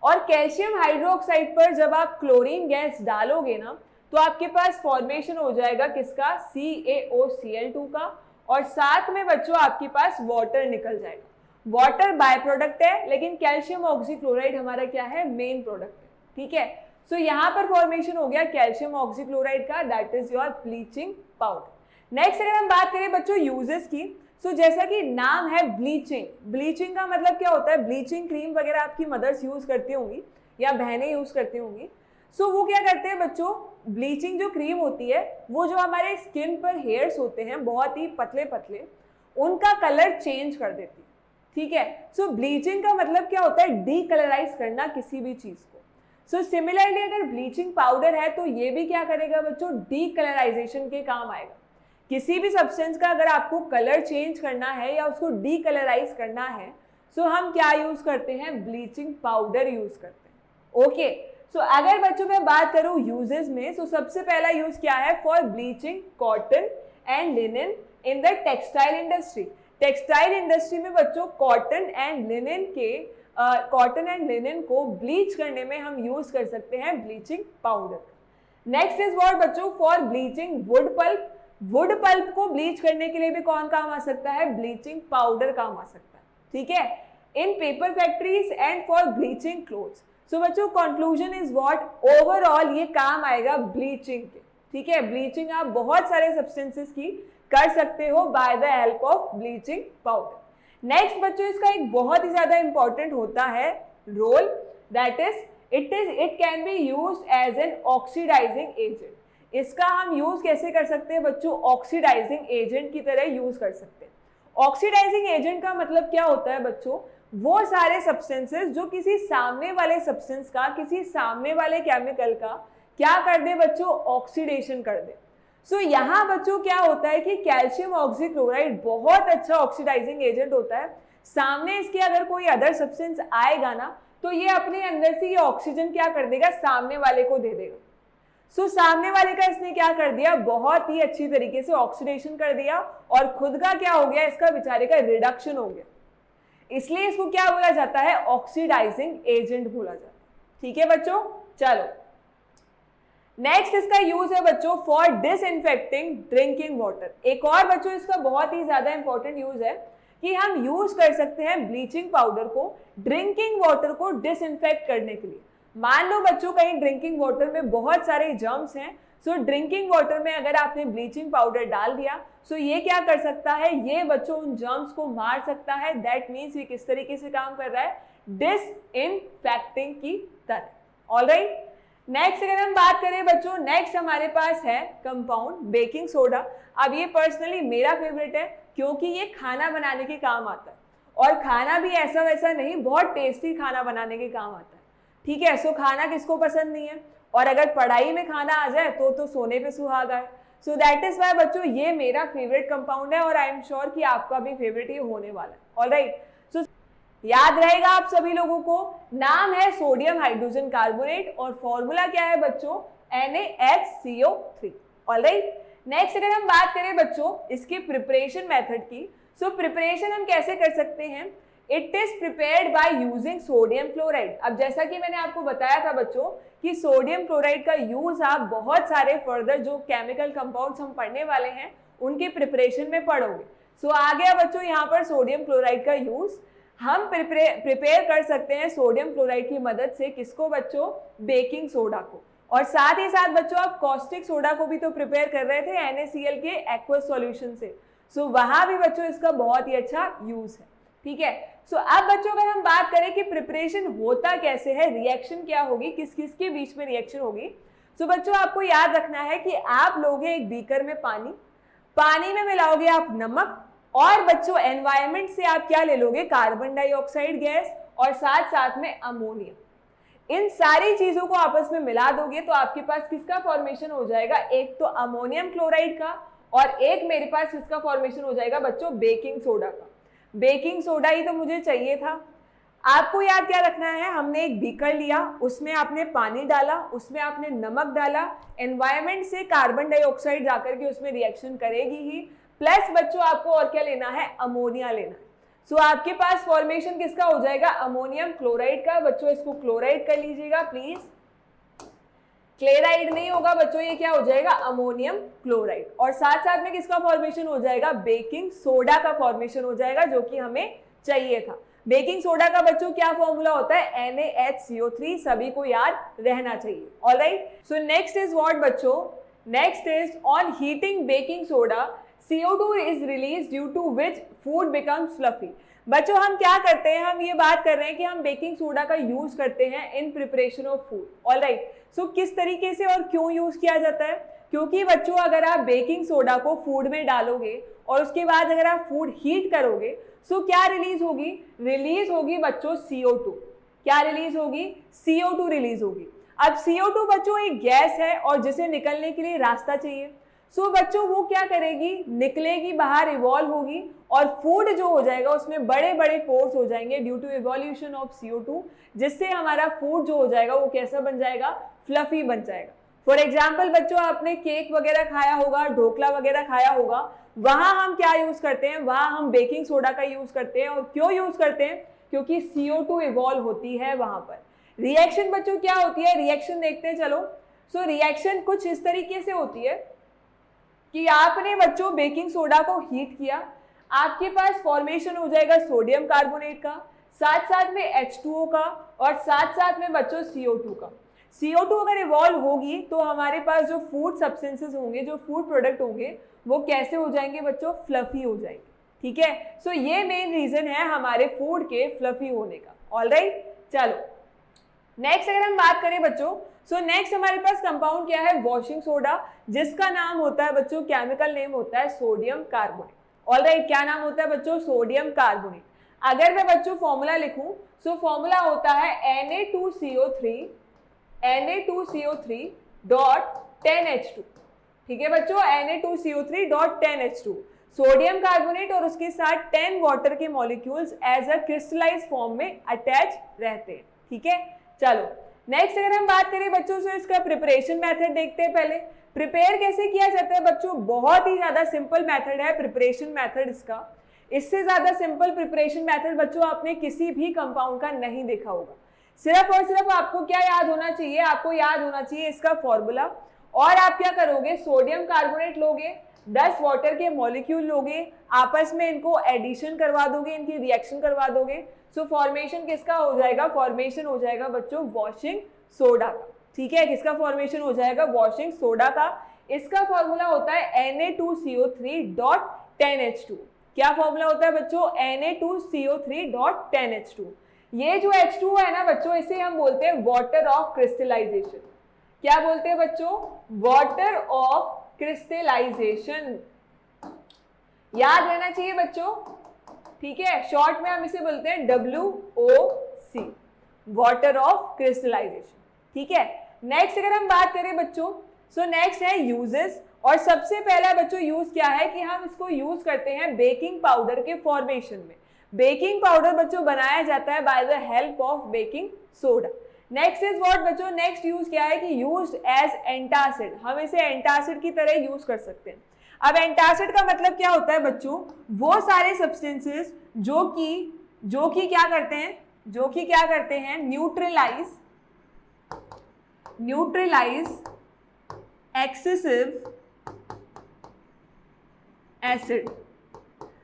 S1: और कैल्शियम हाइड्रोक्साइड पर जब आप क्लोरीन गैस डालोगे ना, तो आपके पास फॉर्मेशन हो जाएगा किसका, CaOCl2 का, और साथ में बच्चों आपके पास वाटर निकल जाएगा। वाटर बाय प्रोडक्ट है, लेकिन कैल्शियम ऑक्सीक्लोराइड हमारा क्या है, मेन प्रोडक्ट है। ठीक है, सो यहाँ पर फॉर्मेशन हो गया कैल्शियम ऑक्सीक्लोराइड का, that is your bleaching powder. Next अगर हम बात करें बच्चों यूजेस की, सो जैसा कि नाम है ब्लीचिंग, ब्लीचिंग का मतलब क्या होता है, ब्लीचिंग क्रीम वगैरह आपकी मदर्स यूज करती होंगी या बहनें यूज करती होंगी। सो वो क्या करते हैं बच्चों, ब्लीचिंग जो क्रीम होती है वो जो हमारे स्किन पर हेयर्स होते हैं बहुत ही पतले पतले, उनका कलर चेंज कर देती है। ठीक है, सो ब्लीचिंग का मतलब क्या होता है, डीकलराइज करना किसी भी चीज को। सो सिमिलरली अगर ब्लीचिंग पाउडर है तो ये भी क्या करेगा बच्चों, डीकलराइजेशन के काम आएगा। किसी भी सब्सटेंस का अगर आपको कलर चेंज करना है या उसको डीकलराइज करना है, सो हम क्या यूज करते हैं, ब्लीचिंग पाउडर यूज करते हैं। ओके, सो अगर बच्चों मैं बात करूं यूजेस में, सो सबसे पहला यूज क्या है, for bleaching cotton and linen in the textile industry. Textile industry में बच्चों कॉटन एंड लिनन को ब्लीच करने में हम यूज कर सकते हैं bleaching powder. Next is what बच्चों, for bleaching wood pulp. Wood pulp को ब्लीच करने के लिए भी कौन काम आ सकता है, ब्लीचिंग पाउडर काम आ सकता है। ठीक है, in paper factories and for bleaching clothes. So बच्चों कंक्लूजन इज व्हाट, ओवरऑल ये काम आएगा ब्लीचिंग के। ठीक है, ब्लीचिंग आप बहुत सारे सब्सटेंसेस की कर सकते हो by the help of bleaching powder. Next बच्चों इसका एक बहुत ही ज्यादा इंपॉर्टेंट होता है role, that is it can be used as an oxidising agent. इसका हम यूज कैसे कर सकते हैं बच्चों, ऑक्सीडाइजिंग एजेंट की तरह यूज कर सकते हैं। ऑक्सीडाइजिंग एजेंट का मतलब क्या होता है बच्चों, वो सारे सब्सटेंसेस जो किसी सामने वाले सब्सटेंस का, किसी सामने वाले केमिकल का क्या कर दे बच्चों, ऑक्सीडेशन कर दे। सो यहाँ बच्चों क्या होता है कि कैल्शियम ऑक्सीक्लोराइड बहुत अच्छा ऑक्सीडाइजिंग एजेंट होता है। सामने इसके अगर कोई अदर सब्सटेंस आएगा ना, तो ये अपने अंदर से ये ऑक्सीजन क्या कर देगा, सामने वाले को दे देगा। सो सामने वाले का इसने क्या कर दिया, बहुत ही अच्छी तरीके से ऑक्सीडेशन कर दिया और खुद का क्या हो गया, इसका बेचारे का रिडक्शन हो गया। इसलिए इसको क्या बोला जाता है, ऑक्सीडाइजिंग एजेंट बोला जाता है। ठीक है बच्चों, चलो नेक्स्ट इसका यूज है बच्चों फॉर डिसइंफेक्टिंग ड्रिंकिंग वाटर। एक और बच्चों इसका बहुत ही ज्यादा इंपॉर्टेंट यूज है कि हम यूज कर सकते हैं ब्लीचिंग पाउडर को ड्रिंकिंग वाटर को डिसइंफेक्ट करने के लिए। मान लो बच्चों कहीं ड्रिंकिंग वाटर में बहुत सारे जर्म्स हैं सो ड्रिंकिंग वाटर में अगर आपने ब्लीचिंग पाउडर डाल दिया, सो ये क्या कर सकता है, ये बच्चों उन जर्म्स को मार सकता है। दैट मीन्स ये किस तरीके से काम कर रहा है, डिसइंफेक्टिंग की तरह। ऑलराइट, नेक्स्ट अगर हम बात करें बच्चों, नेक्स्ट हमारे पास है कंपाउंड बेकिंग सोडा। अब ये पर्सनली मेरा फेवरेट है क्योंकि ये खाना बनाने के काम आता है, और खाना भी ऐसा वैसा नहीं, बहुत टेस्टी खाना बनाने के काम आता है। ठीक है, सो खाना किसको पसंद नहीं है, और अगर पढ़ाई में खाना आ जाए तो सोने पे सुहागा है। सो दैट इज वाई बच्चों ये मेरा फेवरेट कंपाउंड है, और आई एम श्योर कि आपका भी फेवरेट ये होने वाला है। ऑलराइट, सो याद रहेगा आप सभी लोगों को, नाम है सोडियम हाइड्रोजन कार्बोनेट और फॉर्मूला क्या है बच्चों, NaHCO3। ऑलराइट, नेक्स्ट अगर हम बात करें बच्चों इसके प्रिपरेशन मेथड की, सो प्रिपरेशन हम कैसे कर सकते हैं, it is prepared by using sodium chloride. अब जैसा कि मैंने आपको बताया था बच्चों कि सोडियम क्लोराइड का यूज आप बहुत सारे फर्दर जो केमिकल कंपाउंड्स हम पढ़ने वाले हैं उनके प्रिपरेशन में पढ़ोगे। सो आ गया बच्चों यहाँ पर सोडियम क्लोराइड का यूज, हम प्रिपेयर कर सकते हैं सोडियम क्लोराइड की मदद से, किसको बच्चों, बेकिंग सोडा को। और साथ ही साथ बच्चों आप कॉस्टिक सोडा को भी तो प्रिपेयर कर रहे थे NaCl के एक्वस सॉल्यूशन से, सो वहां भी बच्चों इसका बहुत ही अच्छा यूज है। ठीक है, सो अब बच्चों अगर हम बात करें कि प्रिपरेशन होता कैसे है, रिएक्शन क्या होगी, किस किस के बीच में रिएक्शन होगी, सो बच्चों आपको याद रखना है कि आप लोगे एक बीकर में पानी में मिलाओगे आप नमक, और बच्चों एनवायरनमेंट से आप क्या ले लोगे, कार्बन डाइऑक्साइड गैस और साथ साथ में अमोनिया। इन सारी चीजों को आपस में मिला दोगे तो आपके पास किसका फॉर्मेशन हो जाएगा, एक तो अमोनियम क्लोराइड का, और एक मेरे पास किसका फॉर्मेशन हो जाएगा बच्चों, बेकिंग सोडा का। बेकिंग सोडा ही तो मुझे चाहिए था। आपको याद क्या रखना है, हमने एक बीकर लिया, उसमें आपने पानी डाला, उसमें आपने नमक डाला, एनवायरनमेंट से कार्बन डाइऑक्साइड जाकर के उसमें रिएक्शन करेगी ही, प्लस बच्चों आपको और क्या लेना है, अमोनिया लेना है। सो आपके पास फॉर्मेशन किसका हो जाएगा, अमोनियम क्लोराइड का। बच्चों इसको क्लोराइड कर लीजिएगा प्लीज, क्लोराइड नहीं होगा बच्चों, ये क्या हो जाएगा, अमोनियम क्लोराइड। और साथ साथ में किसका फॉर्मेशन हो जाएगा, बेकिंग सोडा का फॉर्मेशन हो जाएगा, जो कि हमें चाहिए था। बेकिंग सोडा का बच्चों क्या फॉर्मूला होता है, NaHCO3, सभी को याद रहना चाहिए। Alright, so next is what बच्चों, next is on heating baking soda CO2 is released due to which food becomes fluffy। बच्चों हम क्या करते हैं, हम ये बात कर रहे हैं कि हम बेकिंग सोडा का यूज करते हैं in preparation of food. Alright, so किस तरीके से और क्यों यूज किया जाता है, क्योंकि बच्चों अगर आप बेकिंग सोडा को फूड में डालोगे और उसके बाद अगर आप फूड हीट करोगे, सो क्या रिलीज होगी बच्चों CO2। क्या रिलीज होगी, CO2 रिलीज होगी। अब CO2 बच्चों एक गैस है और जिसे निकलने के लिए रास्ता चाहिए। सो बच्चों वो क्या करेगी, निकलेगी बाहर, इवॉल्व होगी, और फूड जो हो जाएगा उसमें बड़े बड़े पोर्स हो जाएंगे due to evolution of CO2, जिससे हमारा फूड जो हो जाएगा वो कैसा बन जाएगा, फ्लफी बन जाएगा। फॉर एग्जाम्पल बच्चों आपने केक वगैरह खाया होगा, ढोकला वगैरह खाया होगा, वहां हम क्या यूज करते हैं, वहां हम बेकिंग सोडा का यूज करते हैं। और क्यों यूज करते हैं, क्योंकि CO2 इवॉल्व होती है वहां पर। रिएक्शन बच्चों क्या होती है, रिएक्शन देखते हैं चलो। सो रिएक्शन कुछ इस तरीके से होती है कि आपने बच्चों बेकिंग सोडा को हीट किया, आपके पास फॉर्मेशन हो जाएगा सोडियम कार्बोनेट का, साथ साथ में H2O का, और साथ साथ में बच्चों CO2 का। CO2 अगर इवॉल्व होगी तो हमारे पास जो फूड सब्सटेंसेस होंगे, जो फूड प्रोडक्ट होंगे, वो कैसे हो जाएंगे बच्चों, फ्लफी हो जाएंगे। ठीक है, सो ये मेन रीजन है हमारे फूड के फ्लफी होने का। ऑलराइट, चलो नेक्स्ट अगर हम बात करें बच्चों, सो नेक्स्ट हमारे पास कंपाउंड क्या है, वॉशिंग सोडा, जिसका नाम होता है बच्चों, केमिकल नेम होता है सोडियम कार्बोनेट। ऑलराइट, क्या नाम होता है बच्चों, सोडियम कार्बोनेट। अगर मैं बच्चों फॉर्मूला लिखूं, सो फॉर्मूला होता है Na2CO3 ठीक है बच्चों, Na2CO3 सोडियम कार्बोनेट और उसके साथ 10 वाटर के molecules as a crystallise form में अटैच रहते हैं। ठीक है, चलो नेक्स्ट अगर हम बात करें बच्चों, से इसका प्रिपरेशन मेथड देखते हैं। पहले प्रिपेयर कैसे किया जाता है बच्चों, बहुत ही ज्यादा सिंपल मेथड है प्रिपरेशन मेथड इसका। इससे ज्यादा सिंपल प्रिपरेशन मेथड बच्चों आपने किसी भी कंपाउंड का नहीं देखा होगा। सिर्फ और सिर्फ आपको क्या याद होना चाहिए, आपको याद होना चाहिए इसका फॉर्मूला, और आप क्या करोगे, सोडियम कार्बोनेट लोगे, 10 वाटर के मॉलिक्यूल लोगे, आपस में इनको एडिशन करवा दोगे, इनकी रिएक्शन करवा दोगे। सो फॉर्मेशन किसका हो जाएगा, फॉर्मेशन हो जाएगा बच्चों वॉशिंग सोडा का। ठीक है, किसका फॉर्मेशन हो जाएगा, वॉशिंग सोडा का। इसका फॉर्मूला होता है Na2CO3.10H2। क्या फॉर्मूला होता है बच्चों, Na2CO3.10H2। ये जो H2 है ना बच्चों, इसे हम बोलते हैं वाटर ऑफ क्रिस्टलाइजेशन। क्या बोलते हैं बच्चों, वाटर ऑफ क्रिस्टलाइजेशन। याद रहना चाहिए बच्चों, ठीक है, शॉर्ट में हम इसे बोलते हैं WOC, वाटर ऑफ क्रिस्टलाइजेशन। ठीक है, नेक्स्ट अगर हम बात करें बच्चों, सो नेक्स्ट है यूजेस। और सबसे पहला बच्चों यूज क्या है कि हम इसको यूज करते हैं बेकिंग पाउडर के फॉर्मेशन में। बेकिंग पाउडर बच्चों बनाया जाता है bye the help of baking soda. Next is what बच्चों, नेक्स्ट यूज क्या है कि यूज्ड एज एंटासिड। हम इसे एंटासिड की तरह यूज कर सकते हैं। अब एंटासिड का मतलब क्या होता है बच्चों, वो सारे सब्सटेंसेस जो कि क्या करते हैं न्यूट्रलाइज एक्सेसिव एसिड।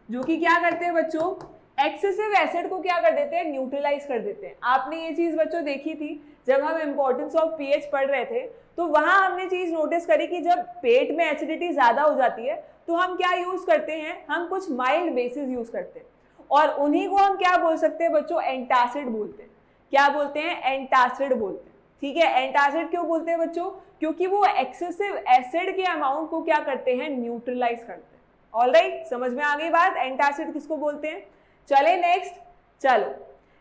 S1: जो कि क्या करते हैं बच्चों, एक्सेसिव एसिड को क्या कर देते हैं, न्यूट्रलाइज कर देते हैं। आपने ये चीज बच्चों देखी थी जब हम इंपॉर्टेंस ऑफ पीएच पढ़ रहे थे, तो वहां हमने चीज नोटिस करी कि जब पेट में एसिडिटी ज्यादा हो जाती है तो हम क्या यूज करते हैं, हम कुछ माइल्ड बेसिस यूज करते हैं, और उन्हीं को हम क्या बोल सकते हैं बच्चों, एंटासिड बोलते हैं। क्या बोलते हैं, एंटासिड बोलते हैं। ठीक है, एंटासिड क्यों बोलते हैं बच्चों, क्योंकि वो एक्सेसिव एसिड के अमाउंट को क्या करते हैं, न्यूट्रलाइज करते हैं। ऑलराइट, समझ में आ गई बात, एंटासिड किसको बोलते हैं। चले नेक्स्ट, चलो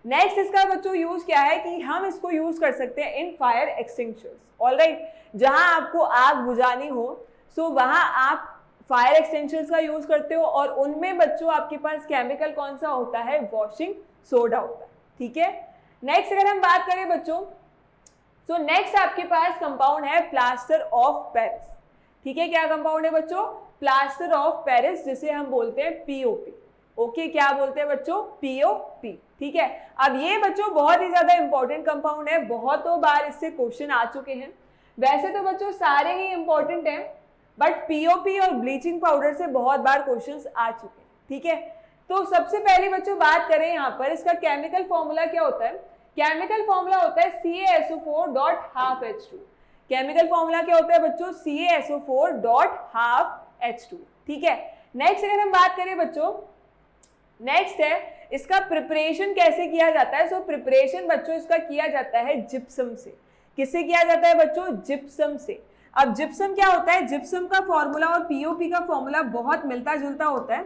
S1: नेक्स्ट इसका बच्चों यूज क्या है कि हम इसको यूज कर सकते हैं इन फायर एक्सटिंग्विशर्स। ऑलराइट, जहां आपको आग बुझानी हो सो वहां आप फायर एक्सटिंग्विशर्स का यूज करते हो, और उनमें बच्चों आपके पास केमिकल कौन सा होता है, वॉशिंग सोडा होता है। ठीक है, नेक्स्ट अगर हम बात करें बच्चों, तो नेक्स्ट आपके पास कंपाउंड है प्लास्टर ऑफ पेरिस। ठीक है, क्या कंपाउंड है बच्चों, प्लास्टर ऑफ पेरिस, जिसे हम बोलते हैं POP। ओके, क्या बोलते हैं बच्चों, POP। ठीक है, अब ये बच्चों बहुत ही ज्यादा इंपॉर्टेंट कंपाउंड है, बहुतों बार इससे क्वेश्चन आ चुके हैं। वैसे तो बच्चों सारे ही इंपॉर्टेंट हैं, बट POP और ब्लीचिंग पाउडर से बहुत बार क्वेश्चंस आ चुके हैं। ठीक है, तो सबसे पहले बच्चों बात करें यहाँ पर, इसका केमिकल फॉर्मूला क्या होता है। केमिकल फॉर्मूला होता है CaSO4.12H2। केमिकल फॉर्मूला क्या होता है बच्चों, CaSO4.12H2। ठीक है, नेक्स्ट अगर हम बात करें बच्चों, नेक्स्ट है इसका प्रिपरेशन कैसे किया जाता है। सो प्रिपरेशन बच्चों इसका किया जाता है जिप्सम से। किससे किया जाता है बच्चों, जिप्सम से। अब जिप्सम क्या होता है, जिप्सम का फॉर्मूला और POP का फॉर्मूला बहुत मिलता जुलता होता है,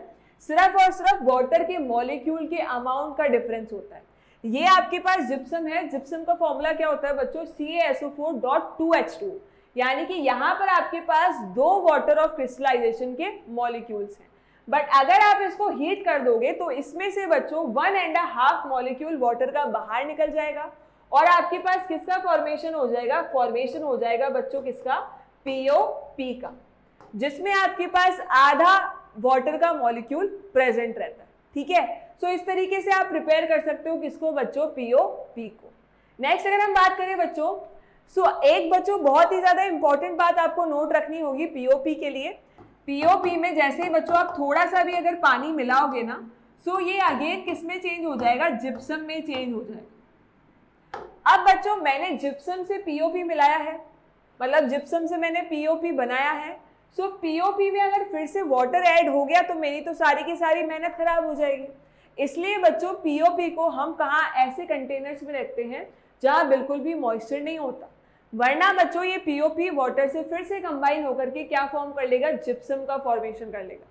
S1: सिर्फ और सिर्फ वाटर के मॉलिक्यूल के अमाउंट का डिफरेंस होता है। ये आपके पास जिप्सम है, जिप्सम का फॉर्मूला क्या होता है बच्चों, CaSO4.2H2, यानी कि यहाँ पर आपके पास 2 वाटर ऑफ क्रिस्टलाइजेशन के मॉलिक्यूल्स हैं। बट अगर आप इसको हीट कर दोगे तो इसमें से बच्चों 1.5 मॉलिक्यूल वाटर का बाहर निकल जाएगा, और आपके पास किसका फॉर्मेशन हो जाएगा, फॉर्मेशन हो जाएगा बच्चों किसका, POP का, जिसमें आपके पास आधा वाटर का मॉलिक्यूल प्रेजेंट रहता है। ठीक है, सो इस तरीके से आप प्रिपेयर कर सकते हो किसको बच्चों, POP को। नेक्स्ट अगर हम बात करें बच्चों, सो एक बच्चों बहुत ही ज्यादा इंपॉर्टेंट बात आपको नोट रखनी होगी POP के लिए। POP में जैसे ही बच्चों आप थोड़ा सा भी अगर पानी मिलाओगे ना, सो ये अगेन किस में चेंज हो जाएगा, जिप्सम में चेंज हो जाएगा। अब बच्चों मैंने जिप्सम से POP मिलाया है, मतलब जिप्सम से मैंने POP बनाया है, सो POP में अगर फिर से वाटर ऐड हो गया तो मेरी तो सारी की सारी मेहनत खराब हो जाएगी। इसलिए बच्चों POP को हम कहाँ, ऐसे कंटेनर्स में रखते हैं जहाँ बिल्कुल भी मॉइस्चर नहीं होता, वरना बच्चों ये POP वाटर से फिर से कंबाइन होकर के क्या फॉर्म कर लेगा, जिप्सम का फॉर्मेशन कर लेगा।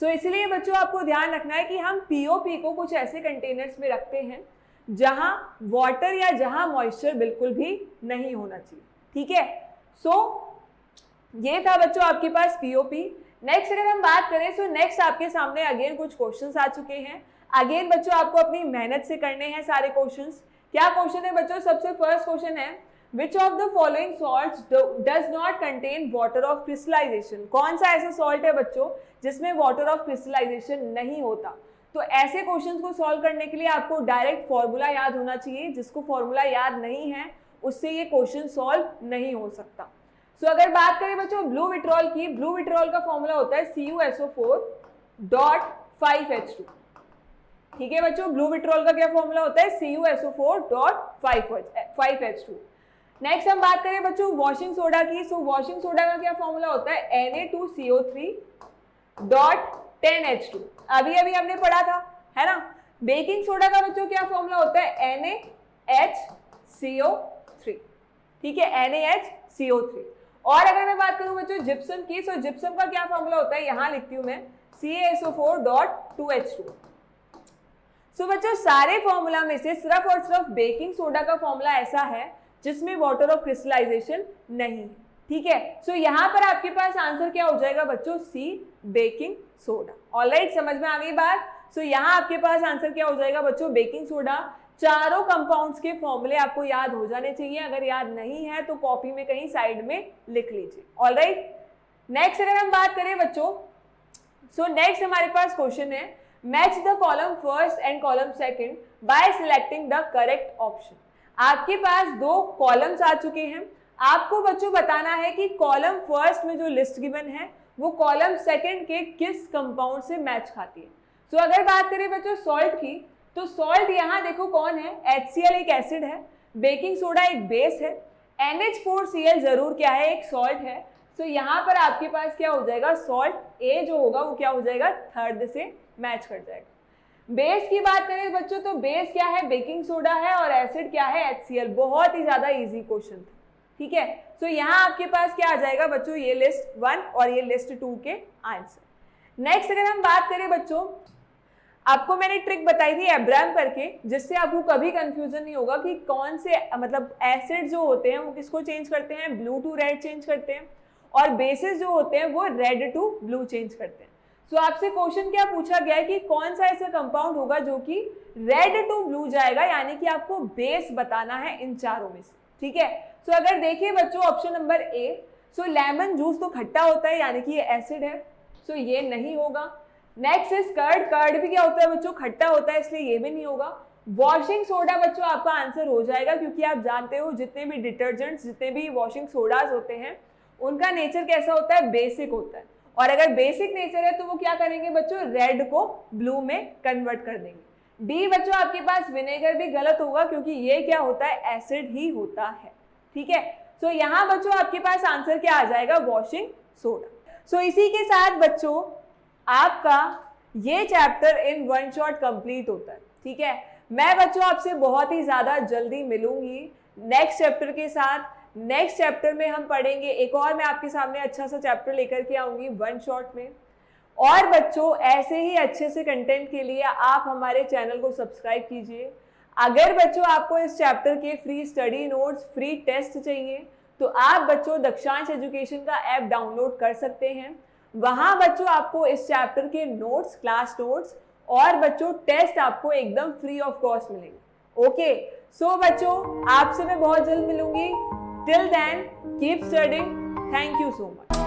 S1: सो इसलिए बच्चों आपको ध्यान रखना है कि हम POP को कुछ ऐसे कंटेनर्स में रखते हैं जहां वाटर या जहां मॉइस्चर बिल्कुल भी नहीं होना चाहिए। ठीक है, सो ये था बच्चों आपके पास POP। नेक्स्ट अगर हम बात करें, सो नेक्स्ट आपके सामने अगेन कुछ क्वेश्चंस आ चुके हैं। अगेन बच्चों आपको अपनी मेहनत से करने हैं सारे क्वेश्चंस। क्या क्वेश्चन है बच्चों, सबसे फर्स्ट क्वेश्चन है, Which of the following salts does not contain water of crystallization? कौन सा ऐसा सॉल्ट है बच्चों जिसमें वाटर ऑफ क्रिस्टलाइजेशन नहीं होता। तो ऐसे क्वेश्चंस को सॉल्व करने के लिए आपको डायरेक्ट फॉर्मूला याद होना चाहिए, जिसको फॉर्मूला याद नहीं है उससे ये क्वेश्चन सॉल्व नहीं हो सकता। सो अगर बात करें बच्चों ब्लू विट्रॉल की, ब्लू विट्रॉल का फॉर्मूला होता है CuSO4.5H2। ठीक है बच्चों, ब्लू विट्रॉल का क्या फॉर्मूला होता है, CuSO4.5H2। नेक्स्ट हम बात करें बच्चों वॉशिंग सोडा की। सो वॉशिंग सोडा का क्या फॉर्मूला होता है, Na2CO3.10H2, अभी अभी हमने पढ़ा था, है ना। बेकिंग सोडा का बच्चों क्या फॉर्मूला होता है, NaHCO3, ठीक है, NaHCO3। और अगर मैं बात करूं बच्चों जिप्सम की, सो जिप्सम का क्या फॉर्मूला होता है, यहां लिखती हूं मैं CaSO4.2H2। सो बच्चों सारे फॉर्मूला में से सिर्फ और सिर्फ बेकिंग सोडा का फॉर्मूला ऐसा है जिसमें वाटर ऑफ क्रिस्टलाइजेशन नहीं है, ठीक है। सो यहाँ पर आपके पास आंसर क्या हो जाएगा बच्चों, सी, बेकिंग सोडा। ऑलराइट, समझ में आ गई बात। सो यहाँ आपके पास आंसर क्या हो जाएगा बच्चों, बेकिंग सोडा। चारों कंपाउंड्स के फॉर्मूले आपको याद हो जाने चाहिए, अगर याद नहीं है तो कॉपी में कहीं साइड में लिख लीजिए। ऑलराइट, नेक्स्ट अगर हम बात करें बच्चों, सो नेक्स्ट हमारे पास क्वेश्चन है, match the column first and column second by selecting the correct option. आपके पास दो कॉलम्स आ चुके हैं, आपको बच्चों बताना है कि कॉलम फर्स्ट में जो लिस्ट गिवन है वो कॉलम सेकंड के किस कंपाउंड से मैच खाती है। सो अगर बात करें बच्चों सॉल्ट की, तो सॉल्ट यहाँ देखो कौन है, HCl एक एसिड है, बेकिंग सोडा एक बेस है, NH4Cl जरूर क्या है, एक सॉल्ट है। सो यहाँ पर आपके पास क्या हो जाएगा, सॉल्ट A जो होगा वो क्या हो जाएगा, थर्ड से मैच कर जाएगा। बेस की बात करें बच्चों तो बेस क्या है, बेकिंग सोडा है, और एसिड क्या है, HCl। बहुत ही ज्यादा इजी क्वेश्चन था, ठीक है। सो यहाँ आपके पास क्या आ जाएगा बच्चों, ये लिस्ट 1 और ये लिस्ट 2 के आंसर। नेक्स्ट अगर हम बात करें बच्चों, आपको मैंने ट्रिक बताई थी एब्राम करके, जिससे आपको कभी कंफ्यूजन नहीं होगा कि कौन से मतलब एसिड जो होते हैं वो किसको चेंज करते हैं, ब्लू टू रेड चेंज करते हैं, और बेसिस जो होते हैं वो रेड टू ब्लू चेंज करते हैं। सो आपसे क्वेश्चन क्या पूछा गया है कि कौन सा ऐसा कंपाउंड होगा जो कि रेड टू ब्लू जाएगा, यानी कि आपको बेस बताना है इन चारों में से, ठीक है। सो अगर देखिए बच्चों option number A, so lemon juice तो खट्टा होता है यानी कि ये एसिड है, सो ये नहीं होगा। नेक्स्ट इज कर्ड, कर्ड भी क्या होता है बच्चों, खट्टा होता है, इसलिए ये भी नहीं होगा। वॉशिंग सोडा बच्चों आपका आंसर हो जाएगा, क्योंकि आप जानते हो जितने भी डिटर्जेंट्स, जितने भी वॉशिंग सोडाज होते हैं उनका नेचर कैसा होता है, बेसिक होता है, और अगर बेसिक नेचर है तो वो क्या करेंगे बच्चों, रेड को ब्लू में कन्वर्ट कर देंगे। डी बच्चों आपके पास विनेगर भी गलत होगा, क्योंकि ये क्या होता है, एसिड ही होता है, ठीक है। सो यहाँ बच्चों आपके पास आंसर क्या आ जाएगा, वॉशिंग सोडा। सो इसी के साथ बच्चों आपका ये chapter in one shot complete होता है, ठीक है। मैं बच्चों आपसे बहुत ही ज्यादा जल्दी मिलूंगी नेक्स्ट चैप्टर के साथ। नेक्स्ट चैप्टर में हम पढ़ेंगे एक और, मैं आपके सामने अच्छा सा चैप्टर लेकर के आऊंगी वन शॉट में। और बच्चों ऐसे ही अच्छे से कंटेंट के लिए आप हमारे चैनल को सब्सक्राइब कीजिए। अगर बच्चों आपको इस चैप्टर के free study notes, free test चाहिए तो आप बच्चों दक्षांश एजुकेशन का ऐप डाउनलोड कर सकते हैं। वहां बच्चों आपको इस चैप्टर के नोट्स, क्लास नोट्स और बच्चों टेस्ट आपको एकदम फ्री ऑफ कॉस्ट मिलेंगे। ओके, सो बच्चों आपसे मैं बहुत जल्द मिलूंगी। Till then keep studying. Thank you so much.